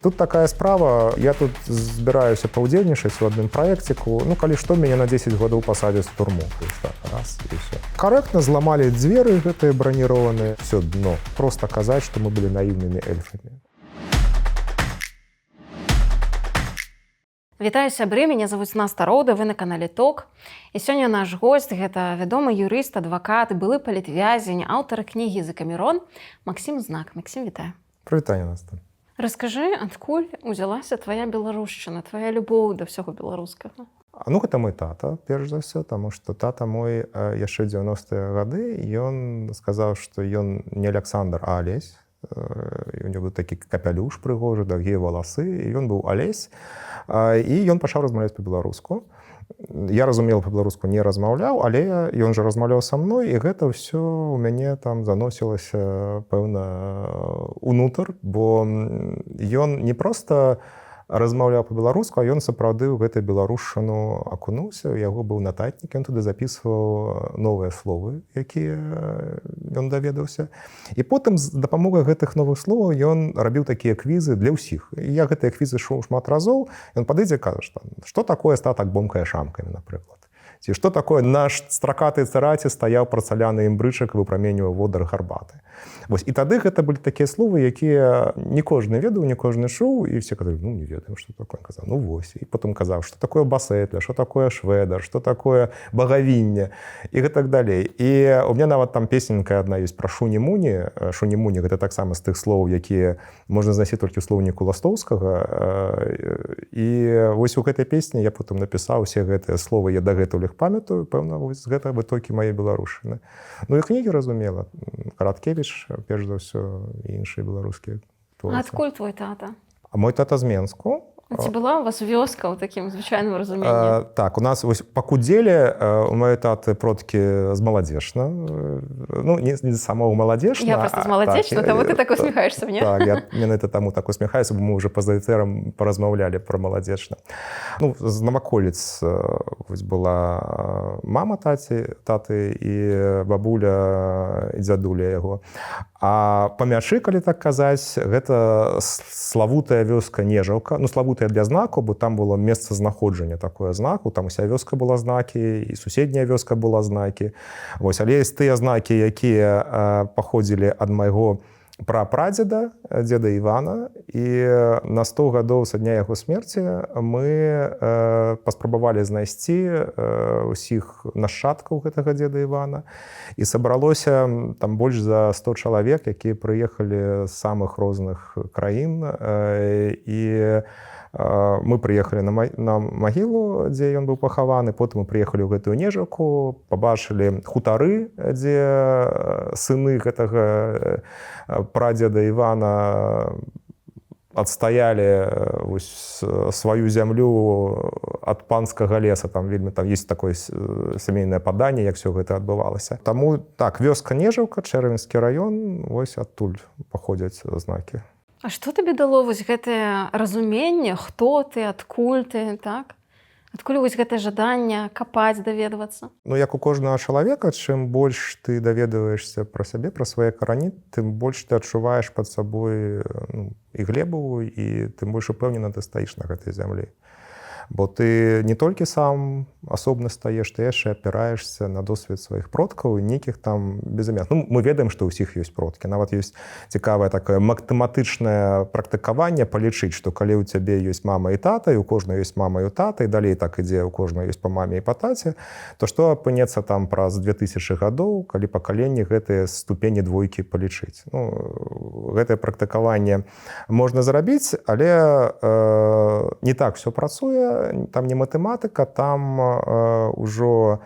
Тут такая справа, я тут збіраюся паўдзельнічаць у адным праекціку, ну калі што, мяне на 10 гадоў пасадзяць у турму. Раз і все. Карэктна зламалі дзверы гэтыя бранірованыя, все дно. Просто казаць, што мы былі наіўнымі эльфамі. Вітаю сябры, мяне завуць Наста Роўда, вы на канале ТОК. І сёння наш госць, гэта вядомы юрыст, адвакат, былы палітвязень, аўтар кнігі «Закамерон» Максім Знак. Максім, вітаю. Прывітанне, Наста. Раскажы, адкуль узялася твая беларушчына, твая любоў да ўсяго беларускага? Ну, гэта мой тата, перш за ўсё, таму што тата мой яшчэ 90-е гады, ён сказаў, што ён не Александр, а Алесь. У него быў такі капялюш прыгожы, даргія валасы, і ён быў Алесь. І ён пачаў размаўляць па-беларуску. Я разумеў, па-беларуску не размаўляў, але ён жа размаўляў са мной, і гэта ўсё у мяне там заносілася, пэўна, унутр, бо ён не проста размаўляў па-беларуску, а ён сапраўды ў гэтай беларушчыну акунуўся, у яго быў нататнік, ён туды запісваў новыя словы, якія ён даведаўся. І потым з дапамогай гэтых новых словаў ён рабіў такія квізы для ўсіх. І я гэтыя квізы шоў шмат разоў, ён падыдзе, кажа, што такое статак бомкае шамкамі, напрыклад. Ці што такое наш стракаты цараці стаяў парцаляны імбрычак, выпраменьваў водар гарбаты. Вось, і тады гэта былі такія словы, якія не кожны ведаў, не кожны чуў, і все казалі, ну, не ведаем, што такое. Казаў, ну, вось. І потым казаў, што такое басетля, што такое шведар, што такое багавінне, і гэтак далей. І у меня нават там песенка адна ёсць пра шуні-муні. Шуні-муні — гэта таксама з тых словаў, якія можна знайсці толькі ў слоўніку Ластоўскага. І вось у гэтай песні я потым напісаў усе гэтыя словы, я дагэтуль іх памятаю, пэўна, вось гэта вытокі мае беларушчыны. Ну і кнігі, разумела, Караткевіч, перш за ўсё, і іншыя беларускія творцы. А адкуль твой тата? А мой тата з Менску. Ці была у вас вёска ў такім звычайным разуменні? Так, у нас вось па Кудзеле у маёй таты продкі з Маладзешна. Ну, не з самого Маладзешна. Я проста з Маладзешна, таму ты так усміхаешся мне. Так, я менавіта таму так усміхаюся, бо мы ўжо па-за эфірам паразмаўлялі пра Маладзешна. Ну, з наваколіц вось была мама таты і бабуля і дзядуля яго. А Памячы, калі так казаць, гэта славутая вёска Нежаўка. Ну, славутая для знаку, бо там было месца знаходжання такое знаку. Там уся вёска была знакі, і суседняя вёска была знакі. Вось, але ёсць тыя знакі, якія паходзілі ад майго прапрадзеда, дзеда Івана, і на 100 гадоў са дня яго смерці мы паспрабавалі знайсці ўсіх нашчадкаў гэтага дзеда Івана, і сабралося там больш за 100 чалавек, якія прыехалі з самых розных краін, і мы прыехалі на магілу, дзе ён быў пахаваны, потым мы прыехалі ў гэтую Нежаўку, пабачылі хутары, дзе сыны гэтага прадзеда Івана адстаялі сваю зямлю ад панскага леса. Там вельмі там ёсць такое сямейнае паданне, як все гэта адбывалася. Таму так, вёска Нежаўка, Чэрвеньскі раён, вось адтуль паходзяць знакі. А што табе дало вось гэтае разуменне, хто ты, адкуль ты, так? Адкуль вось гэтае жаданне капаць, даведвацца? Ну, як у кожнага чалавека, чым больш ты даведваешся пра сябе, пра свае карані, тым больш ты адчуваеш пад сабой і глебу, і тым больш упэўнена ты стаіш на гэтай зямлі. Бо ты не толькі сам асобна стаеш, ты яшчэ апіраешся на досвед сваіх продкаў і нейкіх там безымян. Ну, мы ведаем, што ўсіх ёсць продкі. Нават ёсць цікавае такое матэматычнае практыкаванне палічыць, што калі ў цябе ёсць мама і тата, і ў кожнай ёсць мама і тата, і далей так ідзе, у кожнай ёсць па маме і па таце, то што апынецца там праз 2000 гадоў, калі пакаленні гэтыя ступені двойкі палічыць. Ну, гэтае практыкаванне можна зрабіць, але не так все працуе. Там не матэматыка, там ўжо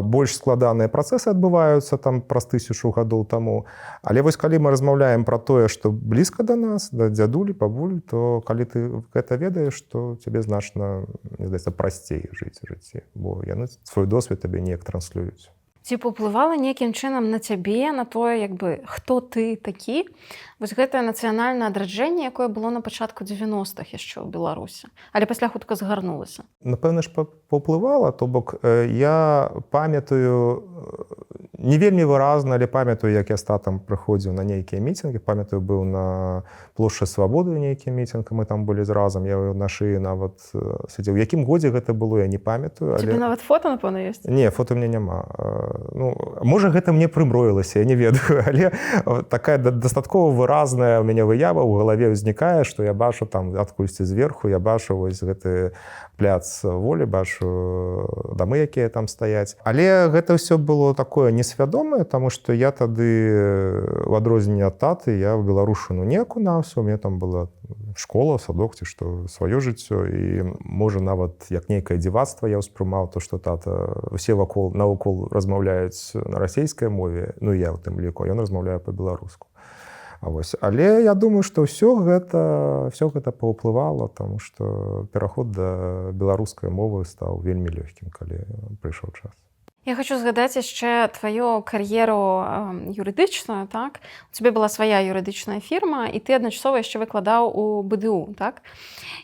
больш складаныя працэсы адбываюцца там праз 1000 гадоў таму. Але вось калі мы размаўляем пра тое, што блізка да нас, да дзядулі, бабуль, то калі ты гэта ведаеш, то цябе значна, мне здаецца, прасцей жыць у жыцці, бо яны свой досвед табе неяк транслююць. Ці паўплывала нейкім чынам на цябе, на тое, як бы, хто ты такі? Вось гэтае нацыянальнае адраджэнне, якое было на пачатку 90-х яшчэ ў Беларусі, але пасля хутка згарнулася. Напэўна ж, паўплывала, то бок я памятаю, не вельмі выразна, але памятаю, як я з татам прыходзіў на нейкія мітынгі, памятаю, быў на плошчы Свабоды нейкі мітынг, мы там былі разам, я на шыі нават сядзеў. У якім годзе гэта было, я не памятаю. Цябе нават фота, напэўна, ёсць? Не, фота ў мяне няма. Ну, можа, гэта мне прымроілася, я не ведаю, але такая дастаткова выразная ў мяне выява ў галаве ўзнікае, што я бачу там адкульсьці зверху, я бачу вось гэты пляц Волі, бачу дамы, якія там стаяць. Але гэта ўсё было такое несвядомае, таму што я тады, у адрозненне ад таты, я ў беларушыну не акунаўся, у мяне там была школа, садок ці што, сваё жыццё, і можа нават як нейкае дзівацтва я ўспрымаў то, што тата усе навокал размаўляюць на расейскай мове, ну я ў тым ліку, ён размаўляе па-беларуску. Але я думаю, што ўсё гэта паўплывала, таму што пераход да беларускай мовы стаў вельмі лёгкім, калі прыйшоў час. Я хочу згадаць яшчэ тваю кар'еру юрыдычную, так? У цябе была свая юрыдычная фірма, і ты адначасова яшчэ выкладаў у БДУ, так?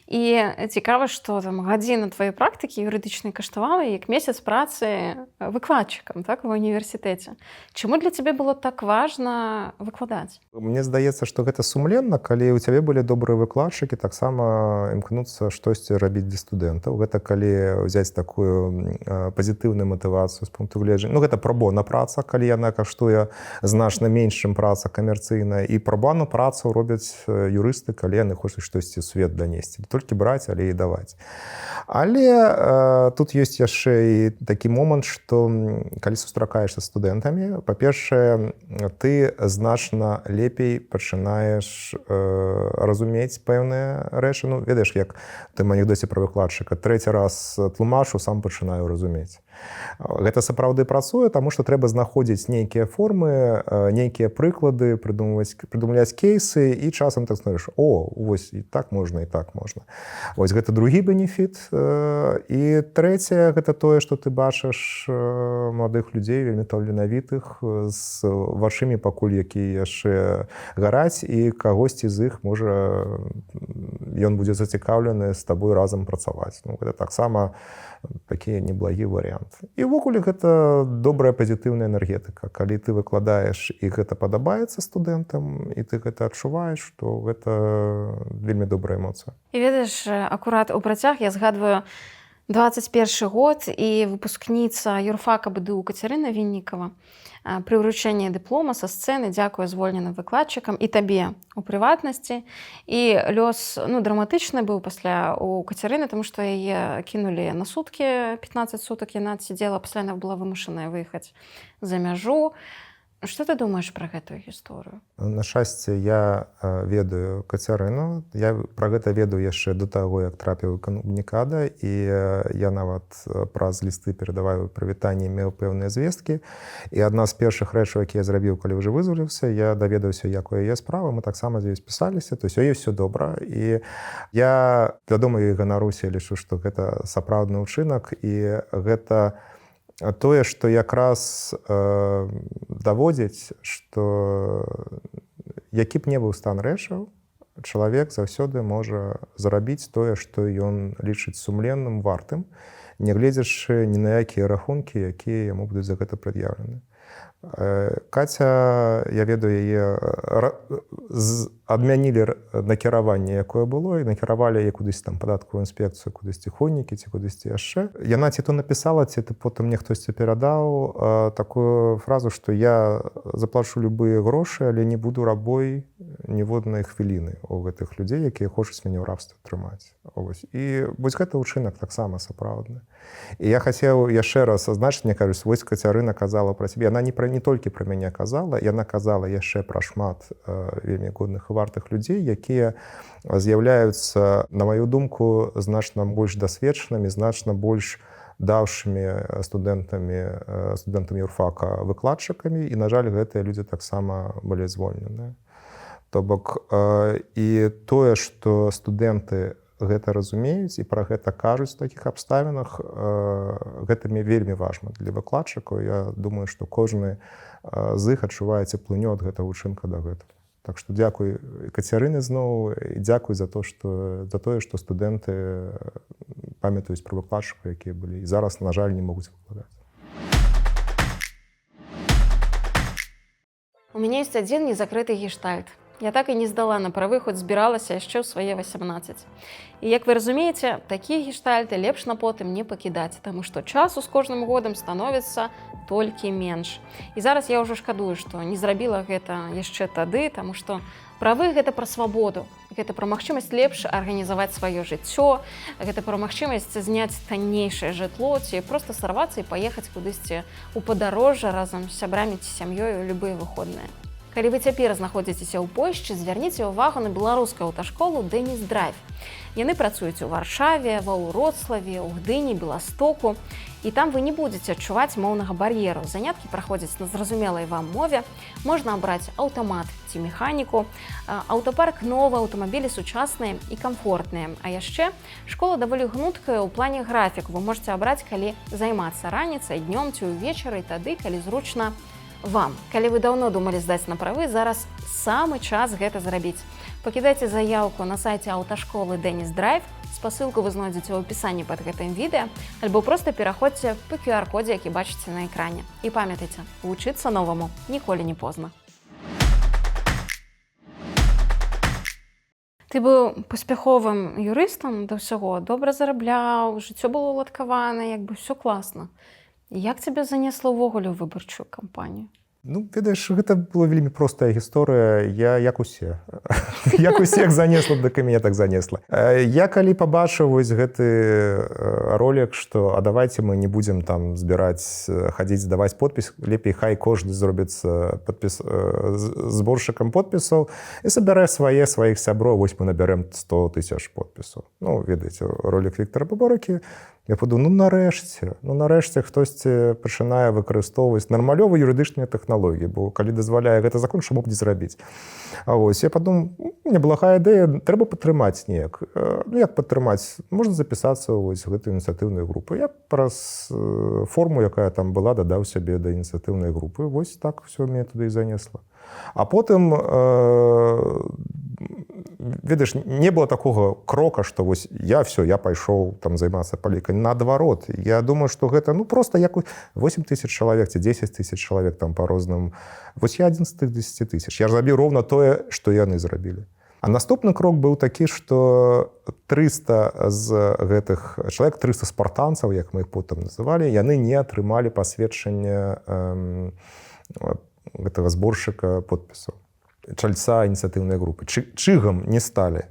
І цікава, што там гадзіна тваёй практыкі юрыдычнай каштавала як месяц працы выкладчыкам, так, ва ўніверсітэце. Чаму для цябе было так важна выкладаць? Мне здаецца, што гэта сумленна, калі ў цябе былі добрыя выкладчыкі, таксама імкнуцца штосьці рабіць для студэнтаў. Гэта калі ўзяць такую пазітыўную матывацыю з пункту гледжання. Ну, гэта пробона праца, калі яна каштуе значна менш, чым праца камерцыйная. І пробону працу робяць юрысты, калі яны хочуць штосьці ў свет данесці. Толькі браць, але і даваць. Але тут ёсць яшчэ і такі момант, што калі сустракаешся з студэнтамі, па-першае, ты значна лепей пачынаеш разумець пэўныя рэчы. Ну, ведаеш, як ты в анекдоце пра выкладчыка. Трэці раз тлумачу, сам пачынаю разумець. Гэта сапраўды працуе, таму што трэба знаходзіць нейкія формы, нейкія прыклады, прыдумляць кейсы, і часам так знаеш, вось і так можна, і так можна. Вось гэта другі бенефіт. І трэцяе, гэта тое, што ты бачыш маладых людзей, вельмі таленавітых, з вачымі пакуль якія яшчэ гараць, і кагосьці з іх, можа, ён будзе зацікаўлены з табой разам працаваць. Ну, гэта таксама такі неблагі варыянт. І ўвогуле гэта добрая пазітыўная энергетыка. Калі ты выкладаеш і гэта падабаецца студэнтам, і ты гэта адчуваеш, што гэта вельмі добрая эмоцыя. І ведаеш, акурат у працяг я згадваю 21 год, і выпускніца юрфака БДУ Кацярына Віннікава пры ўручэнні дыплома са сцэны дзякуе звольненым выкладчыкам і табе у прыватнасці. І лёс драматычны быў пасля у Кацярыны, таму што яе кінулі на суткі, 15 сутак яна адсядзела, пасля яна была вымушаная выехаць за мяжу. Што ты думаеш пра гэтую гісторыю? На шчасце, я ведаю Кацярыну. Я пра гэта ведаю яшчэ до таго, як трапіў у камунікада, і я нават праз лісты перадаваю прывітанні, меў пэўныя звесткі. І адна з першых рэчаў, якія я зрабіў, калі ўжо вызваліўся, я даведаўся, якая яе справа, мы таксама з ёй спісаліся, то ёсць усё добра. І я, вядома, ёй ганаруся, лічу, што гэта сапраўдны ўчынак, і гэта тое, што якраз даводзіць, што які б не быў стан рэчаў, чалавек заўсёды можа зарабіць тое, што ён лічыць сумленным, вартым, нягледзячы ні на якія рахункі, якія яму будуць за гэта прад'яўлены. Каця, я ведаю, яе адмянілі накіраванне, якое было, і накіравалі яе кудысьці там падатковую інспекцыю, кудысьці хоннікі, ці кудысьці яшчэ. Яна ці то напісала, ці потым мне хтосьці перадаў такую фразу, што я заплачу любыя грошы, але не буду рабой ніводнай хвіліны у гэтых людзей, якія хочуць мяне ў рабстве трымаць. І вось гэта ўчынак таксама сапраўдны. І я хацеў яшчэ раз азначыць, мне кажуць, вось Кацярына казала пра сябе. Яна не толькі пра мяне казала, яна казала яшчэ пра шмат вельмі годных і вартых людзей, якія з'яўляюцца, на маю думку, значна больш дасведчанымі, значна больш даўшымі студэнтам юрфака выкладчыкамі, і, на жаль, гэтыя людзі таксама былі звольненыя. То бок, і тое, што студэнты гэта разумеюць і пра гэта кажуць у такіх абставінах, гэта вельмі важна для выкладчыкаў. Я думаю, што кожны з іх адчувае цеплыню ад гэтага учынка дагэтуль. Так што дзякуй Кацярыны зноў і дзякуй за тое, што студэнты памятаюць пра выкладчыкаў, якія былі і зараз, на жаль, не могуць выкладаць. У мяне ёсць адзін незакрыты гештальт. Я так і не здала на правы, хоць збіралася яшчэ ў свае 18. І як вы разумееце, такія гештальты лепш на потым не пакідаць, таму што часу з кожным годам становіцца толькі менш. І зараз я ўжо шкадую, што не зрабіла гэта яшчэ тады, таму што правы гэта пра свабоду. Гэта пра магчымасць лепш арганізаваць сваё жыццё, гэта пра магчымасць зняць таннейшае жытло ці проста сарвацца і паехаць кудысьці ў падарожжа разам з сябрамі ці сям'ёй у любыя выходныя. Калі вы цяпер знаходзіцеся ў Польшчы, звярніце ўвагу на беларускую аўташколу «Дэніс Драйв». Яны працуюць у Варшаве, ва Ўроцлаве, у Гдыні, Беластоку. І там вы не будзеце адчуваць моўнага бар'еру. Заняткі праходзяць на зразумелай вам мове. Можна абраць аўтамат ці механіку. Аўтапарк новы, аўтамабілі сучасныя і камфортныя. А яшчэ школа даволі гнуткая ў плане графіку. Вы можете абраць, калі займацца раніцай, днём ці ўвечары, тады, калі зручна вам. Калі вы даўно думалі здаць на правы, зараз самы час гэта зрабіць. Пакідайце заяўку на сайце аўташколы «Дэніс Драйв». Спасылку вы знойдзеце ў апісанні пад гэтым відэа, альбо проста пераходзьце па QR-кодзе, які бачыце на экране. І памятайце, вучыцца новаму ніколі не позна. Ты быў паспяховым юрыстам да ўсяго, добра зарабляў, жыццё было уладкавана, як бы ўсё класна. Як цябе занесла ўвогуле ў выбарчую кампанію? Ну, ведаеш, гэта была вельмі простая гісторыя. Я, як усе. Як усіх занесла, так і мяне так занесла. Я калі пабачыў вось гэты ролик, што а давайте мы не будзем там збіраць, хадзіць, здаваць подпіс, лепей хай кожны зробіцца зборшчыкам подпісаў і сабярэ сваіх сяброў, вось мы набярэм 100 000 подпісаў. Ну, ведаеце, ролик Віктора Бабаракі. Я подумав, нарешті хтось починає використовувати нормальові юридичні технології, бо коли дозволяє це закон, що мог не зробити. А ось я подумав, у мене блага ідея, треба підтримати ніяк. Ну, як підтримати? Можна записатися ось в цю ініціативну групу. Я праз форму, яка там була, додав собі до ініціативної групи. Ось так все мене туди і занесло. А потім, видиш, не было такого крока, что вось я пайшоў там займацца палітыкай. Наадварот, я думаю, что гэта просто як 8 000 чалавек ці 10 000 чалавек там по розным. Вось я адзін з тых 10 000. Я зрабіў роўна тое, што яны зрабілі. А наступны крок быў такі, што 300 з гэтых чалавек, 300 спартанцаў, як мы іх потым называлі, яны не атрымалі пасведчання гэтага зборшчыка подпісаў, чальца ініцыятыўнай групы. Чыгам не сталі.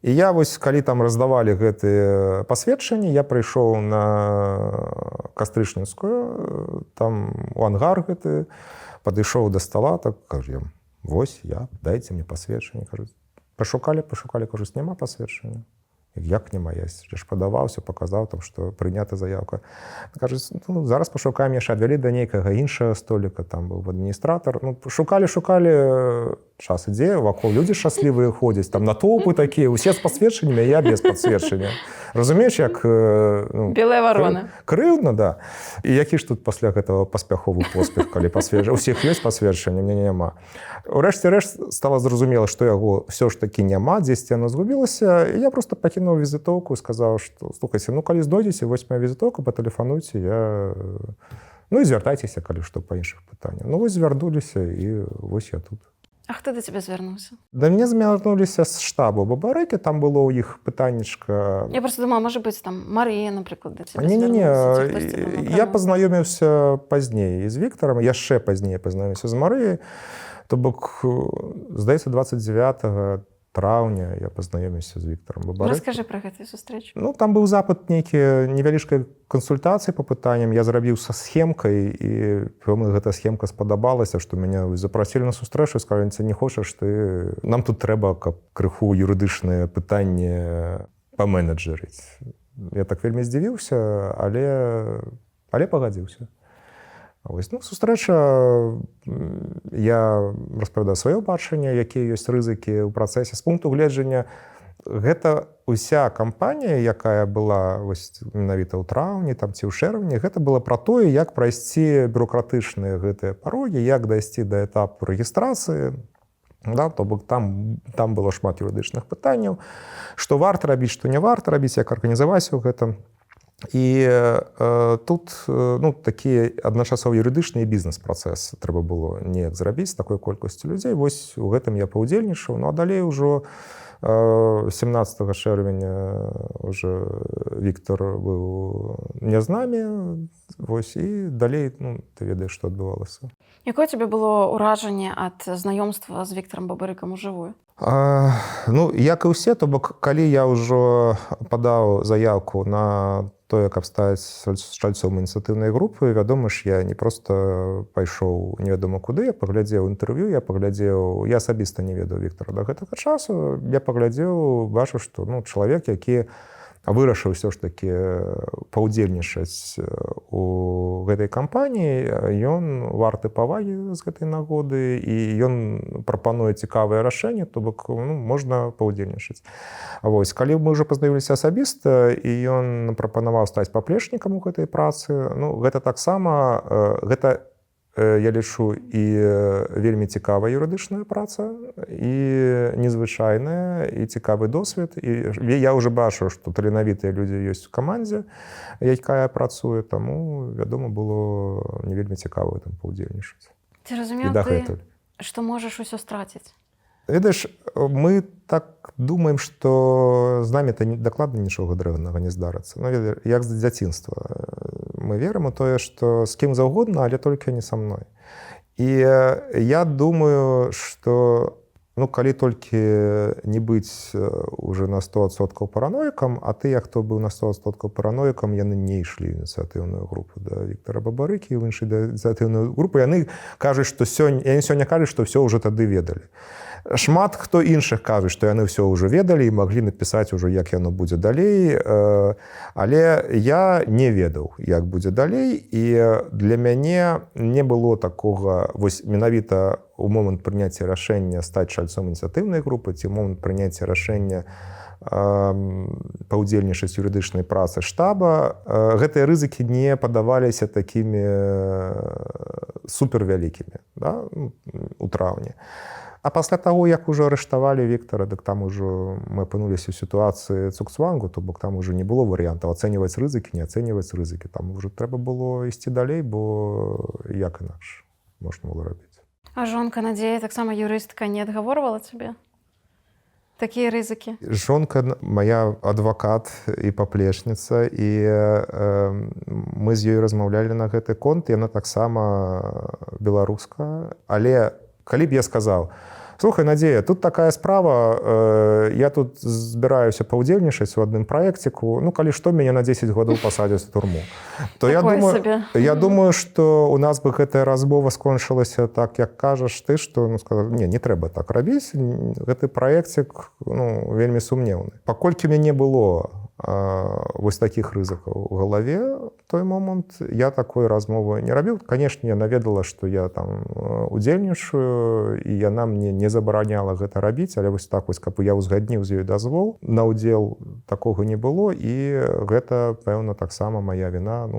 І я вось, калі там раздавалі гэтыя пасведчанні, я прыйшоў на Кастрычніцкую, там у ангар гэты, падышоў да стала, так кажу, вось я, дайце мне пасведчанне. Пашукалі, кажуць, няма пасведчання. Як няма, я ж падаваўся, паказаў, там, што прынята заявка. Кажуць, зараз пашукаем яшчэ, адвялі да нейкага іншага століка, там быў адміністратар. Шукалі, час ідзе, вакол людзі шчаслівыя ходзяць, там натоўпы такія, усе з пасведчаннямі, я без пасведчання. Разумееш, як... Белая варона. Крыўдна, да. І які ж тут пасля гэтага паспяховы поспех, калі пасведчання? У всіх ёсць пасведчанне, мне няма. Урэшце рэшт стала зразумела, што яго ўсё ж такі няма, дзесьці яно згубілася, і я проста пакінуў візітоўку і сказаў, што, слухайце, калі знойдзеце, вось мая візітоўка, патэлефануйце, і звяртайцеся, калі што, па іншых пытаннях. Вось звярнуліся, і вось я тут. А хто да цябе звярнуўся? Да мне звярнуліся з штабу Бабарэкі, там было ў іх пытаннечка... Я просто думала, можа быць, там Марыя, напрыклад, да цябе звярнулася. Я пазнаёміўся пазней з Віктарам, яшчэ пазней пазнаёміўся з Марыяй. То бок, здаецца, 29 траўня я пазнаёміўся з Віктарам Бабарэкі. Раскажы пра гэтую сустрэчу. Там быў запыт нейкі невялічкай кансультацыі па пытанням. Я зрабіў са схемкай, і пэўна гэта схемка спадабалася, што мяне запрасілі на сустрэчу і сказалі, не хочаш ты... Нам тут трэба, каб крыху юрыдычнае пытанне паменеджерыць. Я так вельмі здзівіўся, але пагадзіўся. Сустрэча, я распавядаю сваё бачанне, якія ёсць рызыкі ў працэсе. З пункту гледжання Гэта ўся кампанія, якая была вось менавіта ў траўні там ці ў чэрвені, гэта было пра тое, як прайсці бюрократычныя гэтыя парогі, як дайсці да этапу рэгістрацыі. Да, то бок там было шмат юрыдычных пытанняў, што варта рабіць, што не варта рабіць, як арганізаваць у гэтым. І тут такі адначасова юрыдычны і бізнес-працэс трэба было неяк зрабіць з такой колькасцю людзей. Вось у гэтым я паўдзельнічаў. Ну а далей ужо 17 чэрвеня уже Віктор быў не з намі. Вось, і далей ты ведаеш, што адбывалася. Якое цябе было ўражанне ад знаёмства з Віктарам Бабарыкам ужывую? Як і ўсе, то бок калі я ўжо падаў заяўку на тое, каб стаць чальцом ініцыятыўнай групы, вядома ж, я не проста пайшоў невядома куды, я паглядзеў інтэрв'ю, я асабіста не ведаў Віктара да гэтага часу, я паглядзеў, бачу, што чалавек, які вырашыў ўсё ж такі паўдзельнічаць у гэтай кампаніі, ён варты павагі з гэтай нагоды, і ён прапануе цікавыя рашэнні, то бок можна паўдзельнічаць. Вось, калі мы ўжо пазнаёміліся асабіста, і ён прапанаваў стаць паплечнікам у гэтай працы, гэта таксама, гэта, я лічу, і вельмі цікавая юрыдычная праца, і незвычайная, і цікавы досвед. І я ўжо бачу, што таленавітыя людзі ёсць у камандзе, якая працуе, таму, вядома, было не вельмі цікава там паўдзельнічаць. Ці разумеў ты, што можаш усё страціць? Ведаеш, мы так думаем, што з намі дакладна нічога дрэннага не здарыцца. Як з дзяцінства. Мы верым у тое, што з кім заўгодна, але толькі не са мной. І я думаю, што калі толькі не быць уже на 100% параноікам, а тыя, хто быў на 100% параноікам, яны не ішлі ў ініцыятыўную групу да Віктара Бабарыкі, ў іншую ініцыятыўную групу. Яны кажуць, што сёння кажуць, што ўсё ўжо тады ведалі. Шмат хто іншых кажуць, што яны ўсё ўжо ведалі і маглі напісаць ужо, як яно будзе далей. Але я не ведаў, як будзе далей. І для мяне не было такога, вось менавіта у момант прыняцця рашэння стаць чальцом ініцыятыўнай групы, ці момант прыняцця рашэння паўдзельнічаць юрыдычнай працы штаба, гэтыя рызыкі не падаваліся такімі супервялікімі у траўні. А пасля таго, як ужо арыштавалі Віктара, дык там ужо мы апынуліся ў сітуацыі цукцвангу, то бок там ужо не было варыянтаў ацэньваць рызыкі, не ацэньваць рызыкі. Там ужо трэба было ісці далей, бо як інакш можна было рабіць. А жонка Надзея, таксама юрыстка, не адгаворвала цябе такія рызыкі? Жонка моя адвакат і паплечніца, і мы з ёй размаўлялі на гэты конт, яна таксама беларуска. Але калі б я сказаў: слухай, Надзея, тут такая справа, я тут збіраюся паўдзельнічаць у адным праекціку, калі што, мяне на 10 гадоў пасадзяць у турму. То я думаю, што у нас бы гэтая размова скончылася так, як кажаш ты, што не трэба так рабіць, гэты праекцік вельмі сумнеўны. Паколькі мяне было вось такіх рызыкаў у галаве той момант, я такой размовы не рабіў. Канешне, яна ведала, што я там удзельнічаю, і яна мне не забараняла гэта рабіць, але вось так вось, каб я узгадніў з ёй дазвол на ўдзел, такога не было, і гэта, пэўна, таксама мая віна,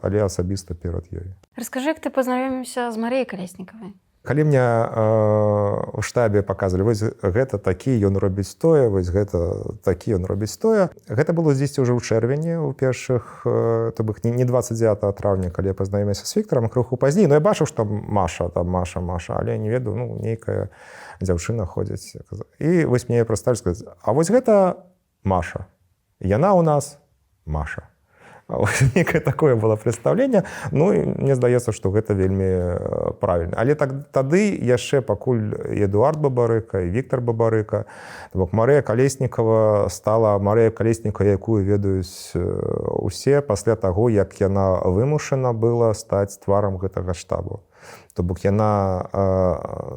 але асабіста перад ёй. Раскажы, як ты пазнаёміўся з Марыяй Калеснікавай? Калі мне ў штабе паказвалі, вось гэта такі, ён робіць тое, вось гэта такі, ён робіць тое. Гэта было дзесьці ўжо ў чэрвені, у першых, то бок не 29 траўня, калі я пазнаёміўся з Віктарам, крыху пазней. Я бачыў, што Маша, але я не ведаю, нейкая дзяўчына ходзіць. І вось мне прадставілі, сказаць: а вось гэта Маша. Яна ў нас Маша. Некае такое было прадстаўленне. Мне здаецца, што гэта вельмі правільна. Але тады яшчэ пакуль Эдуард Бабарыка і Віктар Бабарыка, бок Марыя Калеснікава стала Марыя Калеснікава, якую ведаюць усе пасля таго, як яна вымушана была стаць тварам гэтага штабу. То бок яна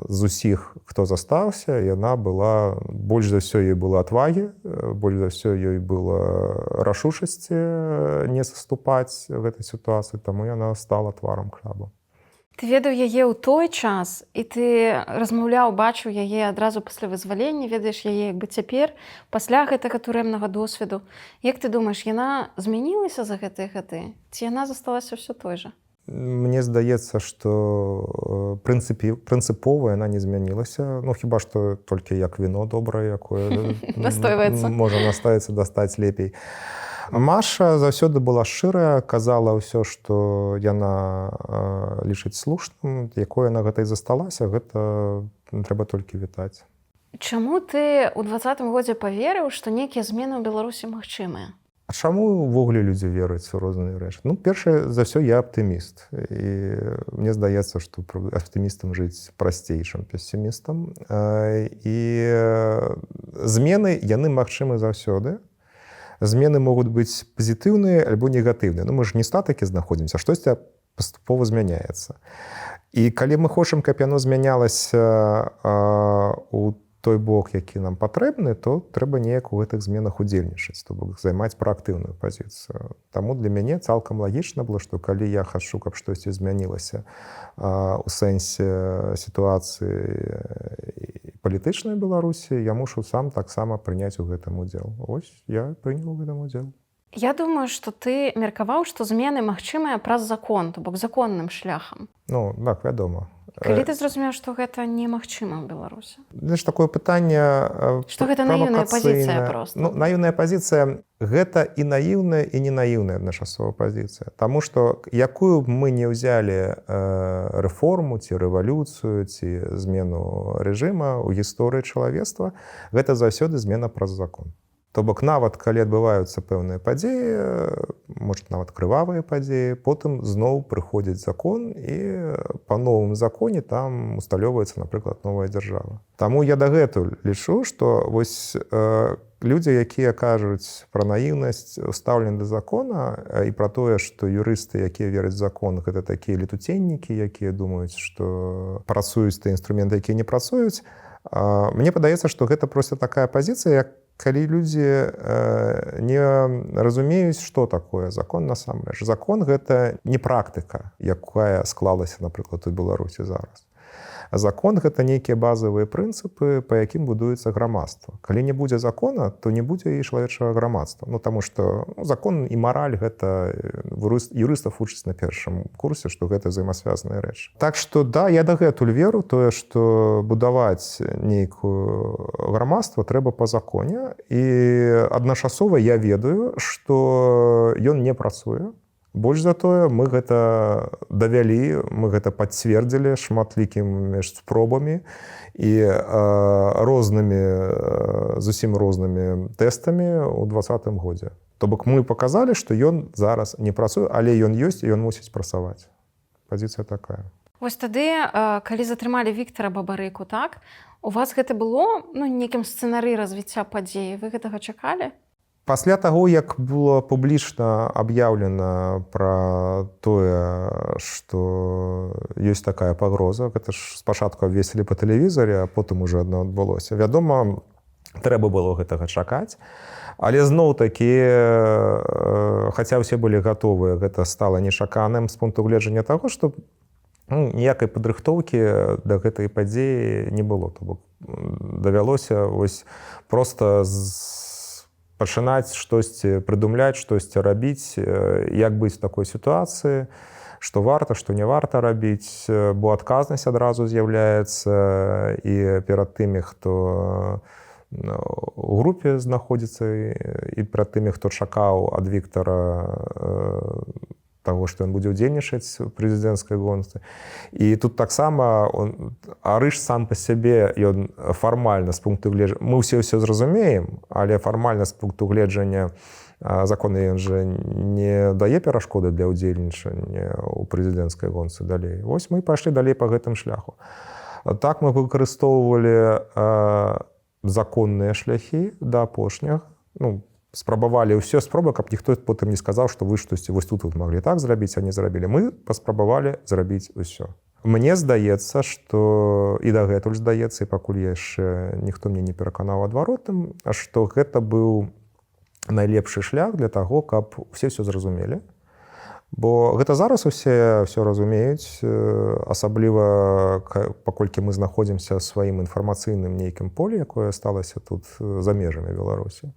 з усіх, хто застаўся, яна была, больш за ўсё ёй было адвагі, больш за ўсё ёй было рашучасці не саступаць гэтай сітуацыі, таму яна стала тварам штабу. Ты ведаў яе ў той час, і ты размаўляў, бачыў яе адразу пасля вызвалення, ведаеш яе як бы цяпер, пасля гэтага турэмнага досведу. Як ты думаеш, яна змянілася за гэтыя гады? Ці яна засталася ўсё той жа? Мне здаецца, што прынцыпова яна не змянілася. Ну, хіба што толькі як віно добрае, якое Настойваецца. можа наставіцца, дастаць лепей. Маша заўсёды была шчырая, казала ўсё, што яна лічыць слушным, якое яна гэта і засталася, гэта трэба толькі вітаць. Чаму ты ў 20-м годзе паверыў, што нейкія змены ў Беларусі магчымыя? А чаму ўвогуле людзі веруюць у розныя рэчы? Ну, першае за ўсё, я аптыміст. І мне здаецца, што аптымістам жыць прасцей, чым песімістам. І змены, яны магчымы заўсёды. Змены могуць быць пазітыўныя альбо негатыўныя. Ну, мы ж не статыкі знаходзімся, штосьці паступова змяняецца. І калі мы хочам, каб яно змянялася у той бок, які нам патрэбны, то трэба неяк у гэтых зменах удзельнічаць, то бок займаць праактыўную пазіцыю. Таму для мяне цалкам лагічна было, што калі я хачу, каб штосьці змянілася у сэнсе сітуацыі палітычнай Беларусі, я мушу сам таксама прыняць у гэтым удзел. Вось я прыняў у гэтым удзел. Я думаю, што ты меркаваў, што змены магчымыя праз закон, то бок законным шляхам. Ну, так, вядома. Калі ты зразумеў, што гэта немагчыма ў Беларусі? Знаеш, такое пытанне Што гэта наіўная пазіцыя правакацыйнае. проста? Ну, наіўная пазіцыя – гэта і наіўная, і не наіўная адначасова пазіцыя. Таму што якую б мы не ўзялі рэформу ці рэвалюцыю ці змену рэжыма ў гісторыі чалавецтва, гэта заўсёды змена праз закон. То бок нават калі адбываюцца пэўныя падзеі, можа нават крывавыя падзеі, потым зноў прыходзіць закон і па новым законе там усталёўваецца, напрыклад, новая дзяржава. Таму я дагэтуль лічу, што вось людзі, якія кажуць пра наіўнасць стаўлення да закона і пра тое, што юрысты, якія вераць в закон, гэта такія летуценнікі, якія думаюць, што працуюць тыя інструменты, якія не працуюць, мне падаецца, што гэта проста такая пазіцыя, як калі людзі не разумеюць, што такое закон насамрэч. Закон – гэта не практыка, якая склалася, напрыклад, у Беларусі зараз. Закон – гэта нейкія базавыя прынцыпы, па якім будуецца грамадства. Калі не будзе закона, то не будзе і чалавечага грамадства. Ну, таму што закон і мараль – гэта юрыстаў вучаць на першым курсе, што гэта взаемасвязаныя рэчы. Так што, да, я дагэтуль веру тое, што будаваць нейкую грамадства трэба па законе. І адначасова я ведаю, што ён не працуе. Больш за тое, мы гэта давялі, мы гэта пацвердзілі шматлікімі спробамі і зусім рознымі тэстамі ў 20-м годзе. То бок мы паказалі, што ён зараз не працуе, але ён ёсць і ён мусіць працаваць. Пазіцыя такая. Вось тады, калі затрымалі Віктара Бабарыку, так? У вас гэта было нейкім сцэнарый развіцця падзеі? Вы гэтага чакалі? Пасля таго, як было публічна аб'яўлена пра тое, што ёсць такая пагроза, гэта ж спачатку абвесілі па тэлевізары, а потым ужо адно адбылося. Вядома, трэба было гэтага чакаць, але зноў-такі, хаця ўсе былі гатовыя, гэта стала нечаканым з пункту гледжання таго, што ніякай падрыхтоўкі да гэтай падзеі не было. То бок давялося вось проста пачынаць штосьці прыдумляць, штосьці рабіць, як быць у такой сітуацыі, што варта, што не варта рабіць, бо адказнасць адразу з'яўляецца і перад тымі, хто у групе знаходзіцца, і перад тымі, хто чакаў ад Віктара таго, што ён будзе ўдзельнічаць у прэзідэнцкай гонцы. І тут таксама Арыш сам па сябе, ён фармальна з пункту гледжання, мы ўсе зразумеем, але фармальна з пункту гледжання закона ён жа не дае перашкоды для ўдзельнічання ў прэзідэнцкай гонцы далей. Вось мы пайшлі далей па гэтым шляху. Так мы выкарыстоўвалі законныя шляхі да апошняга. Спрабавалі ўсё спробы, каб ніхто потым не сказаў, што вы штосьці вось тут маглі так зрабіць, а не зрабілі. Мы паспрабавалі зрабіць усё. Мне здаецца, што і дагэтуль здаецца, і пакуль яшчэ ніхто мне не пераканаў адваротным, што гэта быў найлепшы шлях для таго, каб усе зразумелі, Бо гэта зараз усе все разумеюць, асабліва паколькі мы знаходзімся ў сваім інфармацыйным нейкім полі, якое сталася тут за межамі Беларусі.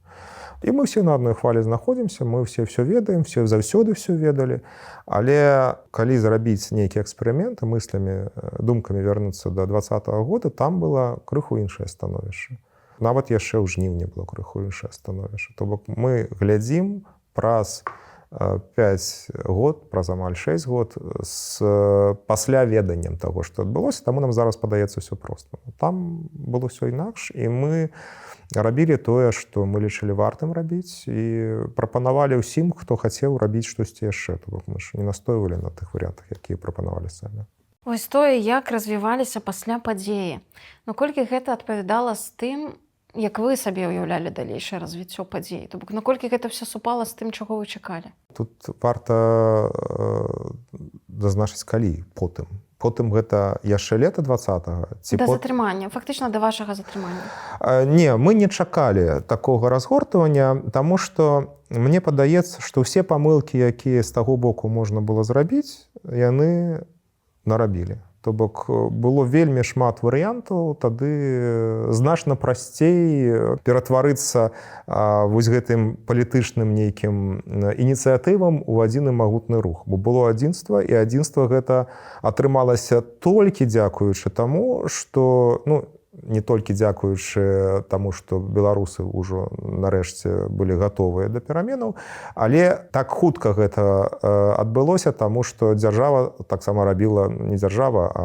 І мы все на адной хвалі знаходзімся, мы все ведаем, все заўсёды все ведалі. Але калі зрабіць нейкі эксперымент, мыслямі, думкамі вярнуцца да 2020 года, там было крыху іншае становішча. Нават яшчэ ў жніўні было крыху іншае становішча. То бок мы глядзім праз 5 год, праз амаль 6 год пасля веданнем таго, што адбылося, таму нам зараз падаецца ўсё проста. Там было ўсё інакш, і мы рабілі тое, што мы лічылі вартым рабіць, і прапанавалі ўсім, хто хацеў рабіць штосьці яшчэ. То бок мы ж не настойвалі на тых варыянтах, якія прапанавалі самі. Вось тое, як развіваліся пасля падзеі. Наколькі гэта адпавядала з тым, як вы сабе ўяўлялі далейшае развіццё падзей? То бок наколькі гэта ўсё супала з тым, чаго вы чакалі? Тут варта зазначыць калі, потым. Потым гэта яшчэ лета 20-го. Да затрымання, фактычна да вашага затрымання. Не, мы не чакалі такога разгортвання, таму што мне падаецца, што ўсе памылкі, якія з таго боку можна было зрабіць, яны нарабілі. То бок было вельмі шмат варыянтаў, тады значна прасцей ператварыцца вось гэтым палітычным нейкім ініцыятывам у адзін і магутны рух. Бо было адзінства, і адзінства гэта атрымалася толькі дзякуючы таму, што, не толькі дзякуючы таму, што беларусы ўжо нарэшце былі гатовыя да пераменаў, але так хутка гэта адбылося, таму што дзяржава таксама рабіла, не дзяржава, а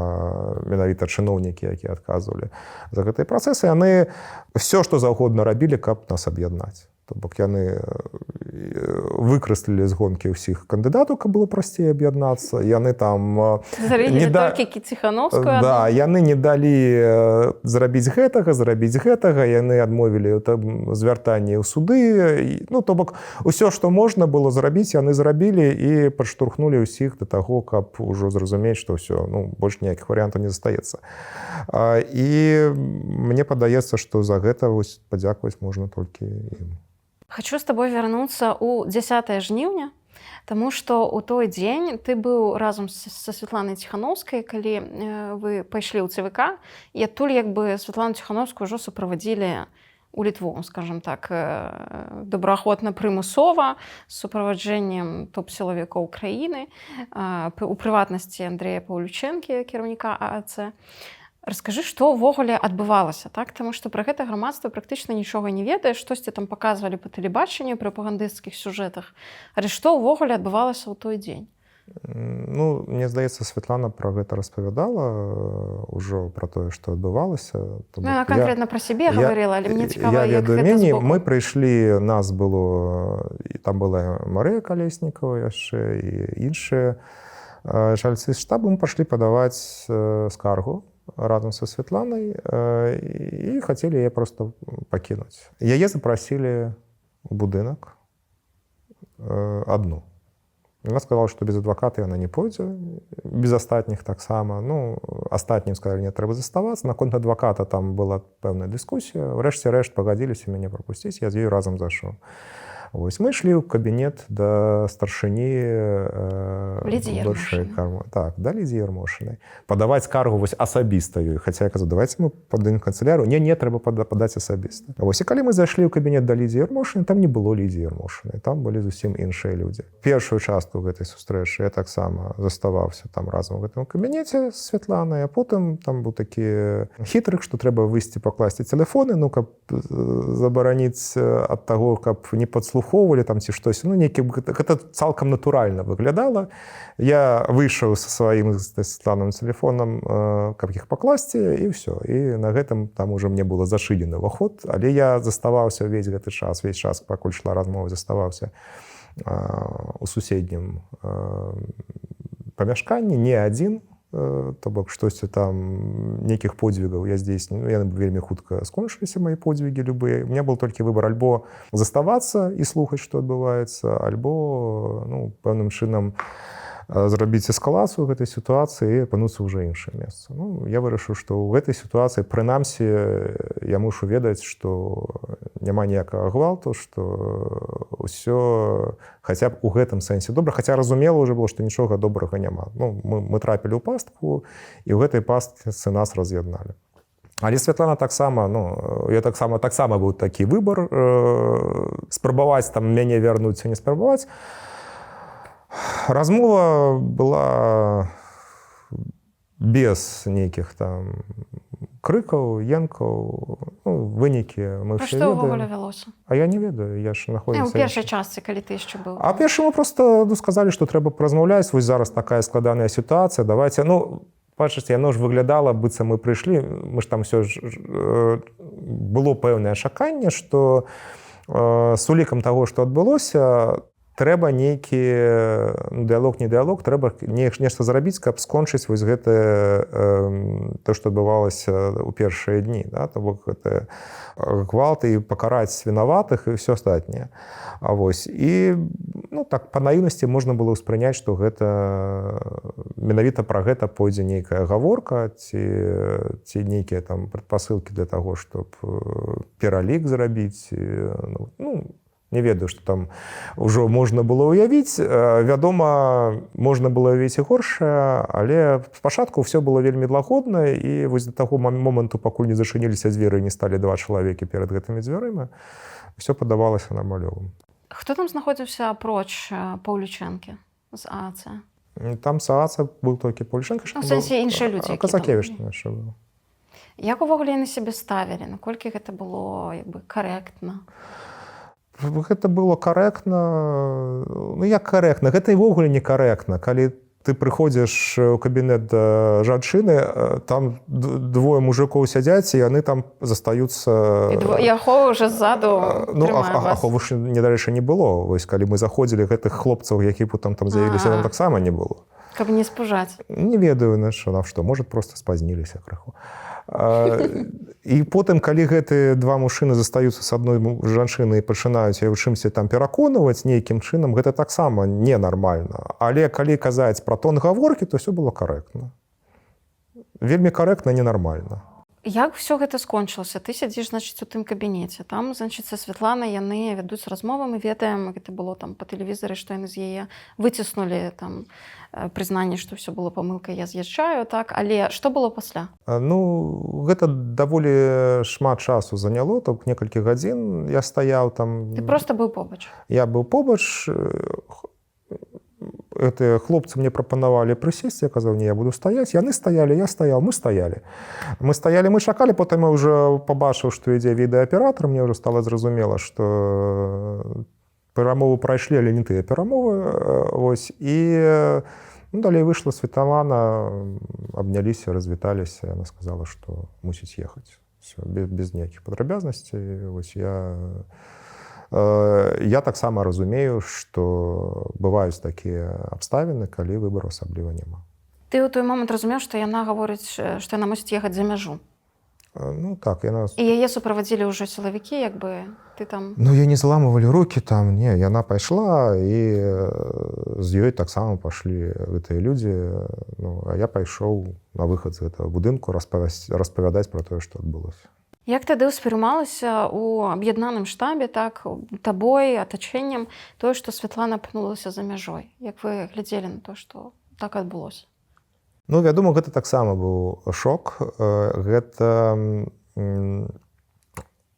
менавіта чыноўнікі, якія адказвалі за гэтыя працэсы, яны ўсё, што заўгодна рабілі, каб нас аб'яднаць. То бок яны выкрэслілі з гонкі ўсіх кандыдатаў, каб было прасцей аб'яднацца. Яны там Залілі толькі Ціханаўскую. Да, яны не далі зрабіць гэтага, яны адмовілі звяртанне ў суды. То бок усё, што можна было зрабіць, яны зрабілі і падштурхнулі ўсіх да таго, каб ужо зразумець, што ўсё, больш ніякіх варыянтаў не застаецца. І мне падаецца, што за гэта падзякаваць можна толькі ім. Хочу з табой вярнуцца ў 10 жніўня, таму што ў той дзень ты быў разам са Святланай Ціханаўскай, калі вы пайшлі ў ЦВК, і адтуль Святлану Ціханаўскую ўжо суправадзілі у Літву, скажам так, добраахвотна прымусова, з суправаджэннем топ-сілавікоў краіны, у прыватнасці Андрэя Паўлючэнкі, кіраўніка ААЦ. Раскажы, што ўвогуле адбывалася, так? Таму што пра гэта грамадства практычна нічога не ведае, штосьці там паказвалі па тэлебачанні, прапагандысцкіх сюжэтах. Але што ўвогуле адбывалася ў той дзень? Мне здаецца, Святлана пра гэта распавядала ўжо пра тое, што адбывалася. Яна канкрэтна пра сябе гаварыла, але мне цікава, як гэта збоку. Мы прыйшлі, нас было, там была Марыя Калеснікава яшчэ і іншыя чальцы з штабу. Мы пашлі падаваць скаргу разам са Святланай і хацелі яе проста пакінуць. Яе запрасілі ў будынак адну. Яна сказала, што без адваката яна не пойдзе, без астатніх таксама. Астатнім сказалі, не трэба заставацца. Наконт адваката там была пэўная дыскусія. Урэшце рэшт пагадзіліся мяне прапусціць, я з ёю разам зайшоў. Вось мы ішлі ў кабінет да старшыні Лідзі Ярмошынай. Так, да Лідзі Ярмошынай. Падаваць скаргу асабіста ёй. Хаця я казаў, давайте мы падаем канцылярыю. Не, трэба падаць асабіста. Вось і калі мы зайшлі ў кабінет да Лідзі Ярмошынай, там не было Лідзі Ярмошынай, там былі зусім іншыя людзі. Першую частку гэтай сустрэчы я таксама заставаўся там разам у гэтым кабінеце з Святланай, а потым там быў такі хітрык, што трэба выйсці пакласці тэлефоны, каб забараніць ад таго, каб не падслухоўвалі там ці штось. Гэта цалкам натуральна выглядала. Я выйшаў са сваім Святланным тэлефонам, каб іх пакласці, і ўсё. І на гэтым там уже мне было зашыдзены ўваход, але я заставаўся ўвесь гэты час, пакуль ішла размова, заставаўся у суседнім памяшканні, не адзін. То бок штосьці там, нейкіх подзвігаў я здзейсню. Яны вельмі хутка скончыліся, мае подзвігі любыя. У меня был толькі выбар альбо заставацца і слухаць, што адбываецца, альбо пэўным чынам зрабіць эскалацыю гэтай сітуацыі і апынуцца ўжо іншае месца. Ну, я вырашыў, што ў гэтай сітуацыі прынамсі я мушу ведаць, што няма ніякага гвалту, што ўсё хаця б у гэтым сэнсе добра, хаця разумела ўжо было, што нічога добрага няма. Ну, мы трапілі ў пастку, і ў гэтай пастцы нас раз'ядналі. Але Святлана таксама, ну, я таксама быў такі выбар, спрабаваць там мяне вярнуць ці не спрабаваць. Размова была без нейкіх там крыкаў, енкаў, ну, вынікі мы Пра ўсе што ўвогуле ведаем. вялося? А я не ведаю, я ж У знаходзіўся. першай частцы, калі ты яшчэ быў. А першаму проста сказалі, што трэба паразмаўляць, вось зараз такая складаная сітуацыя, давайце, ну, бачыце, яно ж выглядала, быццам мы прыйшлі, мы ж там ўсё ж было пэўнае чаканне, што з улікам таго, што адбылося, трэба нейкі дыялог, не дыялог, трэба нешта зрабіць, каб скончыць вось гэта то, што адбывалася ў першыя дні, да? То бок гэта гвалт і пакараць вінаватых і ўсё астатняе. А вось і ну так па наіўнасці можна было ўспрыняць, што гэта менавіта пра гэта пойдзе нейкая гаворка ці нейкія там прадпасылкі для таго, чтоб пералік зрабіць, ну не ведаю, што там ўжо можна было ўявіць. Вядома, можна было ўявіць і горшае, але спачатку ўсё было вельмі лагодна, і вось да таго моманту, пакуль не зачыніліся дзверы, не сталі два чалавекі перад гэтымі дзвярыма, ўсё падавалася нармалёвым. Хто там знаходзіўся апроч Паўлічэнкі з ААЦ? Там з ААЦ быў толькі Паўлічэнка. Ну, в сэнсе іншыя людзі, які Казакевіч там. яшчэ быў. Як увогуле яны сябе ставілі? Наколькі гэта было як бы карэктна? Гэта было карэктна, ну як карэктна, гэта і ввогуле не карэктна. Калі ты прыходзіш у кабінет да жанчыны, там двое мужикоў сядзяць, і яны там застаюцца... І ахова ўжо ззаду трымае вас. Аховы ж, недарэчы, не было. Вось, калі мы заходзілі, гэтых хлопцаў, які там з'явіліся, там таксама не было. Каб не спужаць. Не ведаю, на што, можа, проста спазніліся крыху. І потым, калі гэтыя два мужчыны застаюцца з адной жанчынай і пачынаюць яе ў чымсьці там пераконваць нейкім чынам, гэта таксама ненармальна. Але калі казаць пра тон гаворкі, то ўсё было карэктна. Вельмі карэктна, ненармальна. Як ўсё гэта скончылася? Ты сядзіш, значыць, у тым кабінеце. Там, значыць, са Святланай яны вядуць размовы, мы ведаем, гэта было там па тэлевізары, што яны з яе выціснулі там прызнанне, што ўсё было памылкай, я з'язджаю, так, але што было пасля? Ну, гэта даволі шмат часу заняло, то некалькі гадзін я стаяў там. Ты проста быў побач? Я быў побач. Гэтыя хлопцы мне прапанавалі прысесці, я казаў, не, я буду стаяць. Яны стаялі, я стаяў, мы стаялі. Мы чакалі, потым я ўжо пабачыў, што ідзе відэааператар, мне ўжо стала зразумела, што перамовы прайшлі, але не тыя перамовы. Вось. І ну, далей выйшла Святлана, абняліся, развіталіся, яна сказала, што мусіць ехаць. Всё, без ніякіх падрабязнасцей. Вось я таксама разумею, што бываюць такія абставіны, калі выбару асабліва няма. Ты ў той момант разумеў, што яна гаворыць, што яна мусіць ехаць за мяжу? Ну так, яна... І яе суправадзілі ўжо сілавікі, як бы ты там... Ну, яе не заламывалі рукі там, не, яна пайшла, і з ёй таксама пайшлі гэтыя людзі. Ну, а я пайшоў на выхад з гэтага будынку распавядаць пра тое, што адбылося. Як тады ўспрымалася ў аб'яднаным штабе, так, табой, атачэннем, тое, што Святлана апынулася за мяжой? Як вы глядзелі на то, што так адбылося? Ну, вядома, гэта таксама быў шок. Гэта,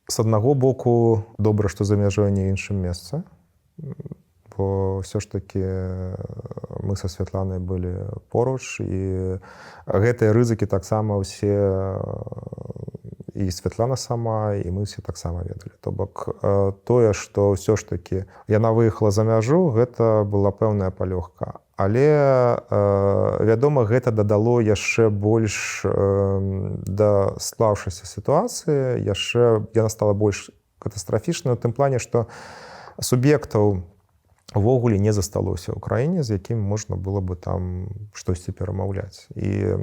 з аднаго боку, добра, што за мяжой не іншым месцы. Бо ўсё ж такі мы са Святланай былі поруч, і гэтыя рызыкі таксама ўсе і Святлана сама, і мы ўсе таксама ведалі. То бок тое, што ўсё ж такі яна выехала за мяжу, гэта была пэўная палёгка. Але, вядома, гэта дадало яшчэ больш да склаўшайся сітуацыі, яшчэ яна стала больш катастрафічнай у тым плане, што суб'ектаў увогуле не засталося ў краіне, з якім можна было бы там штосьці перамаўляць. І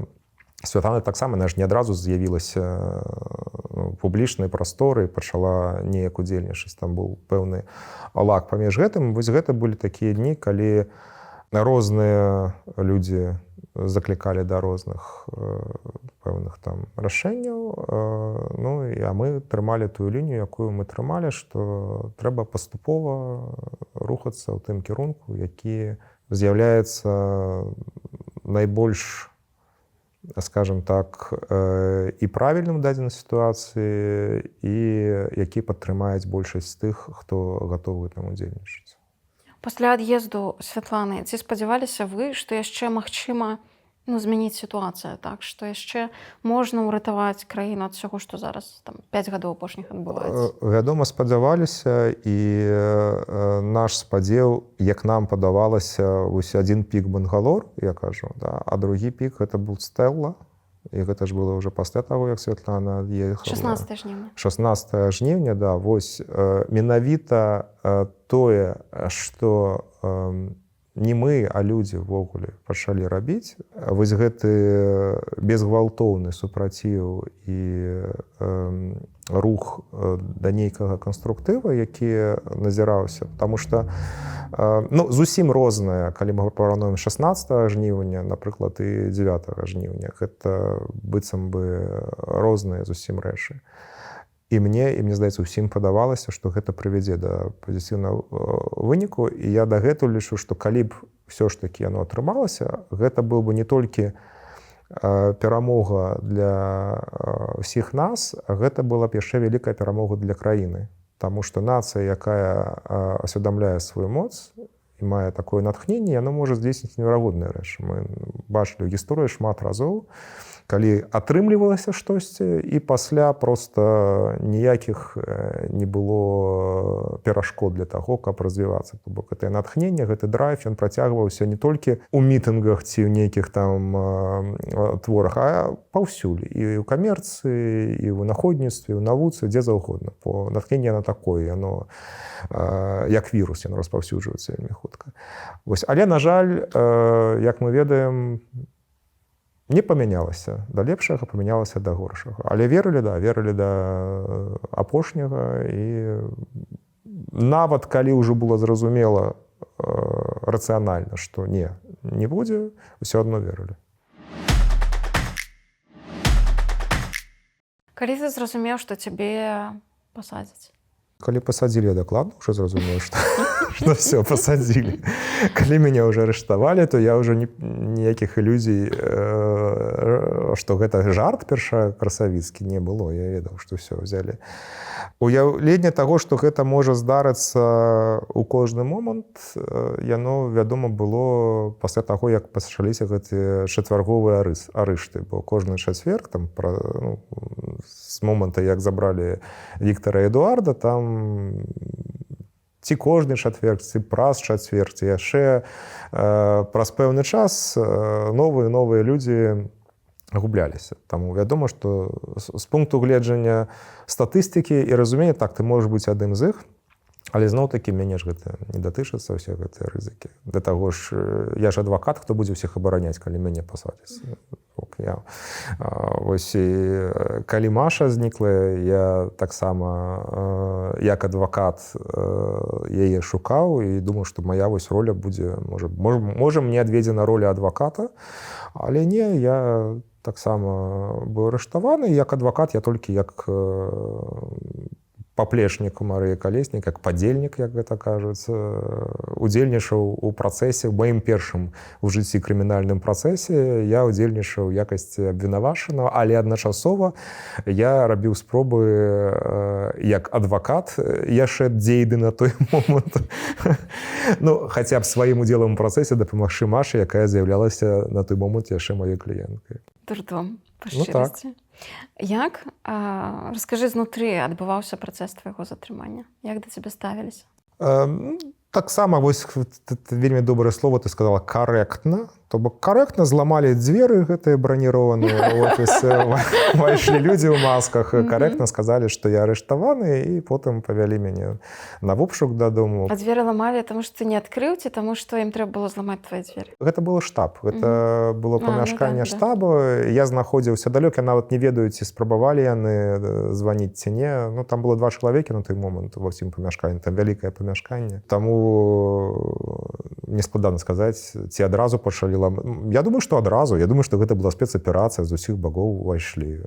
Святлана таксама, она ж не адразу з'явілася ў публічнай прасторы, пачала неяк удзельнічаць. Там быў пэўны лак паміж гэтым. Вось гэта былі такія дні, калі Розныя людзі заклікалі да розных пэўных там рашэнняў. Ну, а мы трымалі тую лінію, якую мы трымалі, што трэба паступова рухацца ў тым кірунку, які з'яўляецца найбольш, скажем так, і правільным у дадзенай сітуацыі, і які падтрымаюць большасць з тых, хто гатовы там удзельнічаць. Пасля ад'езду Святланы, ці спадзяваліся вы, што яшчэ магчыма змяніць сітуацыю, так, што яшчэ можна ўратаваць краіну ад усяго, што зараз там 5 гадоў апошніх адбываецца? Вядома, спадзяваліся, і наш спадзеў, як нам падавалася, вось адзін пік Бангалор, я кажу, да, а другі пік гэта быў Стэлла, і гэта ж было ўжо пасля таго, як Святлана ад'ехала. 16 жніўня. 16 жніўня, да, вось менавіта тое, што не мы, а людзі ўвогуле пачалі рабіць. Вось гэты безгвалтоўны супраціў і рух да нейкага канструктыва, які назіраўся. Таму што зусім рознае, калі мы параўнуем 16 жніўня, напрыклад, і 9 жніўня. Гэта быццам бы розныя зусім рэчы. І мне здаецца, усім падавалася, што гэта прывядзе да пазітыўнага выніку. І я дагэтуль лічу, што калі б ўсё ж такі яно атрымалася, гэта быў бы не толькі перамога для ўсіх нас, а гэта была б яшчэ вялікая перамога для краіны. Таму што нацыя, якая асведамляе сваю моц і мае такое натхненне, яно можа здзейсніць неверагодныя рэчы. Мы бачылі ў гісторыі шмат разоў, калі атрымлівалася штосьці, і пасля проста ніякіх не было перашкод для таго, каб развівацца. То бок гэтае натхненне, гэты драйв, ён працягваўся не толькі ў мітынгах ці ў нейкіх там творах, а паўсюль. І ў камерцыі, і ў находніцтве, і ў навуцы, дзе заўгодна. Бо натхненне яно такое, яно як вірус, яно распаўсюджваецца вельмі хутка. Вось. Але, на жаль, як мы ведаем, не памянялася да лепшага, памянялася да горшага. Але верылі да апошняга, і нават калі ўжо было зразумела рацыянальна, што не будзе, ўсё адно верылі. Калі ты зразумеў, што цябе пасадзяць? Калі пасадзілі, я дакладна ўжо зразумеў, што все, пасадзілі. Калі мяне ўжо арыштавалі, то я ўжо ніякіх ілюзій, што гэта жарт першакрасавіцкі, не было. Я ведаў, што все ўзялі. Уяўленне таго, што гэта можа здарыцца ў кожны момант, яно, вядома, было пасля таго, як пачаліся гэтыя чацвярговыя арышты. Бо кожны чацверг, з моманту, як забралі Віктара Эдуарда, там ці кожны чацверг, ці праз чацверг, ці яшчэ праз пэўны час новыя людзі губляліся. Таму вядома, што з пункту гледжання статыстыкі і разумення, так, ты можаш быць адным з іх, але зноў-такі мяне ж гэта не датычыцца, ўсе гэтыя рызыкі. Да таго ж, я ж адвакат, хто будзе ўсіх абараняць, калі мяне пасадзяць. Вось, калі Маша знікла, я таксама, як адвакат, яе шукаў і думаў, што мая вось роля будзе, можа мне адведзена роля адваката, але не, я таксама быў арыштаваны, як адвакат, я толькі як паплечнік у Марыі Калеснік, як падзельнік, як гэта кажуць, удзельнічаў у працэсе, у маім першым у жыцці крымінальным працэсе, я удзельнічаў у якасці абвінавачанага, але адначасова я рабіў спробы як адвакат, яшчэ дзейны на той момант, хаця б сваім удзелам у працэсе дапамагчы Машы, якая з'яўлялася на той момант яшчэ маёй кліенткай. Дурдом, па шчырасці. Як, раскажы, знутры адбываўся працэс твайго затрымання? Як да цябе ставіліся? Таксама, вось вельмі добрае слово ты сказала, карэктна. То бок карэктна зламалі дзверы гэтыя браніраваныя ў офісы, ўвайшлі людзі ў масках, карэктна сказалі, што я арыштаваны, і потым павялі мяне на вобшук дадому. А дзверы ламалі, таму што ты не адкрыў ці таму што ім трэба было зламаць твае дзверы? Гэта было штаб, гэта было памяшканне штабу. Я знаходзіўся далёк, я нават не ведаю, ці спрабавалі яны званіць ці не. Ну, там было 2 чалавекі на той момант ва ўсім памяшканні, там вялікае памяшканне. Таму нескладана сказаць, ці адразу пачалі ламаць. Я думаю, што адразу. Я думаю, што гэта была спецаперацыя, з усіх бакоў увайшлі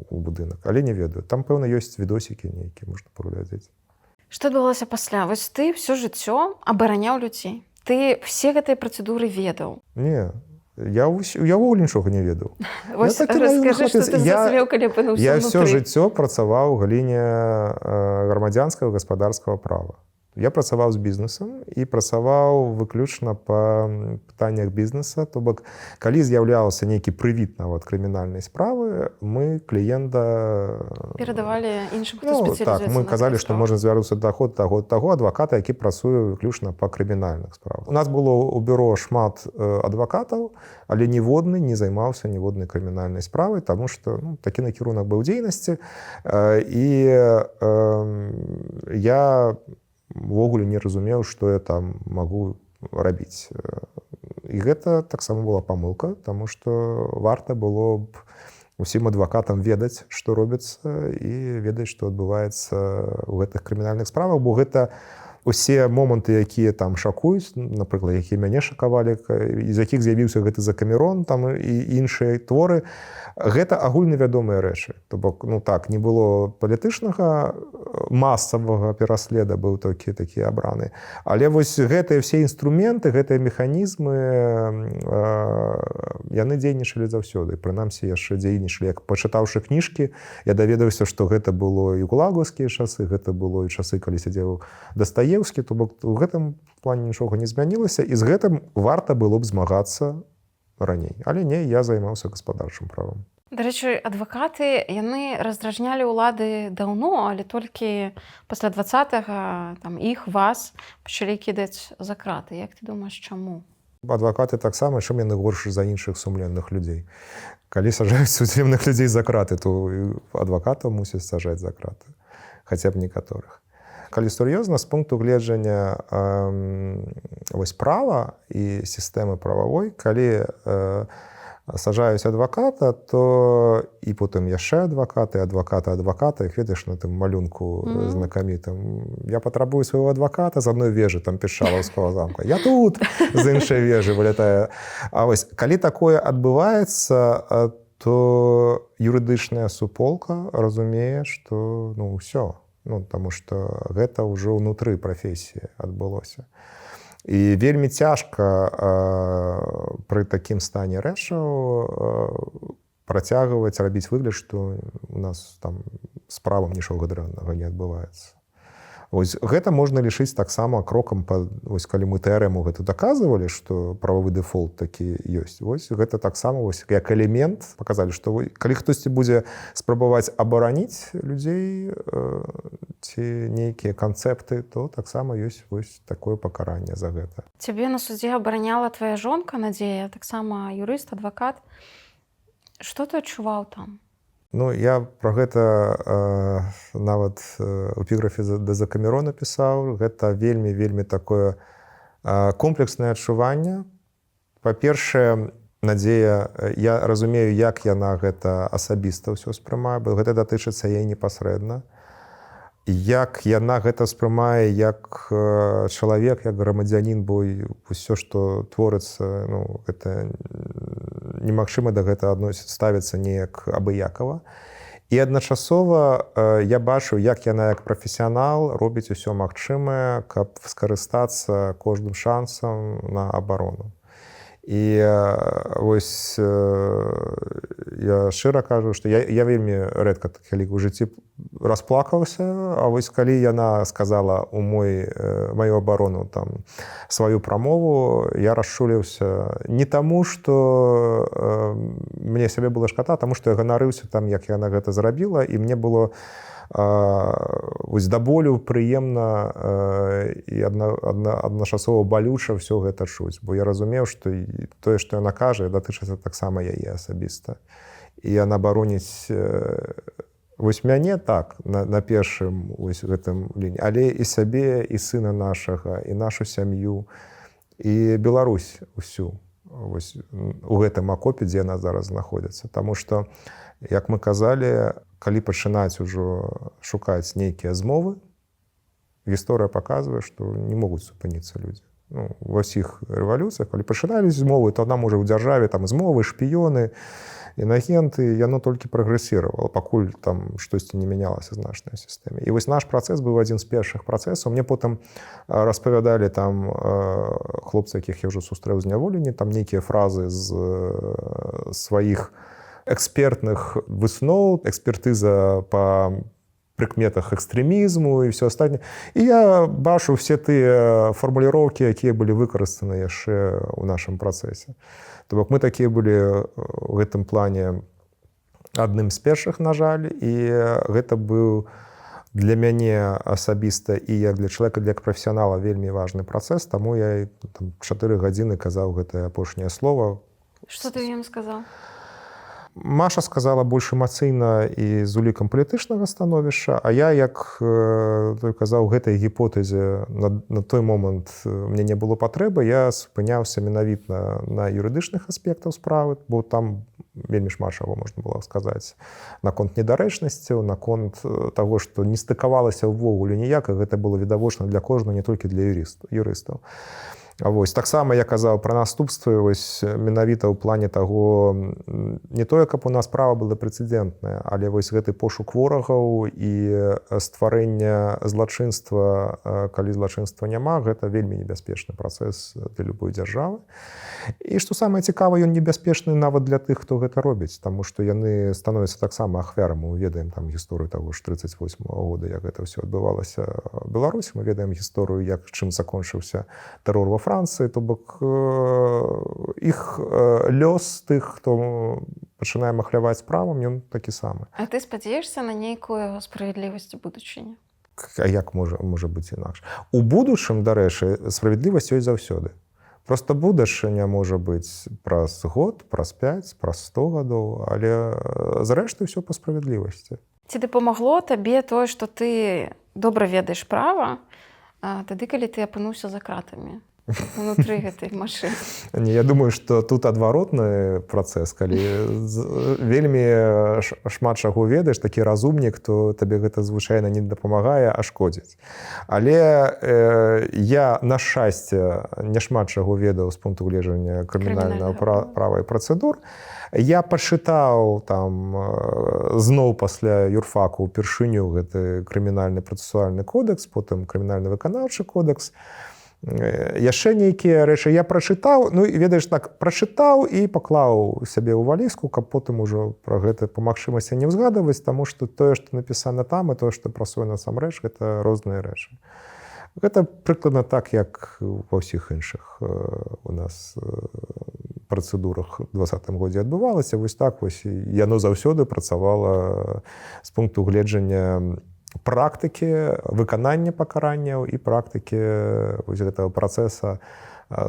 у будынак. Але не ведаю. Там, пэўна, ёсць відосікі нейкія, можна паглядзець. Што адбылося пасля? Вось ты ўсё жыццё абараняў людзей. Ты все гэтыя працэдуры ведаў. Не, я ўвогуле нічога не ведаў. Вось раскажы, што ты зразумеў, калі апынуўся Я ўнутры. ўсё жыццё працаваў у галіне грамадзянскага гаспадарскага права. Я працаваў з бізнесам і працаваў выключна па пытаннях бізнеса. То бок, калі з'яўляўся нейкі прывід нават крымінальнай справы, мы кліента Перадавалі іншым, хто спецыялізуецца так, мы казалі, што можна звярнуцца да таго адваката, які працуе выключна па крымінальных справах. У нас было ў бюро шмат адвакатаў, але ніводны не займаўся ніводнай крымінальнай справай, таму што такі накірунак быў дзейнасці. І я увогуле не разумеў, што я там магу рабіць. І гэта таксама была памылка, таму што варта было б усім адвакатам ведаць, што робіцца, і ведаць, што адбываецца ў гэтых крымінальных справах, бо гэта усе моманты, якія там шакуюць, напрыклад, якія мяне шакавалі, з якіх з'явіўся гэты Закамерон там і іншыя творы, гэта агульнавядомыя рэчы. То бок, так, не было палітычнага масавага пераследа, быў такі абраны. Але вось гэтыя ўсе інструменты, гэтыя механізмы, яны дзейнічалі заўсёды. Прынамсі, яшчэ дзейнічалі. Як пачытаўшы кніжкі, я даведаўся, што гэта было і гулагаўскія часы, гэта было і часы, калі сядзеў Дастаеўскі, то бок у гэтым плане нічога не змянілася, і з гэтым варта было б змагацца раней. Але не, я займаўся гаспадарчым правам. Дарэчы, адвакаты, яны раздражнялі ўлады даўно, але толькі пасля 20-га вас пачалі кідаць за краты. Як ты думаеш, чаму? Адвакаты таксама, чым яны горш за іншых сумленных людзей. Калі сажаюць сумленных людзей за краты, то адвакатаў мусяць сажаць за краты. Хаця б некаторых. Калі сур'ёзна, з пункту гледжання права і сістэмы прававой, калі сажаюць адваката, то і потым яшчэ адвакаты, іх ведаеш на тым малюнку знакамітым. Я патрабую свайго адваката з адной вежы, там Пешчалаўскага замка. Я тут з іншай вежы вылятае. А вось, калі такое адбываецца, то юрыдычная суполка разумее, што ўсё. Таму што гэта ўжо ўнутры прафесіі адбылося. І вельмі цяжка пры такім стане рэчаў працягваць рабіць выгляд, што у нас там з правам нічога дрэннага не адбываецца. Вось гэта можна лічыць таксама крокам, калі мы тэарэму гэта даказвалі, што прававы дэфолт такі ёсць. Вось гэта таксама як элемент паказалі, што калі хтосьці будзе спрабаваць абараніць людзей ці нейкія канцэпты, то таксама ёсць такое пакаранне за гэта. Цябе на судзе абараняла твая жонка Надзея, таксама юрыст, адвакат. Што ты адчуваў там? Я пра гэта нават у эпіграфе да Закамерона пісаў. Гэта вельмі такое комплекснае адчуванне. Па-першае, Надзея, я разумею, як яна гэта асабіста ўсё спрымае, бо гэта датычыцца яе непасрэдна. Як яна гэта спрымае як чалавек, як грамадзянін, бо ўсё, што творыцца, гэта немагчыма да гэта ставіцца неяк абыякава. І адначасова я бачу, як яна як прафесіянал робіць усё магчымае, каб скарыстацца кожным шансам на абарону. І вось я шчыра кажу, што я вельмі рэдка, калі ў жыцці расплакаўся, а вось калі яна сказала ў маю абарону там сваю прамову, я расчуліўся не таму, што мне сябе было шкада, таму што я ганарыўся там, як яна гэта зрабіла, і мне было вось да болю прыемна і адначасова балюча ўсё гэта чуць, бо я разумеў, што тое, што яна кажа, датычыцца таксама яе асабіста. І яна бароніць вось мяне так, на першым вось гэтым ліні, але і сябе, і сына нашага, і нашу сям'ю, і Беларусь усю вось у гэтым акопе, дзе яна зараз знаходзіцца. Таму што, як мы казалі, калі пачынаць ужо шукаць нейкія змовы, гісторыя паказвае, што не могуць супыніцца людзі. Ну, ва ўсіх рэвалюцыях, калі пачыналі змовы, то нам можа ў дзяржаве там змовы, шпіёны, інагенты, яно толькі прагрэсіравала, пакуль там штосьці не мянялася значнай сістэме. І вось наш працэс быў адзін з першых працэсаў. Мне потым распавядалі там хлопцы, якіх я ўжо сустрэў з зняволенні, там нейкія фразы з сваіх экспертных высноў, экспертыза па прыкметах экстрэмізму і ўсё астатняе. І я бачу все тыя фармуліроўкі, якія былі выкарыстаны яшчэ ў нашым працэсе. То бок мы такія былі ў гэтым плане адным з першых, на жаль, і гэта быў для мяне асабіста і як для чалавека, як прафесіянала вельмі важны працэс, таму я 4 гадзіны казаў гэтае апошняе слово. Што ты ім сказаў? Маша сказала больш эмацыйна і з улікам палітычнага становішча, а я, як той казаў, гэтай гіпотэзе на той момант мне не было патрэбы, я спыняўся менавіта на юрыдычных аспектах справы, бо там вельмі шмат чаго можна было сказаць наконт недарэчнасцяў, наконт таго, што не стыкавалася ўвогуле ніяк, і гэта было відавочна для кожнага, не толькі для юрыстаў. Вось, таксама я казаў пра наступствы вось, менавіта ў плане таго, не тое, каб у нас справа была прэцэдэнтная, але вось гэты пошук ворагаў і стварэнне злачынства, калі злачынства няма, гэта вельмі небяспечны працэс для любой дзяржавы. І што самае цікавае, ён небяспечны нават для тых, хто гэта робіць, таму што яны становяцца таксама ахвярамі. Мы ведаем там гісторыю таго ж 38-го года, як гэта ўсё адбывалася ў Беларусі, мы ведаем гісторыю, як чым закончыўся тэрор во Францыі, то бок іх лёс тых, хто пачынае махляваць правам, ён такі самы. А ты спадзяешся на нейкую справядлівасць у будучыні? А як можа быць інакш? У будучым, дарэчы, справядлівасць ёсць заўсёды. Проста будучыня можа быць праз год, праз 5, праз 100 гадоў, але зрэшты ўсё па справядлівасці. Ці дапамагло табе тое, што ты добра ведаеш права, тады, калі ты апынуўся за кратамі унутры гэтай машыны? Не, я думаю, што тут адваротны працэс, калі вельмі шмат чаго ведаеш, такі разумнік, то табе гэта звычайна не дапамагае, а шкодзіць. Але я, на шчасце, не шмат чаго ведаў з пункту гледжання крымінальнага права і працэдур. Я пачытаў там зноў пасля юрфаку ўпершыню гэты крымінальны працэсуальны кодекс, потым крымінальны выканаўчы кодекс. Яшчэ нейкія рэчы я прачытаў, ну і ведаеш так, прачытаў і паклаў сябе ў валізку, каб потым ужо пра гэта па магчымасці не ўзгадаваць, таму што тое, што напісана там, і тое, што працуе насамрэч, гэта розныя рэчы. Гэта прыкладна так, як ва ўсіх іншых у нас працэдурах у 2020 годзе адбывалася. Вось так вось яно заўсёды працавала з пункту гледжання практыкі выканання пакаранняў і практыкі гэтага працэса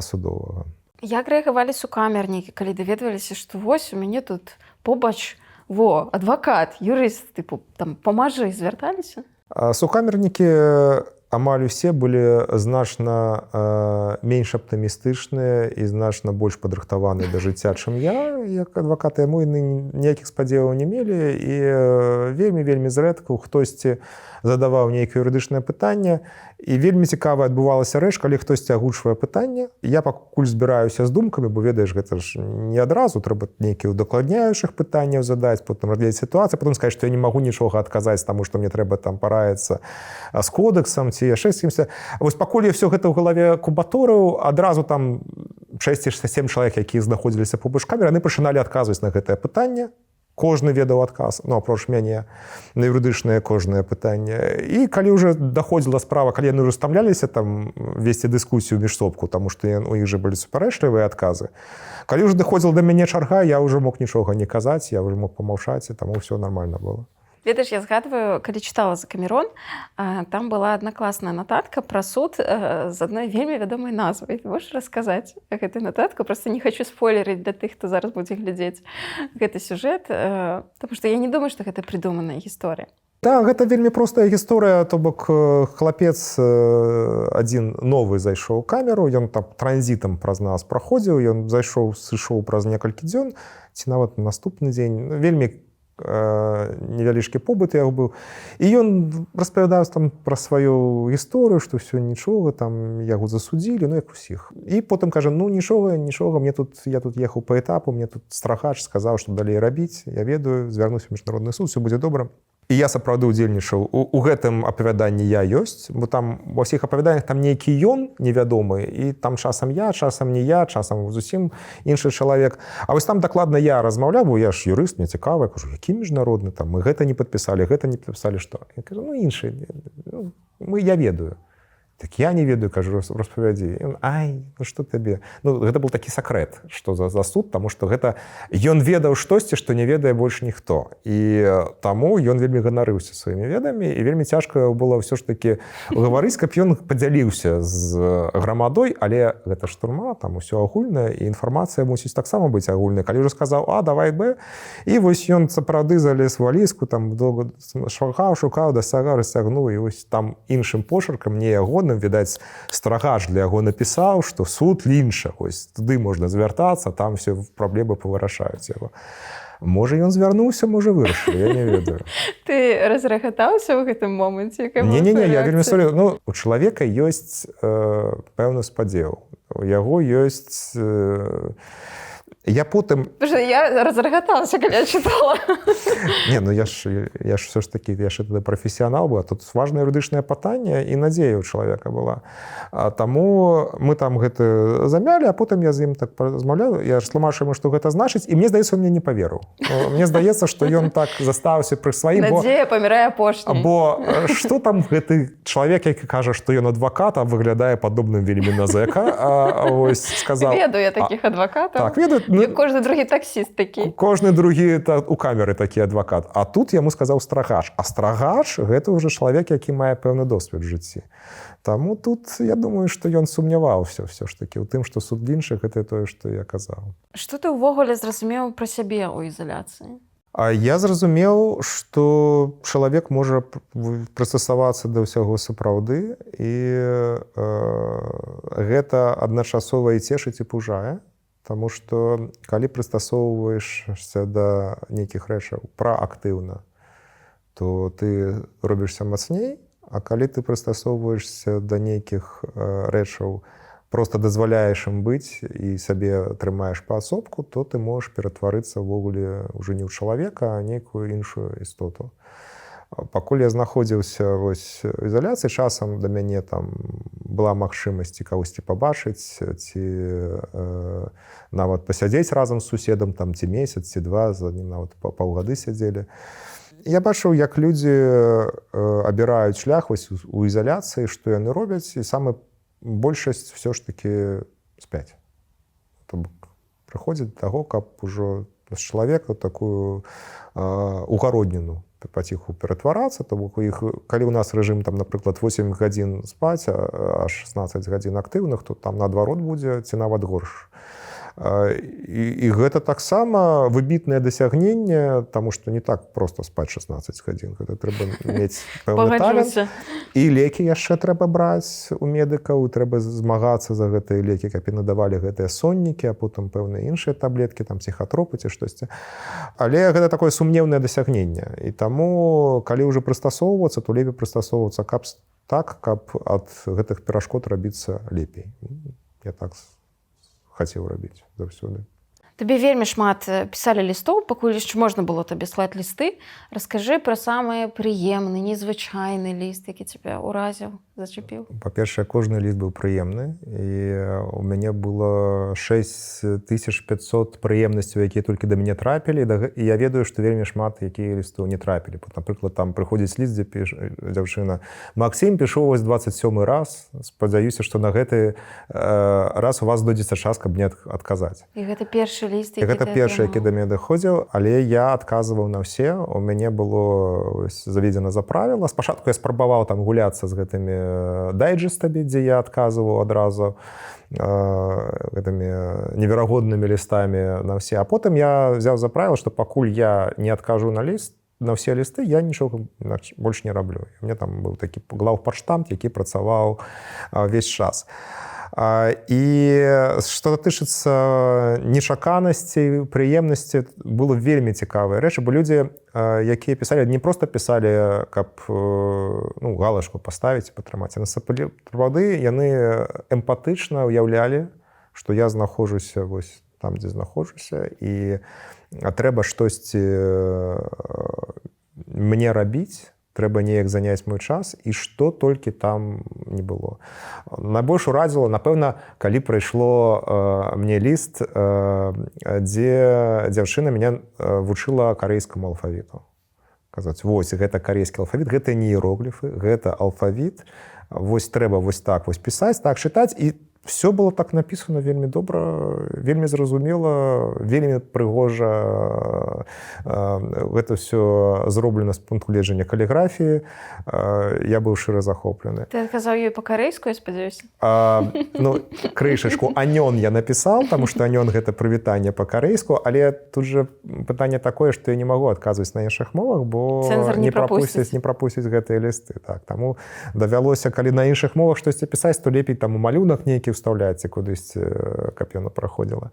судовага. Як рэагавалі сукамернікі, калі даведваліся, што вось у мяне тут побач адвакат, юрыст, тыпу, там памажы, звярталіся? Сукамернікі амаль усе былі значна менш аптымістычныя і значна больш падрыхтаваныя да жыцця, чым я, як адвакат, яму ніякіх спадзеваў не мелі, і вельмі зрэдка хтосьці задаваў нейкае юрыдычнае пытанне, і вельмі цікава адбывалася рэч, калі хтосьці агучвае пытанне. Я пакуль збіраюся з думкамі, бо ведаеш, гэта ж не адразу, трэба нейкія удакладняючых пытанняў задаць, потым разглядаць сітуацыю, потым сказаць, што я не магу нічога адказаць, таму што мне трэба там параіцца з кодэксам ці яшчэ з кімся. Вось пакуль я ўсё гэта ў галаве кубаторыў, адразу там 6 ці 7 чалавек, якія знаходзіліся побач камеры, яны пачыналі адказваць на гэтае пытанне. кожны ведаў адказ, ну, апроч мяне, на юрыдычнае кожнае пытанне. І калі ўжо даходзіла справа, калі яны ўжо стамляліся там весці дыскусію міжсобку, таму што у іх жа былі супярэчлівыя адказы. Калі ўжо даходзіла да мяне чарга, я ўжо мог нічога не казаць, я ўжо мог памаўчаць, і таму ўсё нармальна было. Ведаеш, я згадваю, калі чытала за Камерон, там была адна класная нататка пра суд з адной вельмі вядомай назвай. Ты можаш расказаць гэтую нататку? Проста не хочу спойлерыць для тых, хто зараз будзе глядзець гэты сюжэт, таму што я не думаю, што гэта прыдуманая гісторыя. Да, гэта вельмі простая гісторыя, то бок хлапец адзін новы зайшоў у камеру, ён там транзітам праз нас праходзіў, ён зайшоў, сышоў праз некалькі дзён, ці нават наступны дзень, вельмі невялічкі побыт яго быў. І ён распавядаў там пра сваю гісторыю, што ўсё нічога, там яго засудзілі, ну як усіх. І потым кажа, ну нічога, я тут ехаў па этапу, мне тут страхач сказаў, што далей рабіць, я ведаю, звярнуся ў міжнародны суд, усё будзе добра. І я сапраўды ўдзельнічаў. У гэтым апавяданні я ёсць, бо там ва ўсіх апавяданнях там нейкі ён невядомы, і там часам я, часам не я, часам зусім іншы чалавек. А вось там дакладна я размаўляў, бо я ж юрыст, мне цікава, я кажу, які міжнародны там, мы гэта не падпісалі, што? Я кажу, ну іншы, я ведаю. Так я не ведаю, кажу, распавядзі. Ён, ай, ну што табе? Ну, гэта быў такі сакрэт, што за суд, таму што гэта ён ведаў штосьці, што не ведае больш ніхто. І таму ён вельмі ганарыўся сваімі ведамі, і вельмі цяжка было ўсё ж такі гаварыць, каб ён падзяліўся з грамадой, але гэта штурма, там усё агульнае, і інфармацыя мусіць таксама быць агульнай. Калі ўжо сказаў, давай Б, і вось ён сапраўды залез у валізку, там доўга шукаў, дасягаў, расцягнуў, і вось там іншым пошаркам, не яго, відаць, страгач для яго напісаў, што суд лінча, ось туды можна звяртацца, там все праблемы павырашаюць яго. Можа, ён звярнуўся, можа, вырашыў, я не ведаю. Ты разрагатаўся ў гэтым моманце? Не, я вельмі сур'ёзна. Ну, у чалавека ёсць пэўны спадзеў. У яго ёсць... Я потым... Я разрагаталася, калі я чытала. Не, ну я ж все ж такі, я ж тады прафесіянал быў, а тут важнае юрыдычнае пытанне і надзея ў чалавека была. Таму мы там гэта замялі, а потым я з ім так размаўляю, я ж тлумачу яму, што гэта значыць, і мне здаецца, он мне не паверыў. Мне здаецца, што ён так застаўся пры сваім, надзея памірае апошняй. Бо што там гэты чалавек, які кажа, што ён адвакат, а выглядае падобным вельмі на зэка, ось сказаў... Ведаю я такіх адвакатаў. Так, ведаю. Кожны другі таксіст такі. Кожны другі у камеры такі адвакат. А тут яму сказаў страгач. А страгач – гэта ўжо чалавек, які мае пэўны досвед в жыцці. Таму тут, я думаю, што ён сумняваўся ўсё ж такі ў тым, што суд лінча – гэта тое, што я казаў. Што ты ўвогуле зразумеў пра сябе ў ізаляцыі? А я зразумеў, што чалавек можа прыстасавацца да ўсяго сапраўды, і гэта адначасова і цешыць, і пужае. Таму што калі прыстасоўваешся да нейкіх рэчаў праактыўна, то ты робішся мацней, а калі ты прыстасоўваешся да нейкіх рэчаў, проста дазваляеш ім быць і сабе трымаеш паасобку, то ты можаш ператварыцца ўвогуле ўжо не ў чалавека, а нейкую іншую істоту. Пакуль я знаходзіўся вось у ізаляцыі, часам да мяне там была магчымасць кагосьці пабачыць, ці нават пасядзець разам з суседам, там, ці месяц, ці два, з аднім нават паўгады сядзелі. Я бачыў, як людзі абіраюць шлях вось у ізаляцыі, што яны робяць, і самая большасць все ж такі спяць. Прыходзіць да таго, каб ужо з чалавека такую угародніну паціху ператварацца, то бок у іх, калі ў нас рэжым, там, напрыклад, 8 гадзін спаць, а 16 гадзін актыўных, то там наадварот будзе, ці нават горш. І гэта таксама выбітнае дасягненне, таму што не так проста спаць 16 гадзін. Гэта трэба мець пэўны талент. І лекі яшчэ трэба браць у медыкаў, трэба змагацца за гэтыя лекі, каб і надавалі гэтыя соннікі, а потым пэўныя іншыя таблеткі, там псіхатропы ці штосьці. Але гэта такое сумнеўнае дасягненне. І таму, калі ўжо прыстасоўвацца, то лепей прыстасоўвацца так, каб ад гэтых перашкод рабіцца лепей. Я так хацеў рабіць заўсёды. Табе вельмі шмат пісалі лістоў, пакуль яшчэ можна было табе слаць лісты. Раскажы пра самы прыемны, незвычайны ліст, які цябе ўразіў, зачапіў. Па-першае, кожны ліст быў прыемны, і у мяне было 6500 прыемнасцяў, якія толькі да мяне трапілі, і я ведаю, што вельмі шмат якія лістаў не трапілі. Напрыклад, там прыходзіць ліст, дзе дзяўчына: «Максім, пішу вось 27 раз, спадзяюся, што на гэты раз у вас дойдзецца час, каб мне адказаць». І гэта першы ліст, які гэта першы, які да мяне даходзіў, але я адказваў на ўсе. У мяне было заведзена за правіла. Спачатку я спрабаваў там гуляцца з гэтымі дайджэстамі, дзе я адказваў адразу гэтымі неверагоднымі лістамі на ўсе. А потым я взяў за правіла, што пакуль я не адкажу на ўсе лісты, я нічога больш не раблю. У мяне там быў такі глаўпадштамп, які працаваў увесь час. І што датычыцца нечаканасцей, прыемнасці, было вельмі цікавыя рэчы, бо людзі, якія пісалі, не проста пісалі, каб галачку паставіць і падтрымаць, а насапраўды яны эмпатычна ўяўлялі, што я знаходжуся вось там, дзе знаходжуся, і трэба штосьці мне рабіць, трэба неяк заняць мой час, і што толькі там не было. Найбольш уразіла, напэўна, калі прыйшло мне ліст, дзе дзяўчына мяне вучыла карэйскаму алфавіту. Казаць: вось, гэта карэйскі алфавіт, гэта не іерогліфы, гэта алфавіт, вось трэба вось так вось пісаць, так чытаць, і все было так напісана вельмі добра, вельмі зразумела, вельмі прыгожа. Гэта все зроблена з пункту гледжання каліграфіі. Я быў шчыра захоплены. Ты адказаў ёй па-карэйску, я спадзяюся? Крышачку «анён» я напісаў, таму што «анён» гэта прывітанне па-карэйску, але тут же пытанне такое, што я не магу адказваць на іншых мовах, бо не прапусцяць гэтыя лісты. Таму давялося, калі на іншых мовах штосьці пісаць, то лепей там у малюнак нейкі вставляйте кудысьці, каб яно праходзіла.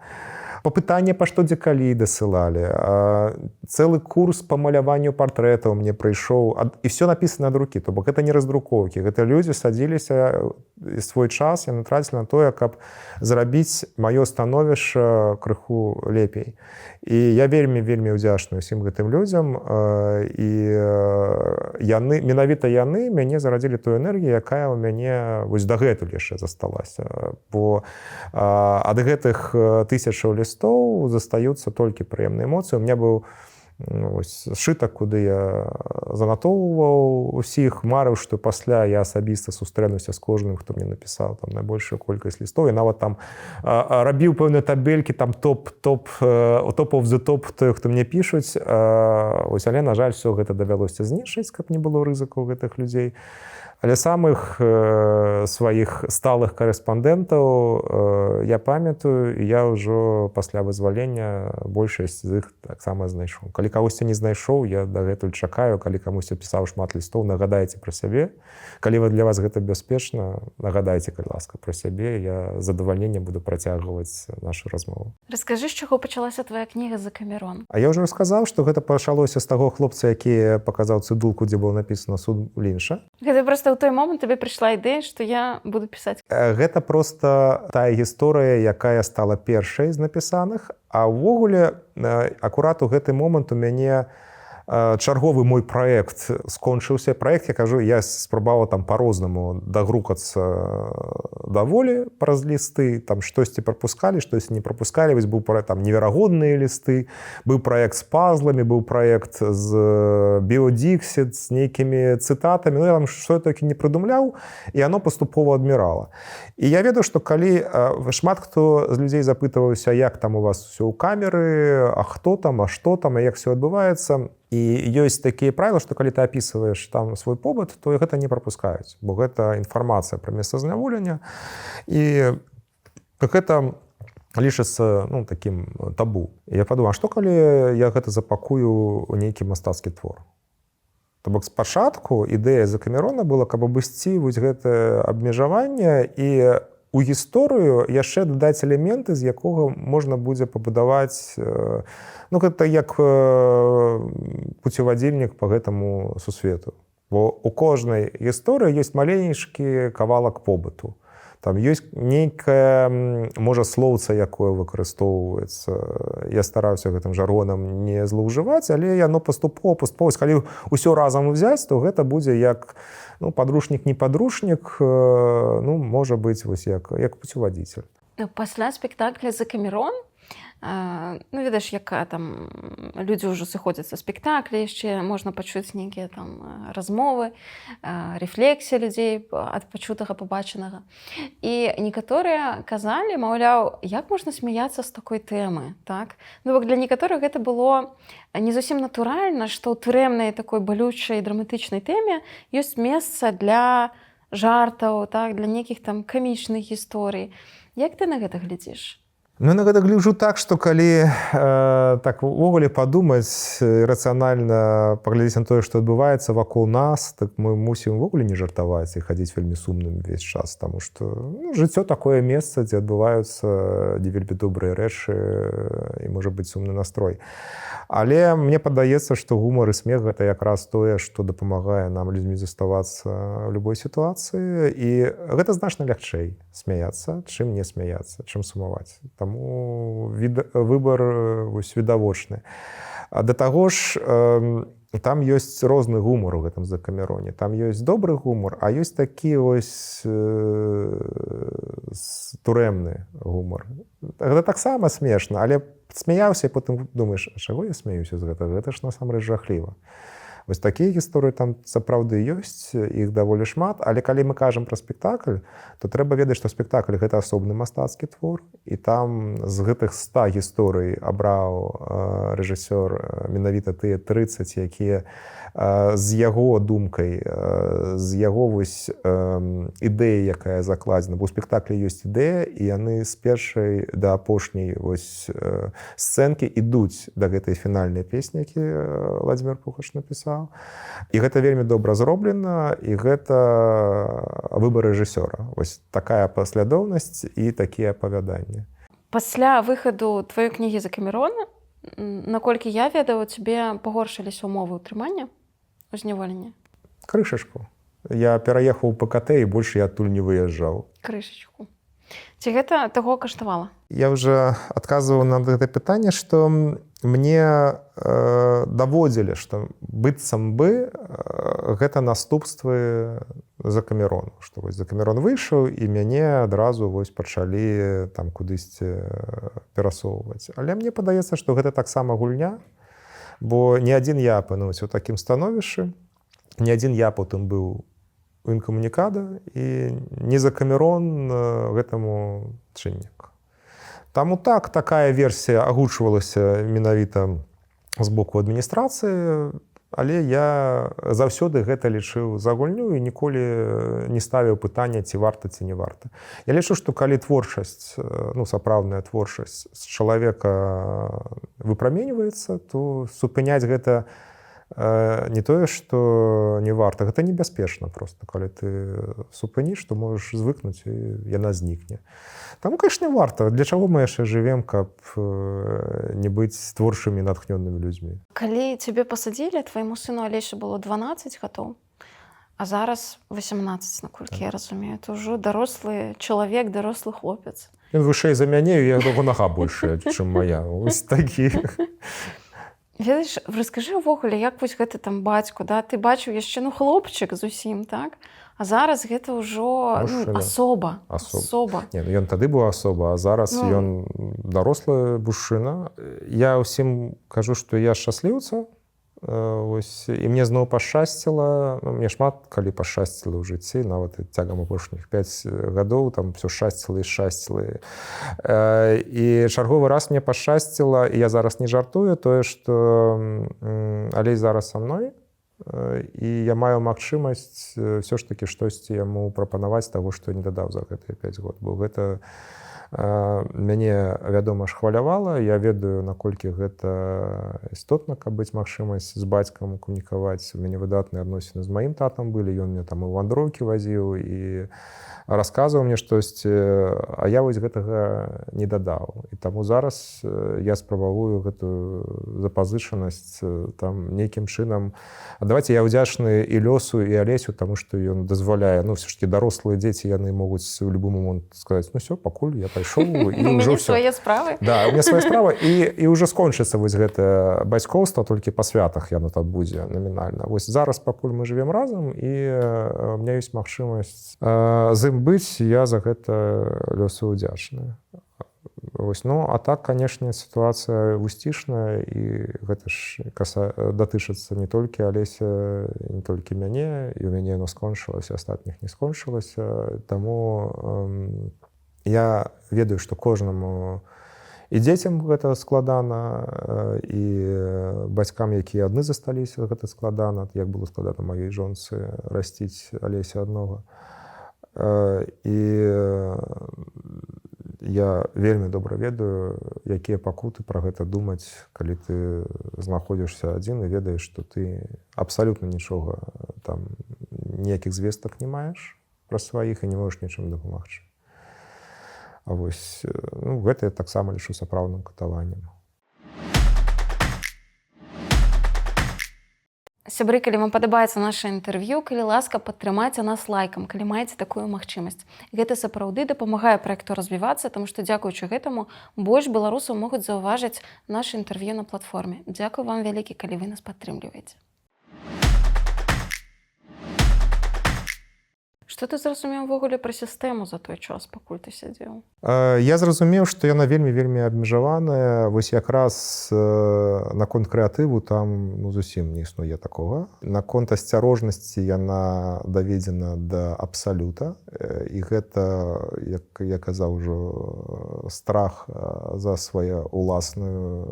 Папытанне па што дзе калі дасылалі. Цэлы курс па маляванню партрэтаў мне прыйшоў, і все напісана ад рукі, то бок гэта не раздрукоўкі. Гэта людзі садзіліся, і свой час яны трацілі на тое, каб зрабіць маё становішча крыху лепей. І я вельмі ўдзячны ўсім гэтым людзям, і менавіта яны мяне зарадзілі тую энергію, якая ў мяне вось дагэтуль яшчэ засталася. Бо ад гэтых тысячаў лістоў застаюцца толькі прыемныя эмоцыі. У меня быў сшытак, куды я занатоўваў усіх, марыў, што пасля я асабіста сустрэнуся з кожным, хто мне напісаў там найбольшую колькасць лістоў, і нават там рабіў пэўныя табелькі, там топ of the top, той, хто мне пішуць. Але, на жаль, все гэта давялося знішчыць, каб не было рызыку ў гэтых людзей. Але самых сваіх сталых карэспандэнтаў я памятаю, і я ўжо пасля вызвалення большасць з іх таксама знайшоў. Калі кагосьці не знайшоў, я дагэтуль чакаю, калі камусьці пісаў шмат лістоў, нагадайце пра сябе. Калі для вас гэта бяспечна, нагадайце, калі ласка, пра сябе. Я з задавальненнем буду працягваць нашу размову. Раскажы, з чаго пачалася твая кніга «Закамерон». А я ўжо расказаў, што гэта пачалося з таго хлопца, які паказаў цыдулку, дзе было напісана «Суд Лінча». Гэта проста ў той момант табе прыйшла ідэя, што я буду пісаць. Гэта проста тая гісторыя, якая стала першай з напісаных, а ўвогуле акурат у гэты момант у мяне чарговы мой праект скончыўся. Праект, я кажу, я спрабаваў там па-рознаму дагрукацца даволі праз лісты, там штосьці прапускалі, штосьці не прапускалі. Вось быў там неверагодныя лісты, быў праект з пазламі, быў праект з біодіксід, з нейкімі цытатамі. Я там што я такі не прыдумляў, і яно паступова адмірала. І я ведаю, што калі шмат хто з людзей запытваўся, як там у вас все ў камеры, а хто там, а што там, а як все адбываецца. І ёсць такія правілы, што калі ты апісваеш там свой побыт, то гэта не прапускаюць, бо гэта інфармацыя пра месцазняволення, і гэта лічыцца такім табу. І я падумаў, а што калі я гэта запакую ў нейкі мастацкі твор? То бок спачатку ідэя «Закамерона» была, каб абысці вось гэтае абмежаванне і у гісторыю яшчэ дадаць элементы, з якога можна будзе пабудаваць, гэта як пуцевадзільнік па гэтаму сусвету. Бо у кожнай гісторыі ёсць маленечкі кавалак побыту. Там ёсць нейкае, можа, слоўца, якое выкарыстоўваецца. Я стараюся гэтым жаргонам не злоўжываць, але яно паступова, калі ўсё разам узяць, то гэта будзе як падручнік, не падручнік, можа быць, вось як пуцеводитель. Пасля спектакля «Закамерон», ведаеш, як там людзі ўжо сыходзяць са спектакля, яшчэ можна пачуць нейкія там размовы, рэфлексія людзей ад пачутага, пабачанага. І некаторыя казалі, маўляў, як можна смяяцца з такой тэмы, так? Бо для некаторых гэта было не зусім натуральна, што ў турэмнай такой балючай драматычнай тэме ёсць месца для жартаў, так, для нейкіх там камічных гісторый. Як ты на гэта глядзіш? На гэта гляджу так, што калі так увогуле падумаць, рацыянальна паглядзець на тое, што адбываецца вакол нас, так мы мусім увогуле не жартаваць і хадзіць вельмі сумным увесь час, таму што жыццё такое месца, дзе адбываюцца не вельмі добрыя рэчы і можа быць сумны настрой. Але мне падаецца, што гумар і смех гэта якраз тое, што дапамагае нам людзьмі заставацца ў любой сітуацыі, і гэта значна лягчэй смяяцца, чым не смяяцца, чым сумаваць. Таму выбар відавочны. Да таго ж, там ёсць розны гумар у гэтым «Закамероне». Там ёсць добры гумар, а ёсць такі турэмны гумар. Гэта таксама смешна, але смяяўся і потым думаеш, а чаго я смяюся з гэтага? Гэта ж насамрэч жахліва. Вось такія гісторыі там сапраўды ёсць, іх даволі шмат, але калі мы кажам пра спектакль, то трэба ведаць, што спектакль гэта асобны мастацкі твор, і там з гэтых 100 гісторый абраў рэжысёр менавіта тыя 30, якія з яго думкай, з яго вось ідэі, якая закладзена. Бо ў спектаклі ёсць ідэя, і яны з першай да апошняй вось сцэнкі ідуць да гэтай фінальнай песні, які Владзімір Пухач напісаў. І гэта вельмі добра зроблена, і гэта выбар рэжысёра. Вось такая паслядоўнасць і такія апавяданні. Пасля выхаду тваёй кнігі «Закамерон», наколькі я ведаю, у цябе пагоршыліся ўмовы ўтрымання у зняволенні? Крышачку. Я пераехаў у ПКТ, і больш я адтуль не выязджаў. Крышачку. Ці гэта таго каштавала? Я уже адказваў на гэта пытанне, што мне даводзілі, што быццам бы гэта наступствы «Закамерону». Што вось «Закамерон» выйшаў, і мяне адразу вось пачалі там кудысьці перасоўваць. Але мне падаецца, што гэта таксама гульня, бо не адзін я апынуўся ў такім становішчы, не адзін я потым быў у «Інкамунікада», і не «Закамерон» гэтаму чыннік. Таму так, такая версія агучвалася менавіта з боку адміністрацыі, але я заўсёды гэта лічыў за гульню і ніколі не ставіў пытання, ці варта, ці не варта. Я лічу, што калі творчасць, сапраўдная творчасць з чалавека выпраменьваецца, то супыняць гэта не тое, што не варта. Гэта небяспечна проста. Калі ты супыніш, то можаш звыкнуць, і яна знікне. Таму, канешне, варта. Для чаго мы яшчэ жывем, каб не быць творчымі, натхнёнымі людзьмі? Калі цябе пасадзілі, твайму сыну Алеся было 12 гадоў, а зараз 18, наколькі я разумею. Это ўжо дарослы чалавек, дарослы хлопец. Ён вышэй за мяне, і яго нага большая, чым моя. Вось такі. Ведаеш, раскажы ўвогуле, як вось гэты там бацьку, да? Ты бачыў яшчэ, хлопчык зусім, так? А зараз гэта ўжо асоба. Не, ён тады быў асоба, а зараз ён дарослы мужчына. Я ўсім кажу, што я шчасліўца. І мне зноў пашчасціла, мне шмат калі пашчасціла ў жыцці, нават цягам апошніх 5 гадоў там все шчасціла і шчасціла. І чарговы раз мне пашчасціла, і я зараз не жартую, тое, што Алесь зараз са мной, і я маю магчымасць ўсё ж такі штосьці яму прапанаваць таго, што не дадаў за гэтыя 5 год. Бо гэта мяне, вядома ж, хвалявала. Я ведаю, наколькі гэта істотна, каб быць магчымасць з бацькам камунікаваць. У мяне выдатныя адносіны з маім татам былі, ён мне там і вандроўкі вазіў, і расказваў мне штосьці, а я вось гэтага не дадаў. І таму зараз я спрабаваю гэтую запазычанасць там нейкім чынам давайте я ўдзячны і лёсу і Алесю, таму што ён дазваляе, ну, все ж таки дарослыя дзеці, яны могуць у любы момант сказаць, ну все, пакуль я пайшоў, і ўжо всё. Свае справы. Да, у меня свая справа, і ўжо скончыцца вось гэта бацькоўства, толькі па святах яно там будзе номінальна. Вось зараз, пакуль мы жывем разам, і у меня ёсць магчымасць з ім быць, я за гэта лёсу ўдзячны. Вось, ну, а так, канешне, сітуацыя вусцішная, і гэта ж датычыцца не толькі Алеся, не толькі мяне, і ў мяне яно скончылася, астатніх не скончылася. Таму я ведаю, што кожнаму і дзецям гэта складана, і бацькам, якія адны засталіся, гэта складана, як было складана маёй жонцы расціць Алеся аднога. І я вельмі добра ведаю, якія пакуты пра гэта думаць, калі ты знаходзішся адзін і ведаеш, што ты абсалютна нічога, там, ніякіх звестак не маеш пра сваіх і не можаш нічым дапамагчы. А вось, ну, гэта я таксама лічу сапраўдным катаваннем. Сябры, калі вам падабаецца наша інтэрв'ю, калі ласка, падтрымайце нас лайкам, калі маеце такую магчымасць. Гэта сапраўды дапамагае праекту развівацца, таму што дзякуючы гэтаму больш беларусаў могуць заўважыць наша інтэрв'ю на платформе. Дзякую вам вялікі, калі вы нас падтрымліваеце. Што ты зразумеў увогуле пра сістэму за той час, пакуль ты сядзеў? Я зразумеў, што яна вельмі абмежаваная. Вось якраз наконт крэатыву там, ну, зусім не існуе такога. Наконт асцярожнасці яна даведзена да абсалюта. І гэта, як я казаў ужо, страх за сваю ўласную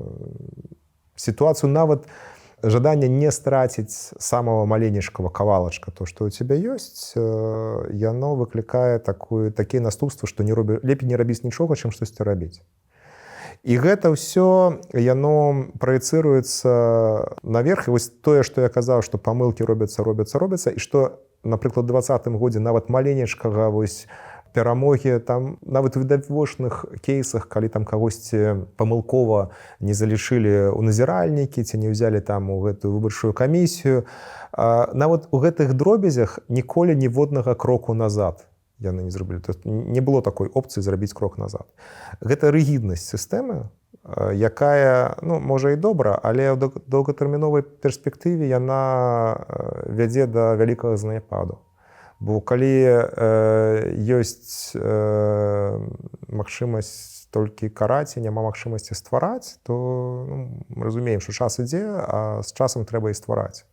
сітуацыю, нават жаданне не страціць самого маленечкага кавалачка, то, што ў цябе ёсць, яно выклікае такія наступствы, што лепей не рабіць нічога, чым штосьці рабіць. І гэта ўсё, яно праецыруецца наверх. І вось тое, што я казаў, што памылкі робяцца, і што, напрыклад, у 2020 годзе нават маленечкага вось перамогі, там нават у відавочных кейсах, калі там кагосьці памылкова не залічылі ў назіральнікі ці не ўзялі там у гэтую выбарчую камісію, нават у гэтых дробязях ніколі ніводнага кроку назад яны не зрабілі. Не было такой опцыі зрабіць крок назад. Гэта рыгіднасць сістэмы, якая, ну, можа і добра, але ў доўгатэрміновай перспектыве яна вядзе да вялікага заняпаду. Бо калі ёсць магчымасць толькі караць і няма магчымасці ствараць, то, ну, мы разумеем, што час ідзе, а з часам трэба і ствараць.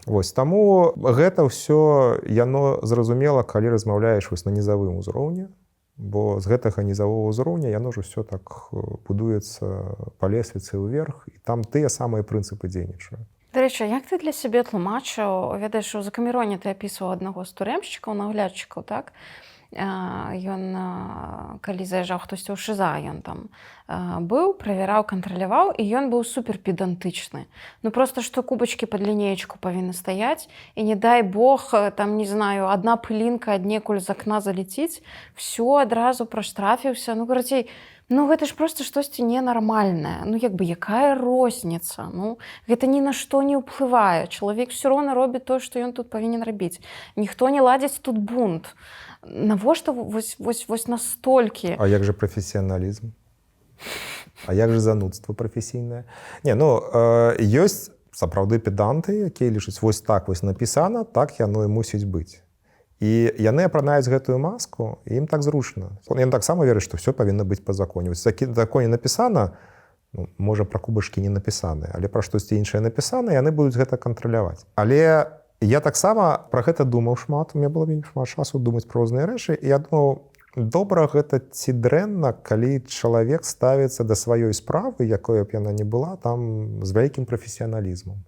Вось, таму гэта ўсё, яно зразумела, калі размаўляеш вось на нізавым узроўні, бо з гэтага нізавога ўзроўня яно ж усё так будуецца па лесвіцы ўверх, і там тыя самыя прынцыпы дзейнічаюць. Дарэчы, як ты для сябе тлумачыў, ведаеш, у Закамероне ты апісваў аднаго з турэмшчыкаў, наглядчыкаў, так? Ён, калі заязджаў хтосьці ў ШИЗА, ён там быў, правяраў, кантраляваў, і ён быў суперпедантычны. Ну, проста, што кубачкі пад лінеечку павінны стаяць, і не дай Бог, там, не знаю, адна пылінка аднекуль з акна залеціць, всё адразу праштрафіўся. Ну, карацей, ну, гэта ж проста штосьці ненармальнае. Ну, як бы, якая розніца? Ну, гэта ні на што не ўплывае. Чалавек ўсё роўна робіць тое, што ён тут павінен рабіць. Ніхто не ладзіць тут бунт. Навошта вось настолькі? А як жа прафесіяналізм? А як жа занудства прафесійнае? Не, ну, ёсць сапраўды педанты, якія лічаць, вось так вось напісана, так яно і мусіць быць. І яны апранаюць гэтую маску, і ім так зручна. Яны таксама вераць, што ўсё павінна быць па законе. Вось в законе напісана, ну, можа, пра кубачкі не напісаны, але пра штосьці іншае напісана, яны будуць гэта кантраляваць. Але я таксама пра гэта думаў шмат, у меня было вельмі шмат часу думаць пра розныя рэчы, і я думаў, добра гэта ці дрэнна, калі чалавек ставіцца да сваёй справы, якой б яна не была, там з вялікім прафесіяналізмам.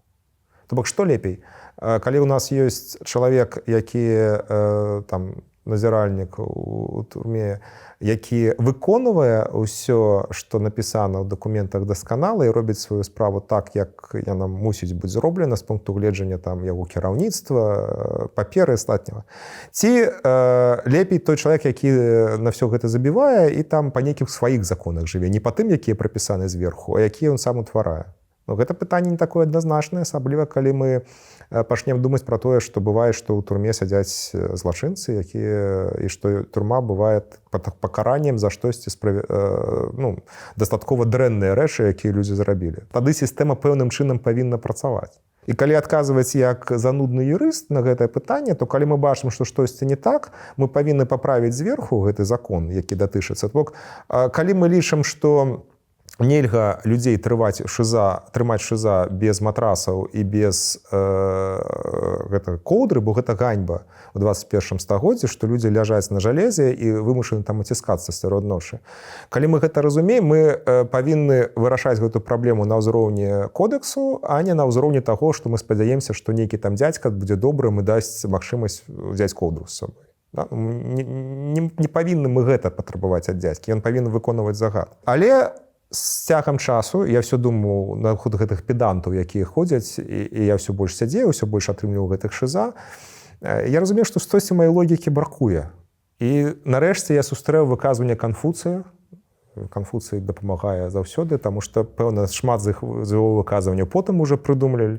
То бок, што лепей? Калі ў нас ёсць чалавек, які там назіральнік у турме, які выконвае ўсё, што напісана ў дакументах дасканала і робіць сваю справу так, як яна мусіць быць зроблена з пункту гледжання там яго кіраўніцтва, паперы астатняга. Ці лепей той чалавек, які на ўсё гэта забівае і там па нейкіх сваіх законах жыве, не па тым, якія прапісаны зверху, а якія ён сам утварае. Но гэта пытанне не такое адназначнае, асабліва калі мы пачнем думаць пра тое, што бывае, што ў турме сядзяць злачынцы, якія і што турма бывае пакараннем за штосьці дастаткова дрэнныя рэчы, якія людзі зрабілі. Тады сістэма пэўным чынам павінна працаваць. І калі адказваць як занудны юрыст на гэтае пытанне, то калі мы бачым, што штосьці не так, мы павінны паправіць зверху гэты закон, які датычыцца. Калі мы лічым, што нельга людзей трымаць шыза без матрасаў і без коўдры, бо гэта ганьба ў 21 стагоддзі, што людзі ляжаць на жалезе і вымушаны там уціскацца сярод ночы. Калі мы гэта разумеем, мы павінны вырашаць гэту праблему на ўзроўні кодэксу, а не на ўзроўні таго, што мы спадзяемся, што нейкі там дзядзька будзе добрым і дасць магчымасць узяць коўдру з сабой. Не павінны мы гэта патрабаваць ад дзядзькі, ён павінен выконваць загад. Але з цягам часу я ўсё думаў на гэтых педантаў, якія ходзяць, і я ўсё больш сядзеў, ўсё больш атрымліваў гэтых шыза. Я разумею, што штосьці маёй логікі бракуе. І нарэшце я сустрэў выказванне Канфуцыя. Канфуцый дапамагае заўсёды, таму што, пэўна, шмат з яго выказванняў потым уже прыдумалі.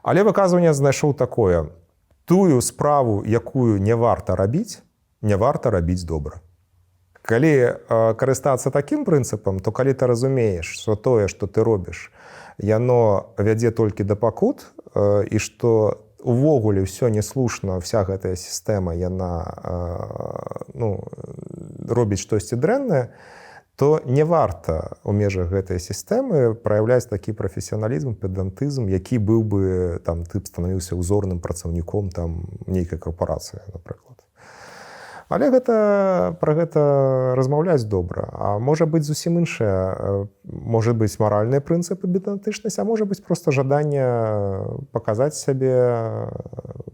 Але выказванне знайшоў такое: тую справу, якую не варта рабіць добра. Калі карыстацца такім прынцыпам, то калі ты разумееш, што тое, што ты робіш, яно вядзе толькі да пакут, і што увогуле ўсё неслушна, вся гэтая сістэма, яна робіць штосьці дрэннае, то не варта ў межах гэтай сістэмы праяўляць такі прафесіяналізм, педантызм, які быў бы, ты б станавіўся ўзорным працаўніком нейкай карпорацыі, напрыклад. Але пра гэта размаўляць добра. А можа быць зусім іншае. Можа быць маральныя прынцыпы, педантычнасць, а можа быць проста жаданне паказаць сябе,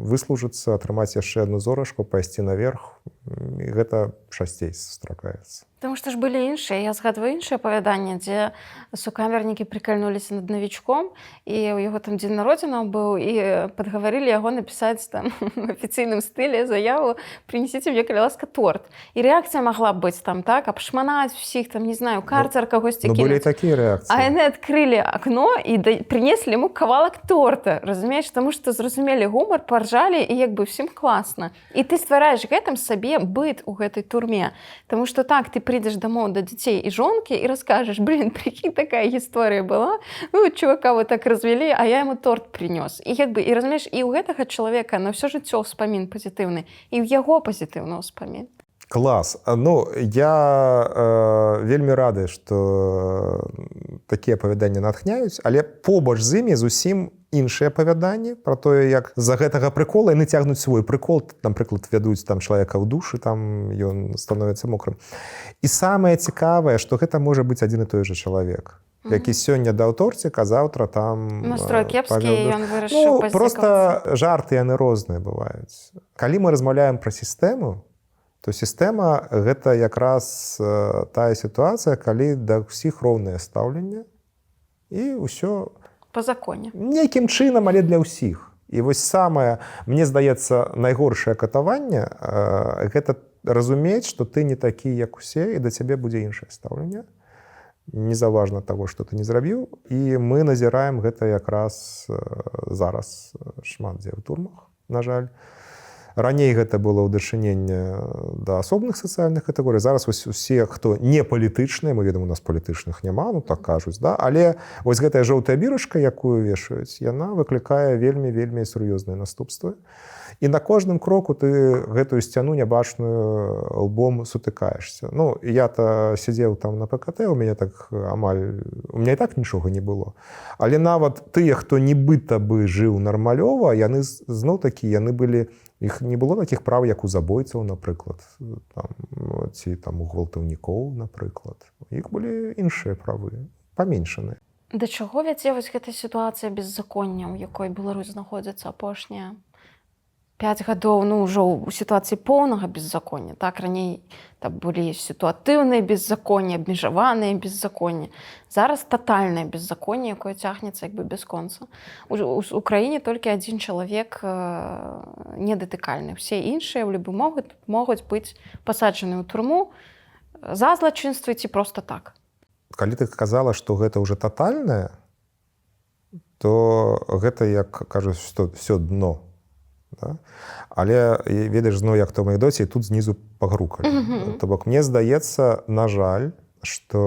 выслужыцца, атрымаць яшчэ адну зорачку, пайсці наверх. І гэта часцей сустракаецца. Таму што ж былі іншыя. Я згадваю іншае апавяданне, дзе сукамернікі прыкальнуліся над навічком, і ў яго там дзень народзінаў быў, і падгаварылі яго напісаць там в афіцыйным стылі заяву: «Прынесіце мне, калі ласка, торт». І рэакцыя магла б быць там, так, абшманаць усіх, там, не знаю, карцер кагосьці кінуць. Былі такія рэакцыі. А яны адкрылі акно і прынеслі яму кавалак торта, разумееш? Таму што зразумелі гумар, паржалі, і як бы ўсім класна. І ты ствараеш гэтым сабе быт у гэтай турме. Таму што так, ты прыйдзеш дамоў да дзяцей і жонкі і раскажаш: прикинь, такая гісторыя была, чувака вот так развялі, а я яму торт прынёс. І разумееш, і ў гэтага чалавека на ўсё жыццё ўспамін пазітыўны, і ў яго пазітыўны ўспамін. Клас. Я вельмі рады, што такія апавяданні натхняюць, але побач з імі зусім іншыя апавяданні пра тое, як з-за гэтага прыкола яны цягнуць свой прыкол, напрыклад, вядуць чалавека ў душы, ён становіцца мокрым. І самае цікавае, што гэта можа быць адзін і той жа чалавек, які сёння даў тортик, а заўтра там... Настрой кепскі, ён вырашыў паздзекавацца. Проста жарты яны розныя бываюць. Калі мы размаўляем пра сістэму, то сістэма — гэта якраз тая сітуацыя, калі да ўсіх роўнае стаўленне, і ўсё па законе. Нейкім чынам, але для ўсіх. І вось самае, мне здаецца, найгоршае катаванне — гэта разумець, што ты не такі, як усе, і да цябе будзе іншае стаўленне, незаважна таго, што ты не зрабіў. І мы назіраем гэта якраз зараз шмат дзе ў турмах, на жаль. Раней гэта было ў дачыненні да асобных сацыяльных катэгорый. Зараз усе, хто не палітычныя, мы ведаем, у нас палітычных няма, так кажуць, да? Але вось гэтая жоўтая бірачка, якую вешаюць, яна выклікае вельмі сур'ёзныя наступствы. І на кожным кроку ты гэтую сцяну нябачную лбом сутыкаешся. Я-то сядзеў там на ПКТ, у мяне і так нічога не было. Але нават тыя, хто нібыта бы жыў нармалёва, яны зноў-такі, іх не было такіх прав, як у забойцаў, напрыклад, ці у гвалтаўнікоў, напрыклад. Іх былі іншыя правы, паменшаныя. Да чаго вядзе вось гэта сітуацыя беззаконня, у якой Беларусь знаходзіцца апошнія 5 гадоў, ўжо ў сітуацыі поўнага беззаконня. Так, раней там былі сітуатыўныя беззаконні, абмежаваныя беззаконні. Зараз татальнае беззаконне, якое цягнецца без конца. У краіне толькі адзін чалавек недатыкальны. Усе іншыя ў любы могуць быць пасаджаны ў турму за злачынствы ці проста так. Калі ты казала, што гэта ўжо татальнае, што гэта, як кажуць, што ўсё дно. Да? Але ведаеш, зноў як то ў анекдоце, тут знізу пагрукалі. То бок мне здаецца, на жаль, што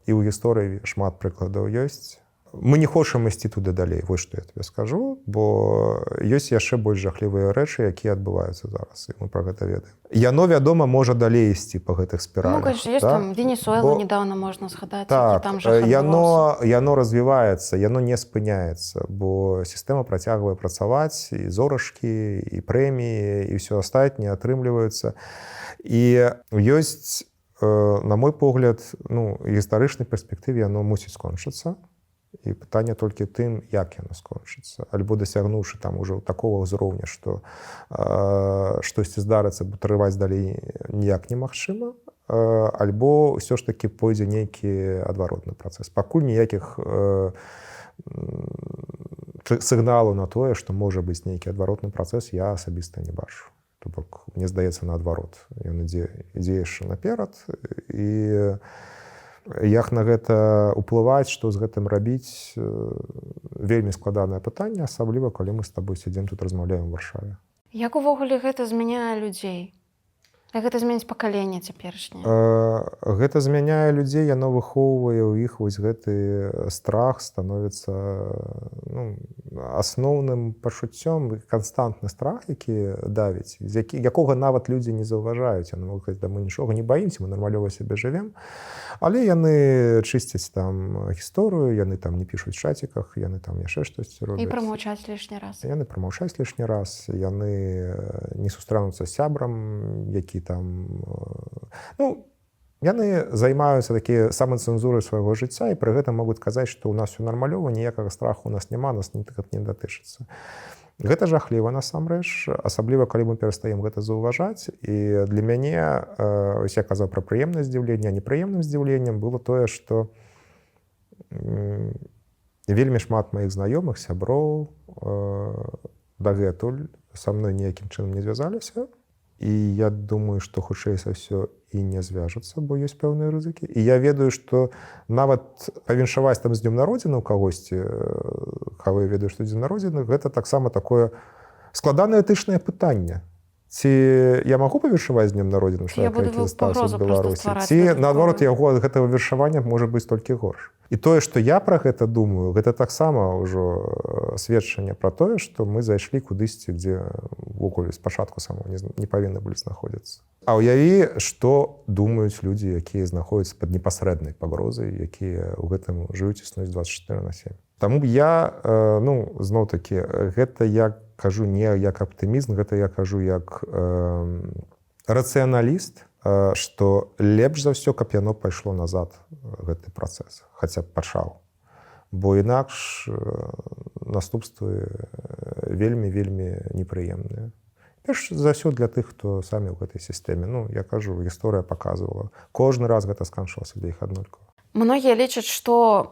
і ў гісторыі шмат прыкладаў ёсць. Мы не хочам ісці туды далей, вось што я табе скажу, бо ёсць яшчэ больш жахлівыя рэчы, якія адбываюцца зараз, і мы пра гэта ведаем. Яно, вядома, можа далей ісці па гэтых спіралях. Ну, конечно, ёсць там Венесуэлу недавно можна згадаць, так, там жах адбываўся. яно развіваецца, яно не спыняецца, бо сістэма працягвае працаваць, і зорачкі, і прэміі, і ўсё астатняе атрымліваюцца. І ёсць, на мой погляд, ну, гістарычнай перспектыве яно мусіць скончыцца. І пытанне толькі тым, як яно скончыцца. Альбо дасягнуўшы там ужо такого ўзроўня, што штосьці здарыцца, бо трываць далей ніяк немагчыма, альбо ўсё ж такі пойдзе нейкі адваротны працэс. Пакуль ніякіх сігналаў на тое, што можа быць нейкі адваротны працэс, я асабіста не бачу. То бок, мне здаецца, наадварот. Ён ідзе яшчэ наперад, і як на гэта ўплываць, што з гэтым рабіць, вельмі складанае пытанне, асабліва, калі мы з табой сядзім тут размаўляем у Варшаве. Як увогуле гэта змяняе людзей? Як гэта зменіць пакаленне цяперашняе? Гэта змяняе людзей, яно выхоўвае ў іх вось гэты страх, становіцца асноўным пачуццём, канстантны страх, які давіць, якога нават людзі не заўважаюць. Яны могуць сказаць, да мы нічога не баімся, мы нармалёва сябе жывем. Але яны чысцяць там гісторыю, яны там не пішуць чаціках, яны там яшчэ штосьці робяць. І прамаўчаць лішні раз. Яны прамаўчаць лішні раз, яны не сустрэнуцца з сябрам, які там... Ну, яны займаюцца такі самацэнзурай свайго жыцця і пры гэтым могуць казаць, што ў нас усё нармалёва, ніякага страху у нас няма, нас не датычыцца. Гэта жахліва насамрэч, асабліва калі мы перастаем гэта заўважаць. І для мяне, ось я казаў пра прыемнае здзіўленне, а непрыемным здзіўленнем было тое, што вельмі шмат маіх знаёмых, сяброў дагэтуль са мной ніякім чынам не звязаліся. І я думаю, што хутчэй за ўсё і не звяжуцца, бо ёсць пэўныя рызыкі. І я ведаю, што нават павіншаваць там з днём народзіны ў кагосьці, каго я ведаю, што дзень народзіны, гэта таксама такое складанае этычнае пытанне. Ці я магу павіншаваць з днём народзіны, што я стаўся з Беларусі? Ці, наадварот, яго ад гэтага віншавання можа быць толькі горш. І тое, што я пра гэта думаю, гэта таксама ўжо сведчанне пра тое, што мы зайшлі кудысьці, дзе ўвогуле спачатку самого не павінны былі знаходзіцца. А ўяві, што думаюць людзі, якія знаходзяцца пад непасрэднай пагрозай, якія ў гэтым жывуць, існуюць 24/7. Таму я, зноў-такі, гэта я кажу не як аптымізм, гэта я кажу як рацыяналіст, што лепш за ўсё, каб яно пайшло назад, гэты працэс, хаця б пачаў. Бо інакш наступствы вельмі непрыемныя. Перш за ўсё для тых, хто самі ў гэтай сістэме. Ну, я кажу, гісторыя паказвала. Кожны раз гэта сканчвалася для іх аднолькава. Многія лічаць, што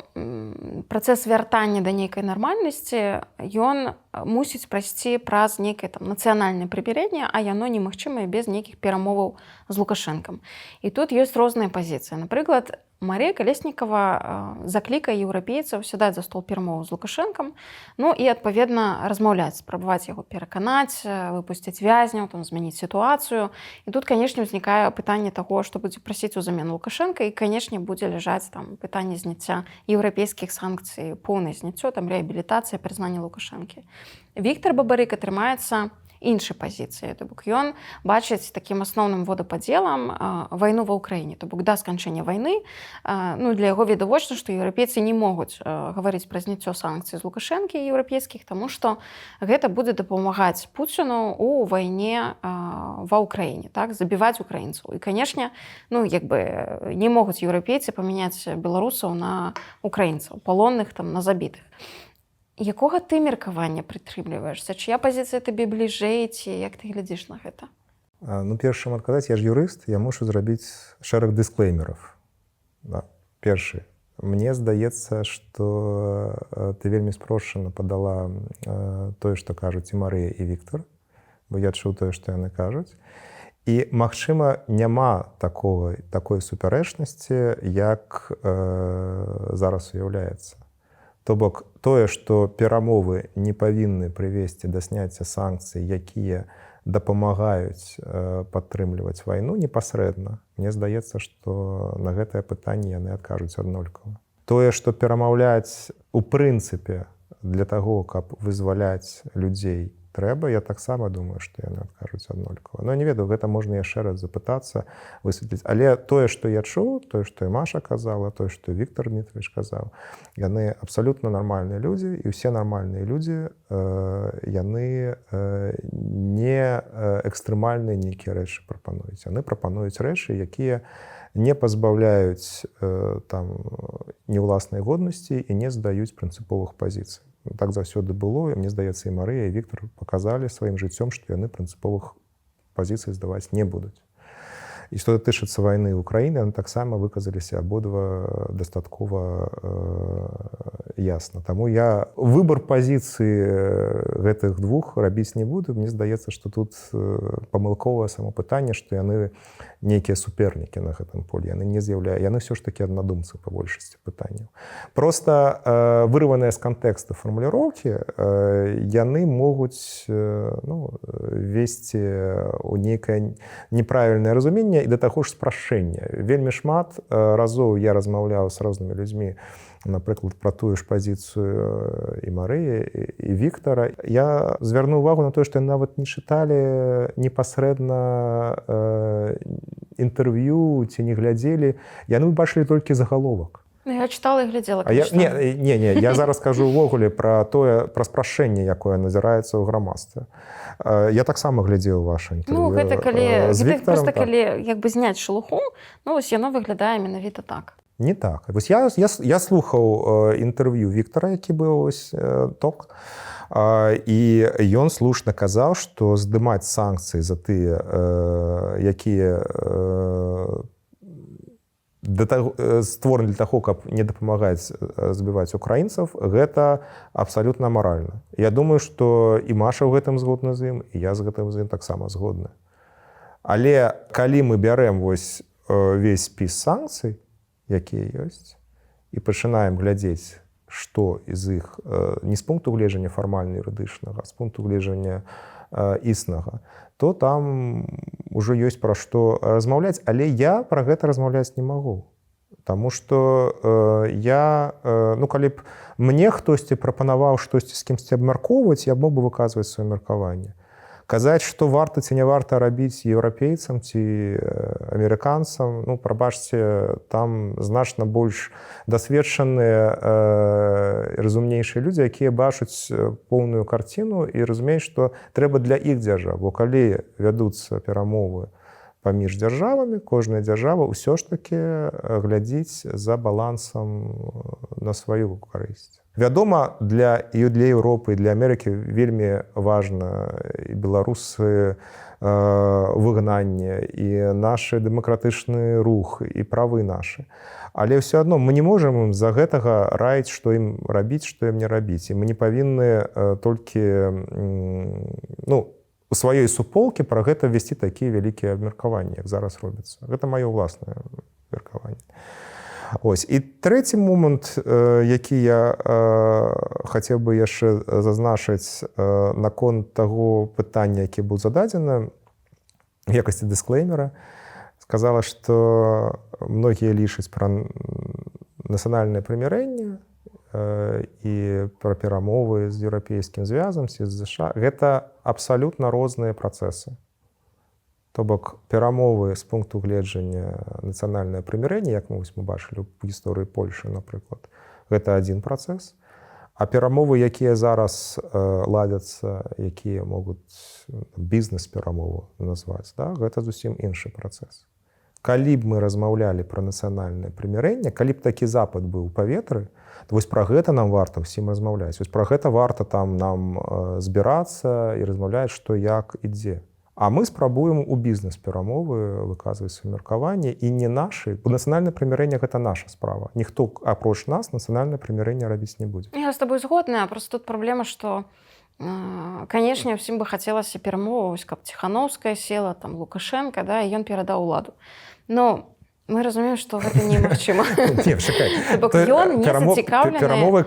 працэс вяртання да нейкай нармальнасці, ён мусіць прайсці праз нейкае там нацыянальнае прымірэнне, а яно немагчымае без нейкіх перамоваў з Лукашэнкам. І тут ёсць розныя пазіцыі. Напрыклад, Марія Калеснікава заклікае еўрапейцаў сядаць за стол перамоваў з Лукашэнкам, ну і, адпаведна, размаўляць, спрабаваць яго пераканаць, выпусціць вязняў, там, змяніць сітуацыю. І тут, канешне, ўзнікае пытанне таго, што будзе прасіць узамен Лукашэнка, і, канешне, будзе ляжаць там пытанне зняцця еўрапейскіх санкцый, поўнае зняццё, там, рэабілітацыя, прызнанне Лукашэнкі. Віктор Бабарыка трымаецца іншай пазіцыі. То бок ён бачыць такім асноўным водападзелам вайну ва ўкраіне. То бок да сканчэння вайны, для яго відавочна, што еўрапейцы не могуць гаварыць пра зняццё санкцый з Лукашэнкі еўрапейскіх, таму што гэта будзе дапамагаць Пуціну ў вайне ва ўкраіне, так, забіваць украінцаў. І, канешне, не могуць еўрапейцы памяняць беларусаў на украінцаў, палонных там, на забітых. Якога ты меркавання прытрымліваешся? Чыя пазіцыя табе бліжэй, ці як ты глядзіш на гэта? Першым адказаць, я ж юрыст, я мушу зрабіць шэраг дысклеймераў. Першы. Мне здаецца, што ты вельмі спрошчана падала тое, што кажуць і Марыя, і Віктор, бо я чуў тое, што яны кажуць. І, магчыма, няма такой супярэчнасці, як зараз уяўляецца. То бок тое, што перамовы не павінны прывесці да сняцця санкцый, якія дапамагаюць падтрымліваць вайну непасрэдна. Мне здаецца, што на гэтае пытанне яны адкажуць аднолькава. Тое, што перамаўляць у прынцыпе для таго, каб вызваляць людзей трэба, я таксама думаю, што яны адкажуць аднолькава. Но не ведаю, гэта можна яшчэ раз запытацца, высветліць. Але тое, што я чуў, тое, што і Маша казала, тое, што Віктор Дмітрович казаў, яны абсалютна нармальныя людзі, і ўсе нармальныя людзі, яны не экстрэмальныя нейкія рэчы прапануюць. Яны прапануюць рэчы, якія не пазбаўляюць ні ўласнай годнасці і не здаюць прынцыповых пазіцый. Так заўсёды было, і мне здаецца, і Марыя, і Віктор паказалі сваім жыццём, што яны прынцыповых пазіцый здаваць не будуць. І што датычыцца вайны ў Украіне, яны таксама выказаліся абодва дастаткова ясна. Таму я выбар пазіцыі гэтых двух рабіць не буду. Мне здаецца, што тут памылковае само пытанне, што яны нейкія супернікі на гэтым полі. Яны ўсё ж такі аднадумцы па большасці пытанняў. Проста вырваныя з кантэкста фармуліроўкі, яны могуць весці ў нейкае неправільнае разуменне і да таго ж спрашчэння. Вельмі шмат разоў я размаўляў з рознымі людзьмі, напрыклад, пра тую ж пазіцыю і Марыі, і Віктара. Я звярнуў увагу на тое, што яны нават не чыталі непасрэдна інтэрв'ю ці не глядзелі. Яны бачылі толькі загаловак. Я чытала і глядзела. Не, я зараз кажу ўвогуле пра спрашчэнне, якое назіраецца ў грамадстве. Я таксама глядзеў ваша інтэрв'ю з Віктарам. Проста калі зняць шелуху, яно выглядае менавіта так. Не так. Я слухаў інтэрв'ю Віктара, які быў ток, і ён слушна казаў, што здымаць санкцыі за тыя, якія створаны для таго, каб не дапамагаць збіваць украінцаў, гэта абсалютна амаральна. Я думаю, што і Маша ў гэтым згодна з ім, і я з гэтым з ім таксама згодны. Але калі мы бярем вось увесь спіс санкцый, якія ёсць, і пачынаем глядзець, што з іх не з пункту гледжання фармальна-юрыдычнага, а з пункту гледжання існага, то там ужо ёсць пра што размаўляць, але я пра гэта размаўляць не магу. Таму што калі б мне хтосьці прапанаваў штосьці з кімсьці абмяркоўваць, я мог бы выказваць сваё меркаванне. Казаць, што варта ці не варта рабіць еўрапейцам ці амерыканцам, прабачце, там значна больш дасведчаныя, разумнейшыя людзі, якія бачаць поўную карціну і разумеюць, што трэба для іх дзяржав. Бо калі вядуцца перамовы паміж дзяржавамі, кожная дзяржава ўсё ж такі глядзіць за балансам на сваю карысць. Вядома, для Еўропы і для Амерыкі вельмі важна і беларусы выгнанне, і наш дэмакратычны рух, і правы нашы. Але ўсё адно мы не можам ім за гэтага раіць, што ім рабіць, што ім не рабіць. І мы не павінны толькі у сваёй суполкі пра гэта весці такія вялікія абмеркаванні, як зараз робіцца. Гэта маё ўласнае меркаванне. І трэці момант, які я хацеў бы яшчэ зазначыць наконт таго пытання, які быў зададзены в якасці дысклеймера, сказала, што многія лічаць пра нацыянальнае прымірэнне і пра перамовы з еўрапейскім звязам, з ЗША. Гэта абсалютна розныя працэсы. То бок перамовы з пункту гледжання нацыянальнае прымірэнне, як мы бачылі ў гісторыі Польшы, напрыклад, гэта адзін працэс. А перамовы, якія зараз ладзяцца, якія могуць бізнес-перамову назваць, гэта зусім іншы працэс. Калі б мы размаўлялі пра нацыянальнае прымірэнне, калі б такі запад быў у паветры, то вось пра гэта нам варта ўсім размаўляць. Вось пра гэта варта там нам збірацца і размаўляць, што як і дзе. А мы спрабуем у бізнес-перамовы выказваць сваё меркаванне, і не нашы. Бо нацыянальнае прымірэнне гэта наша справа. Ніхто, апроч нас, нацыянальнае прымірэнне рабіць не будзе. Я з табой згодная, просто тут праблема, што, канешне, ўсім бы хацелася перамовы, каб Ціханаўская села, там Лукашенка, і ён перадаў уладу. Но Мы разумеем, што гэта немагчыма. Не, чакай. То бок ён не зацікаўлены Перамовы,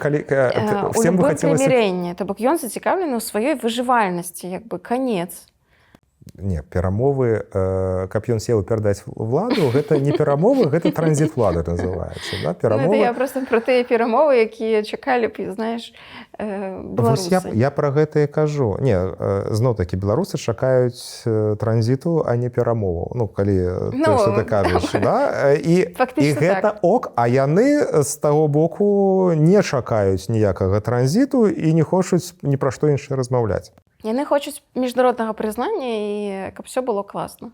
у всем бы любым хотелось... прымірэнні. То бок ён зацікаўлены ў сваёй выжывальнасці, як бы канец. Не, перамовы, каб ён сеў і перадаць владу, гэта не перамовы, гэта транзіт влады называецца. Да? Перамовы... Я просто про тыя перамовы, якія чакалі б, знаеш, беларусы. Я пра гэта і кажу. Не, зноў-такі беларусы чакаюць транзіту, а не перамоваў. Ну, калі ты што-то кажаш. Да? І гэта так. Ок, а яны з таго боку не чакаюць ніякага транзіту і не хочуць ні пра што іншае размаўляць. Яны хочуць міжнароднага прызнання і каб все было класна.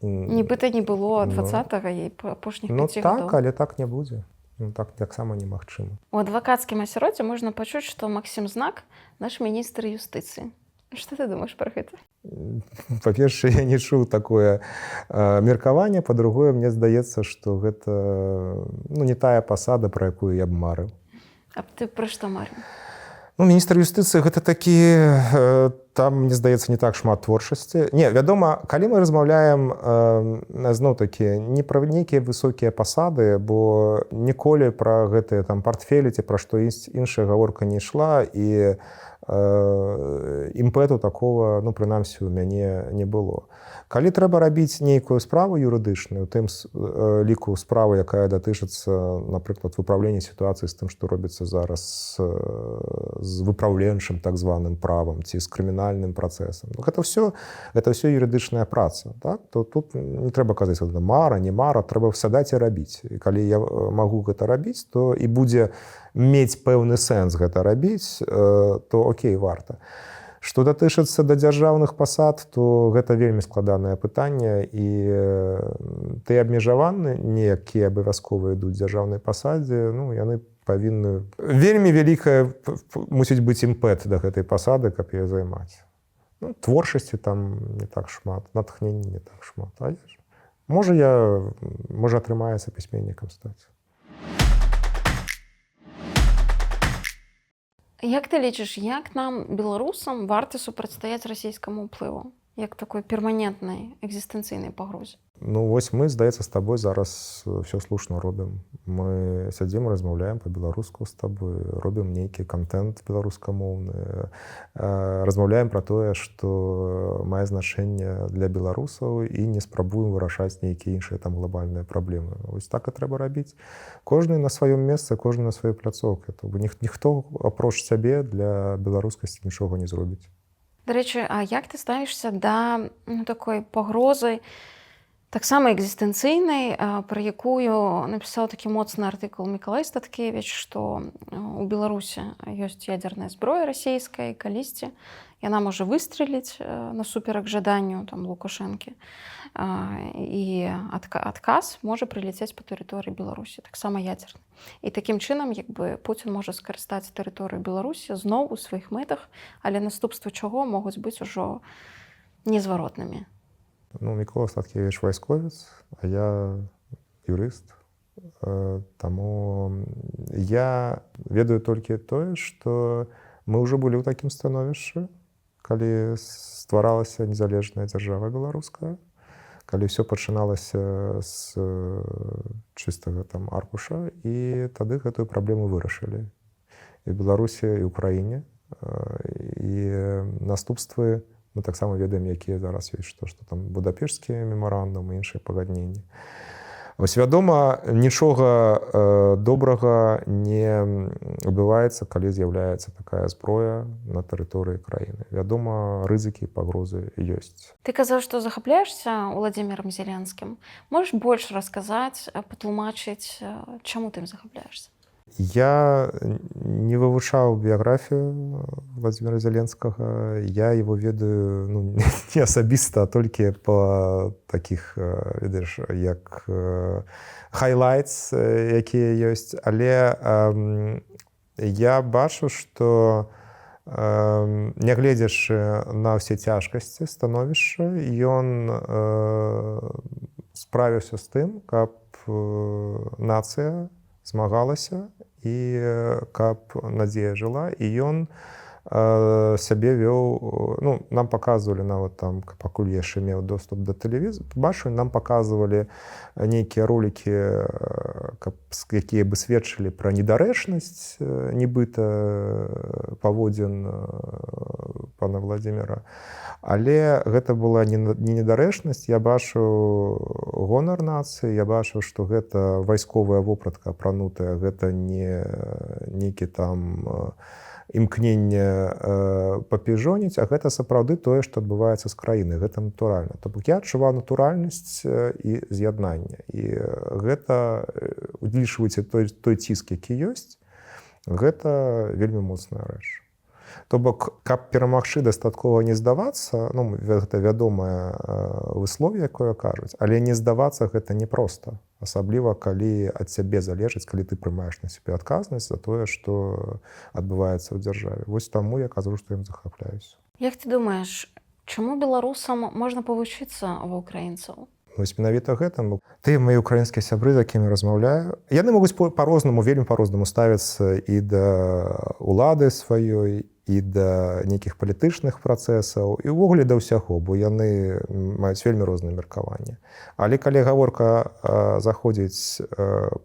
Нібыта не было 20-го і апошніх 5 гадоў. Так, але так не будзе. Так таксама немагчыма. У адвакацкім асяроддзі можна пачуць, што Максім Знак наш міністр юстыцыі. Што ты думаеш пра гэта? Па-першае, я не чуў такое меркаванне, па-другое, мне здаецца, што гэта не тая пасада, пра якую я б марыў. А ты пра што марыў? Міністр юстыцыі гэта такі, там, мне здаецца, не так шмат творчасці. Не, вядома, калі мы размаўляем зноў-такі не пра нейкія высокія пасады, бо ніколі пра гэтыя там партфелі ці пра што іншая гаворка не ішла, і імпэту такого, прынамсі, у мяне не было. Калі трэба рабіць нейкую справу юрыдычную, тым ліку справы, якая датычыцца, напрыклад, выпраўлення сітуацыі з тым, што робіцца зараз з выпраўленчым так званым правам ці з крымінальным працэсам. Гэта ўсё юрыдычная праца. Так? То тут не трэба казаць, мара, не мара, трэба сядаць і рабіць. І калі я магу гэта рабіць, то і будзе мець пэўны сэнс гэта рабіць, то окей, варта. Што датычыцца да дзяржаўных пасад, то гэта вельмі складанае пытанне, і тыя абмежаванні, якія абавязкова ідуць дзяржаўнай пасадзе, яны павінны... Вельмі вялікая мусіць быць імпэт да гэтай пасады, каб яе займаць. Творчасці там не так шмат, натхнення не так шмат. Можа атрымаецца пісьменнікам стаць. Як ты лічыш, як нам, беларусам, варта супрацьстаяць расійскаму ўплыву? Як такой перманентнай экзістэнцыйнай пагрозе? Вось мы, здаецца, з табой зараз ўсё слушна робім. Мы сядзім, размаўляем па-беларуску з табой, робім нейкі кантэнт беларускамоўны, размаўляем пра тое, што мае значэнне для беларусаў, і не спрабуем вырашаць нейкія іншыя там глобальныя праблемы. Вось так і трэба рабіць. Кожны на сваём месцы, кожны на сваёй пляцоўцы. Ніхто апроч сябе для беларускасці нічога не зробіць. Дарэчы, а як ты ставішся да такой пагрозы, таксама экзістэнцыйнай, пра якую напісаў такі моцны артыкул Мікалай Статкевіч, што у Беларусі ёсць ядзерная зброя расійская, калісьці яна можа выстрэліць насуперак жаданню Лукашэнкі, і адказ можа прылецець па тэрыторыі Беларусі, таксама ядзерны. І такім чынам Пуцін можа скарыстаць тэрыторыю Беларусі зноў у сваіх мэтах, але наступствы чаго могуць быць ужо незваротнымі. Мікола Статкевіч вайсковец, а я юрыст. Таму я ведаю толькі тое, што мы ўжо былі ў такім становішчы, калі стваралася незалежная дзяржава беларуская, калі ўсё пачыналася з чыстага аркуша, і тады гэтую праблему вырашылі. І Беларусі, і ўкраіне. І наступствы мы таксама ведаем, якія зараз ёсць, што там Будапешцкі мемарандум і іншыя пагадненні. Вось, вядома, нічога добрага не адбываецца, калі з'яўляецца такая зброя на тэрыторыі краіны. Вядома, рызыкі і пагрозы ёсць. Ты казаў, што захапляешся Уладзімірам Зеленскім. Можаш больш расказаць, патлумачыць, чаму ты ім захапляешся? Я не вывучаў біяграфію Владзіміра Зеленскага. Я его ведаю не асабіста, а толькі па такіх, ведаеш, як хайлайтс, якія ёсць. Але я бачу, што нягледзячы на ўсе цяжкасці становішча, ён справіўся з тым, каб нацыя змагалася і каб надзея жыла, і ён сябе вёў, ну, нам паказвалі нават там, пакуль я яшчэ меў доступ да тэлевізора, бачу, нам паказвалі нейкія ролікі, якія бы сведчылі пра недарэчнасць нібыта паводзін пана Владзіміра. Але гэта была не недарэчнасць, я бачу гонар нацыі, я бачу, што гэта вайсковая вопратка апранутая, гэта не нейкі там імкненне папіжоніць, а гэта сапраўды тое, што адбываецца з краінай, гэта натуральна. То бок я адчуваў натуральнасць і з'яднанне. І гэта, удлічваючы той ціск, які ёсць, гэта вельмі моцная рэч. То бок, каб перамагчы, дастаткова не здавацца, ну, гэта вядомае выслов'е, якое кажуць, але не здавацца гэта непроста. Асабліва, калі ад цябе залежыць, калі ты прымаеш на сябе адказнасць за тое, што адбываецца ў дзяржаве. Вось таму я кажу, што ім захапляюся. Як ты думаеш, чаму беларусам можна павучыцца ва ўкраінцаў? Вось менавіта гэтаму. Тыя мае ўкраінскія сябры, з якімі размаўляю, яны могуць па-рознаму, вельмі па-рознаму ставіцца і да ўлады сваёй, і да нейкіх палітычных працэсаў, і ўвогуле да ўсяго, бо яны маюць вельмі розныя меркаванні. Але калі гаворка заходзіць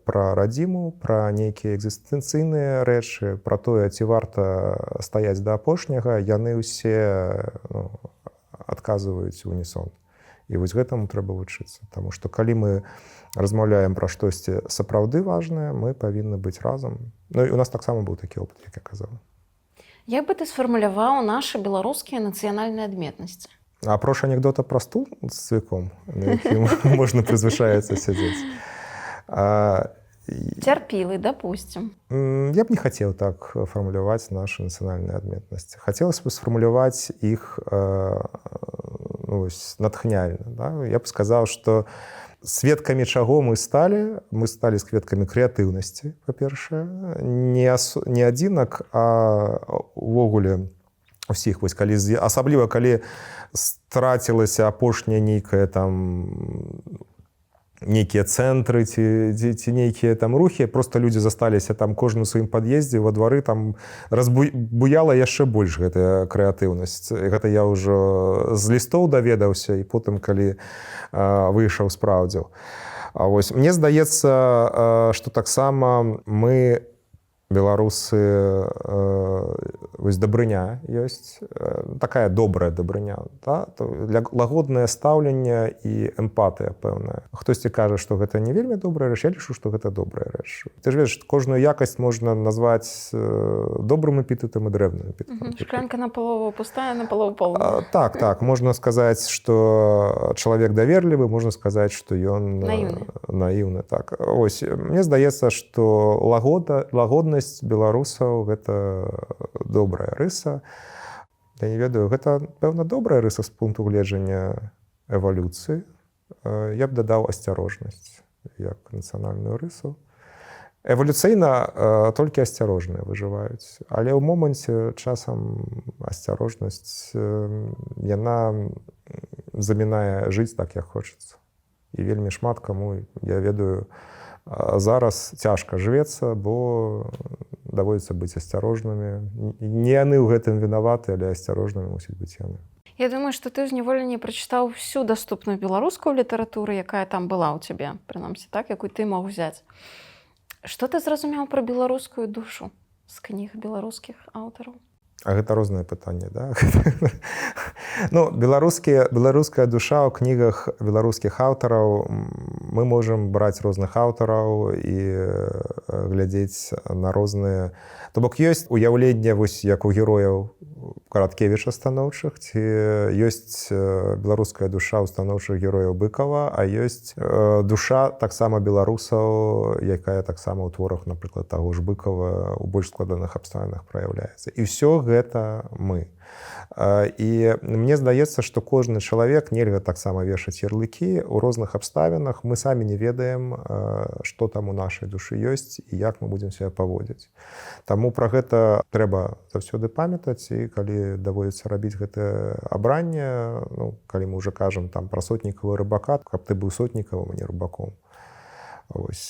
пра радзіму, пра нейкія экзістэнцыйныя рэчы, пра тое, ці варта стаяць да апошняга, яны ўсе адказваюць у унісон. І вось гэтаму трэба вучыцца. Таму што калі мы размаўляем пра штосьці сапраўды важнае, мы павінны быць разам. Ну і у нас таксама быў такі опыт, як я казаў. Як бы ты сфармуляваў нашы беларускія нацыянальныя адметнасці? Апроч анекдота пра стул з цвіком, на якім можна прызвычаецца сядзець. Цярпілы, дапусцім. Я б не хацеў так фармуляваць нашы нацыянальныя адметнасці. Хацелася б сфармуляваць іх натхняльна. Да? Я б сказаў, што сведкамі чаго мы сталі? Мы сталі сведкамі крэатыўнасці, па-першае. Не адзінак, а увогуле ўсіх. Асабліва, калі страцілася апошняя нейкая там нейкія цэнтры ці нейкія там рухі, просто людзі засталіся там кожны ў сваім пад'ездзе, во двары там разбуяла яшчэ больш гэтая крэатыўнасць. Гэта я ўжо з лістоў даведаўся і потым, калі выйшаў, спраўдзіў. Вось, мне здаецца, што таксама мы, беларусы, вось дабрыня ёсць, такая добрая дабрыня, да? Лагоднае стаўленне і эмпатыя пэўная. Хтосьці кажа, што гэта не вельмі добрая рэч, я лічу, што гэта добрая рэч. Ты ж ведаеш, кожную якасць можна назваць добрым эпітэтам і дрэнным эпітэтам. Шклянка напалову пустая, напалову поўная. Так, можна сказаць, што чалавек даверлівы, можна сказаць, што ён наіўны. Так. Ось, мне здаецца, што лагоднасць беларусаў гэта добрая рыса. Я не ведаю, гэта, пэўна, добрая рыса з пункту гледжання эвалюцыі. Я б дадаў асцярожнасць як нацыянальную рысу. Эвалюцыйна толькі асцярожныя выжываюць. Але ў моманце часам асцярожнасць, яна замінае жыць так, як хочацца. І вельмі шмат каму, я ведаю, зараз цяжка жывецца, бо даводзіцца быць асцярожнымі. Не яны ў гэтым вінаваты, але асцярожнымі мусіць быць яны. Я думаю, што ты ў зняволенні прачытаў всю даступную беларускую літаратуру, якая там была ў цябе, прынамсі так, якую ты мог взяць. Што ты зразумеў пра беларускую душу з кніг беларускіх аўтараў? А гэта рознае пытанне, да? Ну, беларуская душа ў кнігах беларускіх аўтараў, мы можам браць розных аўтараў і глядзець на розныя... То бок ёсць уяўленне, вось як у герояў Караткевіча станоўчых, ці ёсць беларуская душа ў станоўчых герояў Быкава, а ёсць душа таксама беларусаў, якая таксама ў творах, напрыклад, таго ж Быкава у больш складаных абставінах праяўляецца. І ўсё гэта мы. І мне здаецца, што кожны чалавек, нельга таксама вешаць ярлыкі ў розных абставінах. Мы самі не ведаем, што там у нашай душы ёсць і як мы будзем себя паводзіць. Таму пра гэта трэба заўсёды памятаць, і калі даводзіцца рабіць гэтае абранне, ну, калі мы ўжо кажам там пра Сотнікава і Рыбака, каб ты быў Сотнікавым, а не Рыбаком. Вось.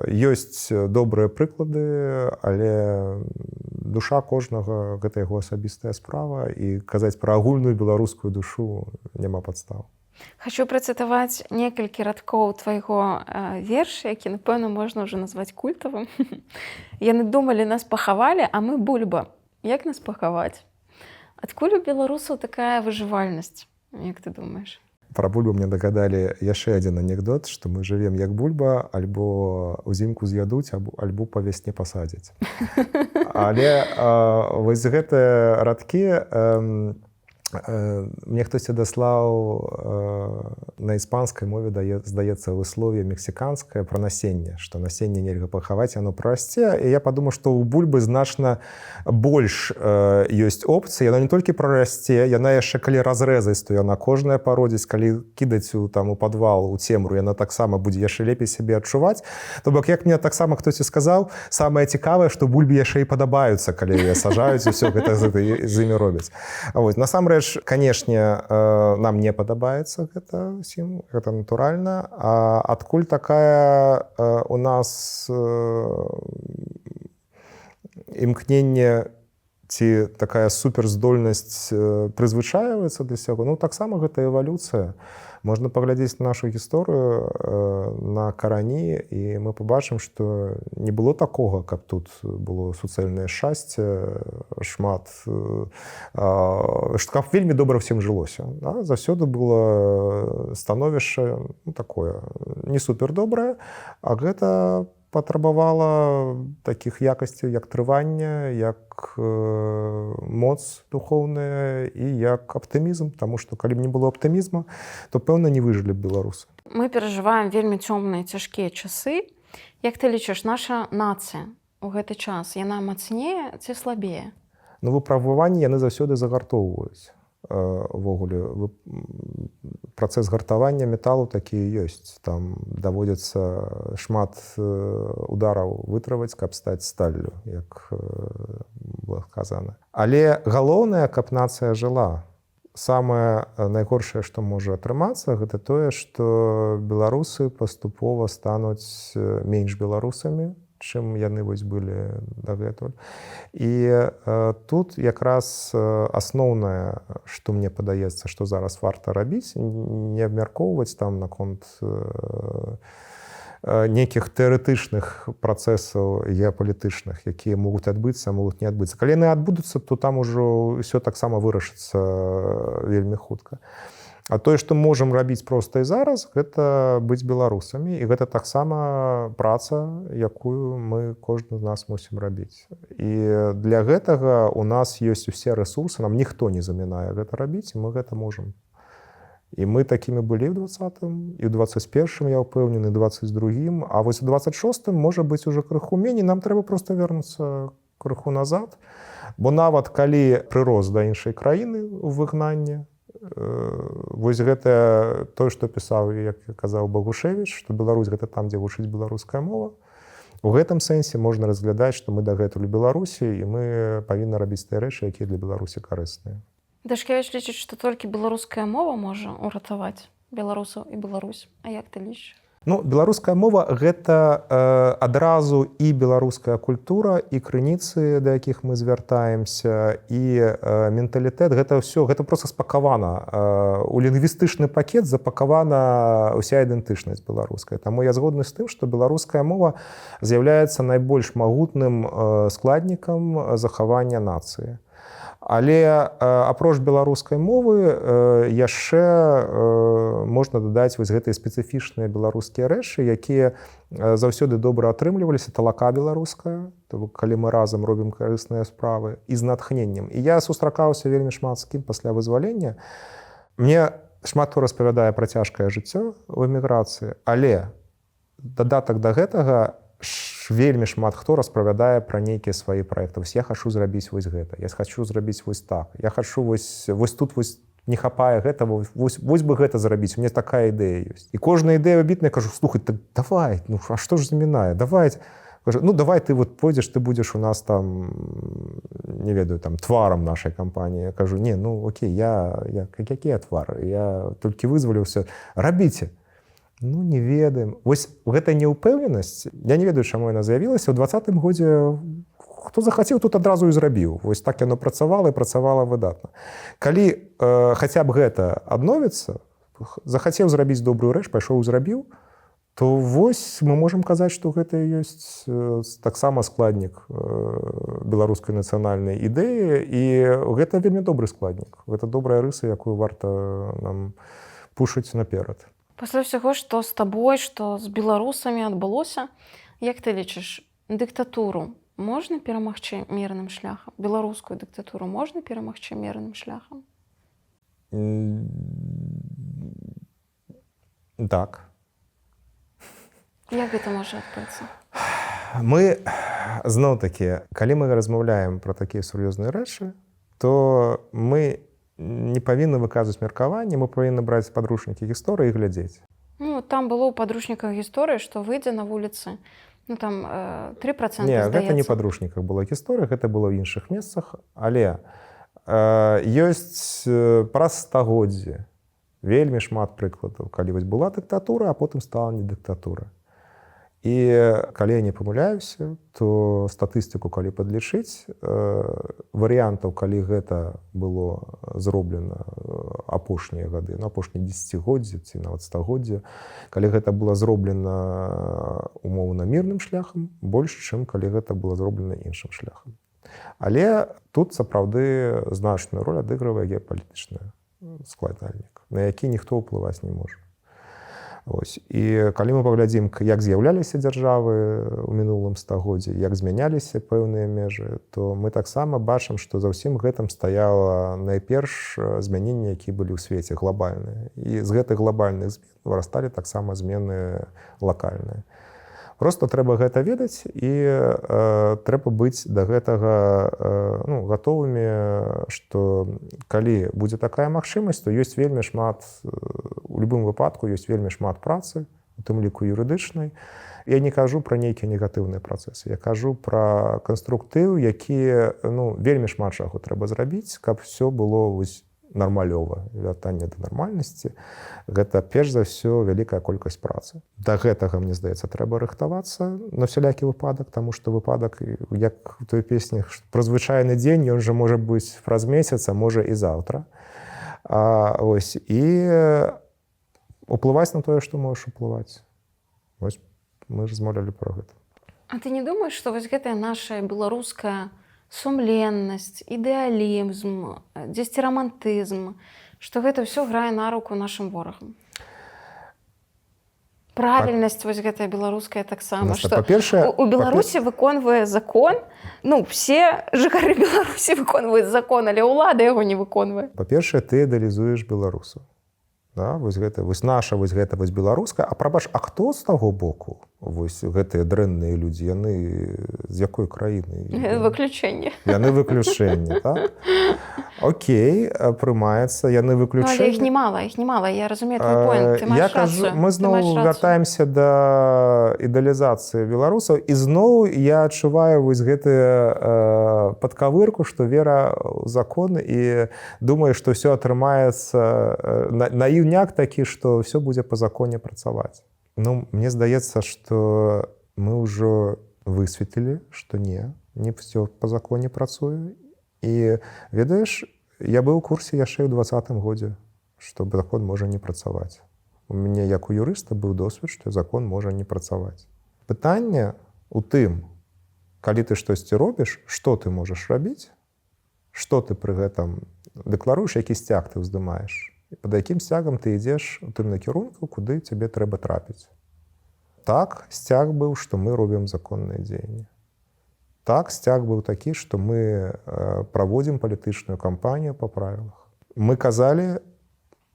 Ёсць добрыя прыклады, але душа кожнага гэта яго асабістая справа, і казаць пра агульную беларускую душу няма падстаў. Хачу працытаваць некалькі радкоў твайго верша, які, напэўна, можна ўжо назваць культавым. Яны думалі, нас пахавалі, а мы бульба. Як нас пахаваць? Адкуль у беларусаў такая выжывальнасць, як ты думаеш? Пра бульбу мне дагадалі яшчэ адзін анекдот, што мы жывем як бульба, альбо ўзімку з'ядуць, альбо па вясне пасадзяць. Але вось гэтыя радкі мне хтосьці даслаў на іспанскай мове, здаецца, выслов'е мексіканскае пра насенне, што насенне нельга пахаваць, яно прарасце. І я падумаў, што ў бульбы значна больш ёсць опцыі. Яна не толькі прарасце, яна яшчэ калі разрэзаць, то яна кожная пародзіць, калі кідаць у падвал, у цемру, яна таксама будзе яшчэ лепей сябе адчуваць. То бок, як мне таксама хтосьці сказаў, самае цікавае, што бульбы яшчэ і падабаюцца, калі сажаюць, і ўсё гэта з імі робяць. Насамрэч, канешне, нам не падабаецца гэта ўсім, гэта натуральна. А адкуль такая у нас імкненне ці такая суперздольнасць прызвычайваецца да сяго? Ну, таксама гэта эвалюцыя. Можна паглядзець на нашу гісторыю, на карані, і мы побачым, што не было такога, каб тут было суцэльнае шчасце, шмат, каб вельмі добра всім жылося. Заўсёды было становішча такое не супердобрае, а гэта патрабавала такіх якасцяў, як трыванне, як моц духоўная і як аптымізм, таму што калі б не было аптымізма, то, пэўна, не выжылі б беларусы. Мы перажываем вельмі цёмныя, цяжкія часы. Як ты лічыш, наша нацыя ў гэты час, яна мацнее ці слабее? Ну, выпрабаванні яны заўсёды загартоўваюць. Увогуле, працэс гартавання металу такі ёсць. Там даводзіцца шмат удараў вытрываць, каб стаць сталлю, як было сказана. Але галоўнае, каб нацыя жыла. Самае найгоршае, што можа атрымацца, гэта тое, што беларусы паступова стануць менш беларусамі, чым яны вось былі дагэтуль. І тут якраз асноўнае, што мне падаецца, што зараз варта рабіць, не абмяркоўваць там наконт нейкіх тэарэтычных працэсаў геапалітычных, якія могуць адбыцца, могуць не адбыцца. Калі яны адбудуцца, то там ужо ўсё таксама вырашыцца вельмі хутка. А тое, што можам рабіць проста і зараз, гэта быць беларусамі. І гэта таксама праца, якую мы кожны з нас мусім рабіць. І для гэтага у нас ёсць усе рэсурсы, нам ніхто не замінае гэта рабіць, і мы гэта можам. І мы такімі былі ў 20-м, і ў 21-м, я ўпэўнены, 22-м, а вось у 26-м можа быць ужо крыху меней, нам трэба проста вярнуцца крыху назад. Бо нават калі прырос да іншай краіны ў выгнанні, вось гэта тое, што пісаў, як казаў Багушевіч, што Беларусь гэта там, дзе вучыць беларуская мова. У гэтым сэнсе можна разглядаць, што мы дагэтуль у Беларусі, і мы павінны рабіць тыя рэчы, якія для Беларусі карысныя. Дашкевіч лічыць, што толькі беларуская мова можа ўратаваць беларусаў і Беларусь. А як ты лічыш? Ну, беларуская мова гэта адразу і беларуская культура, і крыніцы, да якіх мы звяртаемся, і менталітэт, гэта ўсё, гэта проста спакавана. У лінгвістычны пакет запакавана ўся ідэнтычнасць беларуская. Таму я згодны з тым, што беларуская мова з'яўляецца найбольш магутным складнікам захавання нацыі. Але апроч беларускай мовы яшчэ можна дадаць вось гэтыя спецыфічныя беларускія рэчы, якія заўсёды добра атрымліваліся. Талака беларуская, калі мы разам робім карысныя справы, і з натхненнем. І я сустракаўся вельмі шмат з кім пасля вызвалення. Мне шмат хто распавядае пра цяжкае жыццё ў эміграцыі, але дадатак да гэтага вельмі шмат хто распавядае пра нейкія свае праекты. Вось я хачу зрабіць вось гэта, я хачу зрабіць вось так, я хачу вось тут вось не хапае гэтага, вось бы гэта зрабіць, у мяне такая ідэя ёсць. І кожная ідэя выбітная, кажу, слухай, так давай, ну а што ж замінае, давай. Кажу, ну давай ты вот пойдзеш, ты будзеш у нас там, не ведаю, там тварам нашай кампаніі. Я кажу, не, ну окей, які твар, я толькі вызваліўся, рабіце. Ну, не ведаем. Вось гэта неўпэўненасць, я не ведаю, чаму яна з'явілася. У 20-м годзе хто захацеў, тут адразу і зрабіў. Вось так яно працавала і працавала выдатна. Калі хаця б гэта адновіцца, захацеў зрабіць добрую рэч, пайшоў і зрабіў, то вось мы можам казаць, што гэта і ёсць таксама складнік беларускай нацыянальнай ідэі, і гэта вельмі добры складнік. Гэта добрая рыса, якую варта нам пушыць наперад. Пасля ўсяго, што з табой, што з беларусамі адбылося, як ты лічыш, дыктатуру можна перамагчы мірным шляхам? Беларускую дыктатуру можна перамагчы мірным шляхам? Так. Як гэта можа адбыцца? Мы, зноў-такі, калі мы размаўляем пра такія сур'ёзныя рэчы, то мы не павінны выказваць меркаванне, мы павінны браць падручнікі гісторыі і глядзець. Ну, там было ў падручніках гісторыі, што выйдзе на вуліцы, ну там 3%, Не, здаецца. гэта не падручніках была гісторыя, гэта было ў іншых месцах, але ёсць праз стагоддзі вельмі шмат прыкладаў, калі вось была дыктатура, а потым стала не дыктатура. І калі я не памыляюся, то статыстыку, калі падлічыць, варыянтаў, калі гэта было зроблена апошнія гады, апошнія дзесяцігоддзі ці нават стагоддзя, калі гэта было зроблена умоўна мірным шляхам, больш, чым калі гэта было зроблена іншым шляхам. Але тут сапраўды значную роль адыгрывае геапалітычны складальнік, на які ніхто ўплываць не можа. Ось. І калі мы паглядзім, як з'яўляліся дзяржавы ў мінулым стагоддзі, як змяняліся пэўныя межы, то мы таксама бачым, што за ўсім гэтым стаяла найперш змяненні, якія былі ў свеце глобальныя. І з гэтых глобальных змен вырасталі таксама змены лакальныя. Просто трэба гэта ведаць і трэба быць да гэтага гатовымі, што калі будзе такая магчымасць, то ёсць вельмі шмат, у любым выпадку ёсць вельмі шмат працы, у тым ліку юрыдычнай. Я не кажу пра нейкія негатыўныя працэсы, я кажу пра канструктыў, які вельмі шмат чаго трэба зрабіць, каб все было вось нармалёва, вяртанне да нармальнасці. Гэта перш за ўсё вялікая колькасць працы. Да гэтага, мне здаецца, трэба рыхтавацца на всялякі выпадак, таму што выпадак, як у той песні, пра звычайны дзень, ён жа можа быць праз месяц, а можа і заўтра. Ось, і уплываць на тое, што можаш уплываць. Вось мы ж размаўлялі пра гэта. А ты не думаеш, што вось гэтая наша беларуская сумленнасць, ідэалізм, дзесьці рамантызм, што гэта ўсё грае на руку нашым ворагам? Правільнасць вось гэтая беларуская таксама, што у Беларусі выконвае закон, все жыхары Беларусі выконваюць закон, але ўлада яго не выконвае. Па-першае, ты ідэалізуеш беларусаў. Вось наша беларуская, а прабач, а хто з таго боку? Вось гэтыя дрэнныя людзі, яны з якой краіны? Выключэнне. Яны выключэнне, так? Окей, прымаецца, яны выключэнне. Але іх немала, я разумею твой поінт, ты маеш рацыю. Мы зноў вяртаемся да ідэалізацыі беларусаў, і зноў я адчуваю вось гэтую падкавырку, што вера ў закон і думаю, што ўсё атрымаецца наіўняк такі, што ўсё будзе па законе працаваць. Мне здаецца, што мы ўжо высветлілі, што не ўсё па законе працуе. І, ведаеш, я быў у курсе яшчэ ў 20-м годзе, што закон можа не працаваць. У мяне, як у юрыста, быў досвед, што закон можа не працаваць. Пытанне ў тым, калі ты штосьці робіш, што ты можаш рабіць, што ты пры гэтым дэкларуеш, які сцяг ты ўздымаеш, і пад якім сцягам ты ідзеш у тым накірунку, куды цябе трэба трапіць. Так, сцяг быў, што мы робім законныя дзеянні. Так, сцяг быў такі, што мы праводзім палітычную кампанію па правілах. Мы казалі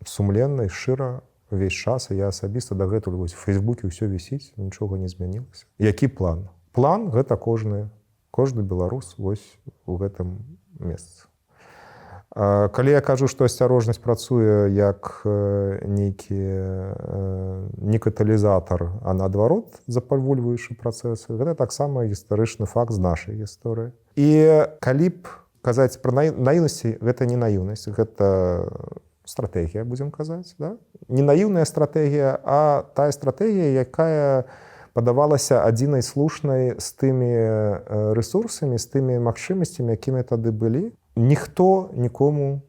сумленна і шчыра ўвесь час, і я асабіста дагэтуль вось у Фейсбуке ўсё вісіць, нічога не змянілася. Які план? План гэта кожны беларус вось у гэтым месцы. Калі я кажу, што асцярожнасць працуе як нейкі не каталізатар, а наадварот запальвольваючы працэсы, гэта таксама гістарычны факт з нашай гісторыі. І калі б казаць пра наіўнасці, гэта не наіўнасць, гэта стратэгія, будзем казаць, да? Не наіўная стратэгія, а тая стратэгія, якая падавалася адзінай слушнай з тымі рэсурсамі, з тымі магчымасцямі, якімі тады былі. Ніхто нікому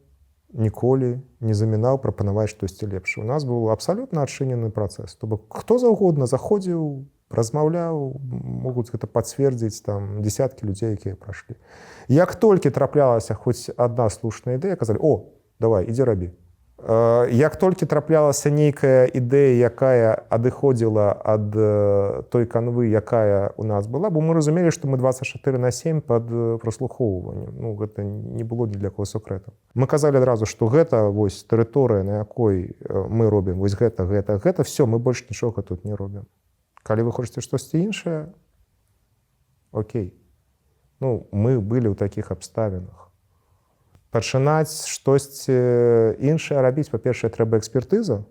ніколі не замінаў прапанаваць штосьці лепшае. У нас быў абсалютна адчынены працэс. То бок хто заўгодна заходзіў, размаўляў, могуць гэта пацвердзіць там дзесяткі людзей, якія прайшлі. Як толькі траплялася хоць адна слушная ідэя, казалі: «О, давай, ідзі рабі». Як толькі траплялася нейкая ідэя, якая адыходзіла ад той канвы, якая у нас была, бо мы разумелі, што мы 24/7 пад праслухоўваннем. Ну, гэта не было ні для кого сакрэтам. Мы казалі адразу, што гэта вось тэрыторыя, на якой мы робім вось гэта, все, мы больш нічога тут не робім. Калі вы хочаце штосьці іншае, окей. Ну, мы былі ў такіх абставінах. Пачынаць штосьці іншае рабіць, па-першае, трэба экспертыза,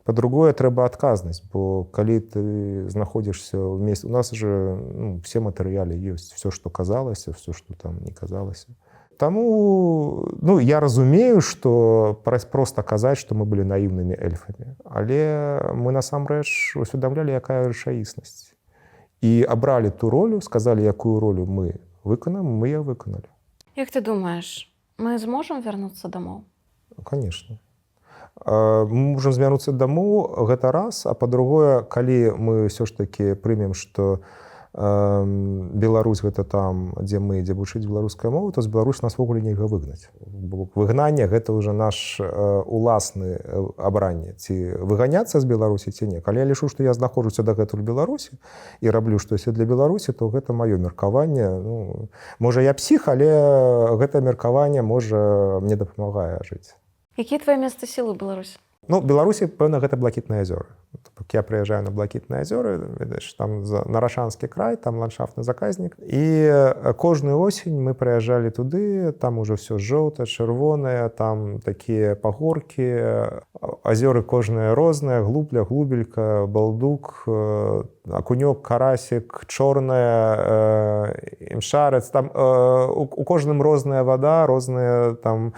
па-другое, трэба адказнасць, бо калі ты знаходзішся ў месцы... У нас же все матэрыялы ёсць, все, што казалася, все, што там не казалася. Таму я разумею, што проста казаць, што мы былі наіўнымі эльфамі, але мы насамрэч усведамлялі, якая рэчаіснасць. І абралі ту ролю, сказалі, якую ролю мы выканаем, мы яе выканалі. Як ты думаеш, мы зможам вярнуцца дамоў? Конечно. Мы можам звярнуцца дамоў, гэта раз, а па-другое, калі мы ўсё ж такі прымем, што Беларусь гэта там, дзе мы ідзе вучыць беларускую мову, то з Беларусь нас вогуле нельга выгнаць. Выгнанне гэта ўжо наш уласны абранне. Ці выганяцца з Беларусі, ці не. Калі я лічу, што я знаходжуся дагэтуль у Беларусі і раблю штосьці для Беларусі, то гэта маё меркаванне. Можа, я псіх, але гэта меркаванне можа мне дапамагае жыць. Якія твае месцы сілы ў Беларусі? Беларусі, пэўна, гэта Блакітныя азёры. Я прыязджаю на Блакітныя азёры, ведаеш, там Нарашанскі край, там ландшафтны заказнік. І кожную осень мы прыязджалі туды, там ужо ўсё жоўтае, чырвонае, там такія пагоркі, азёры кожныя розныя, глубля, глубелька, балдук, акунёк, карасік, чорная, імшарец. Там у кожным розная вада, розныя там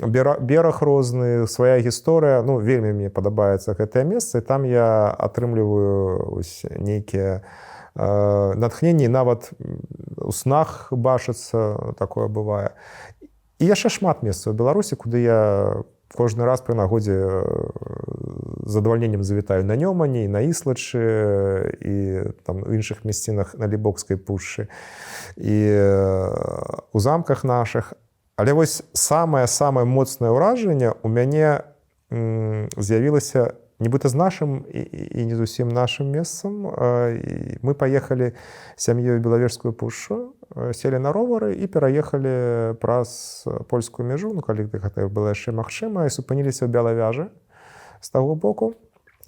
бераг розны, свая гісторыя. Вельмі мне падабаецца гэтае месца, і там я атрымліваю нейкія натхненні, нават у снах бачыцца, такое бывае. І яшчэ шмат месцаў у Беларусі, куды я кожны раз пры нагодзе з задавальненнем завітаю на Нёмане, і на Іслачы, і там у іншых мясцінах на Лібокскай пушчы, і у замках нашых. Але вось самае-самае моцнае ўражанне ў мяне з'явілася нібыта з нашым і не зусім нашым месцам. Мы паехалі сям'ёй у Белавежскую пушчу, селі на ровары і пераехалі праз польскую мяжу, калі гэта было яшчэ магчыма, і супыніліся ў Белавяжы з таго боку.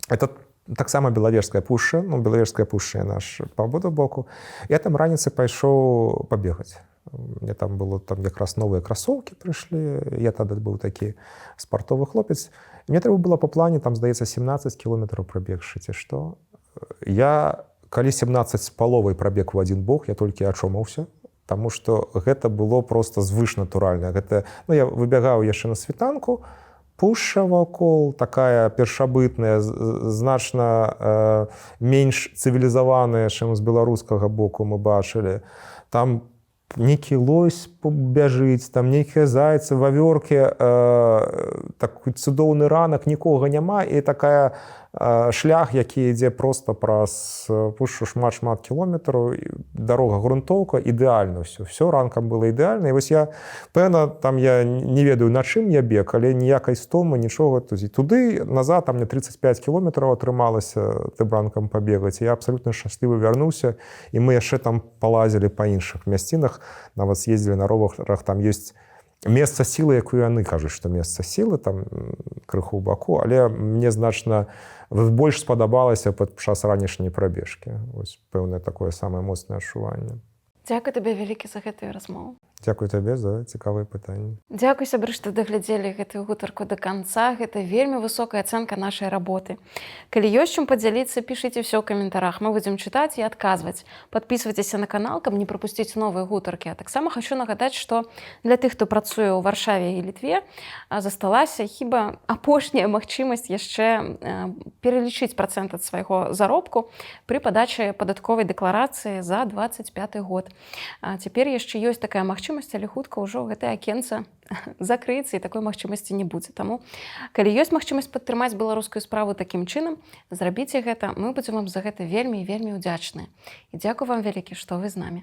Это таксама Белавежская пушча, Белавежская пушча наш па абодва боку. Я там раніцай пайшоў пабегаць. Мне там было якраз новыя красоўкі прыйшлі, я тады быў такі спартовы хлопец. Мне трэба было па плане, там, здаецца, 17 кіламетраў прабегчы, ці што. Я, калі 17 з паловай прабег у адзін бок, я толькі ачомаўся, таму што гэта было проста звышнатуральна. Я выбягаў яшчэ на світанку, пушча вакол, такая першабытная, значна менш цывілізаваная, чым з беларускага боку мы бачылі. Там нейкі лось бяжыць, там нейкія зайцы, вавёркі, такой цудоўны ранак, нікога няма, і такая шлях, які ідзе проста праз пушчу шмат-шмат кіламетраў, дарога грунтоўка, ідэальна ўсё. Всё ранкам было ідэальна. І вось я, пэўна, там я не ведаю, на чым я бег, але ніякай стомы, нічога. Туды, назад, там мне 35 кіламетраў атрымалася тым ранкам пабегаць. Я абсалютна шчаслівы вярнуўся, і мы яшчэ там палазілі па іншых мясцінах, нават з'ездзілі на роварах, там ёсць месца сілы, якую яны кажуць, што месца сілы, там крыху ў баку, але мне значна больш спадабалася падчас ранішняй прабежкі. Вось пэўнае такое самае моцнае адчуванне. Дзякуй табе вялікі за гэтую размову. Дзякуй табе за цікавыя пытанні. Дзякуй, сябры, што даглядзелі гэтую гутарку да канца. Гэта вельмі высокая ацэнка нашай работы. Калі ёсць чым падзяліцца, пішыце ўсё ў каментарах. Мы будзем чытаць і адказваць. Падпісвайцеся на канал, каб не прапусціць новыя гутаркі. А таксама хачу нагадаць, што для тых, хто працуе ў Варшаве і Літве, засталася хіба апошняя магчымасць яшчэ пералічыць працэнт ад свайго заробку пры падачы падатковай дэкларацыі за 25 год. Цяпер яшчэ ёсць такая магчымасць, але хутка ўжо гэтае акенца закрыецца і такой магчымасці не будзе. Таму, калі ёсць магчымасць падтрымаць беларускую справу такім чынам, зрабіце гэта, мы будзем вам за гэта вельмі і вельмі ўдзячныя. І дзякуй вам вялікі, што вы з намі.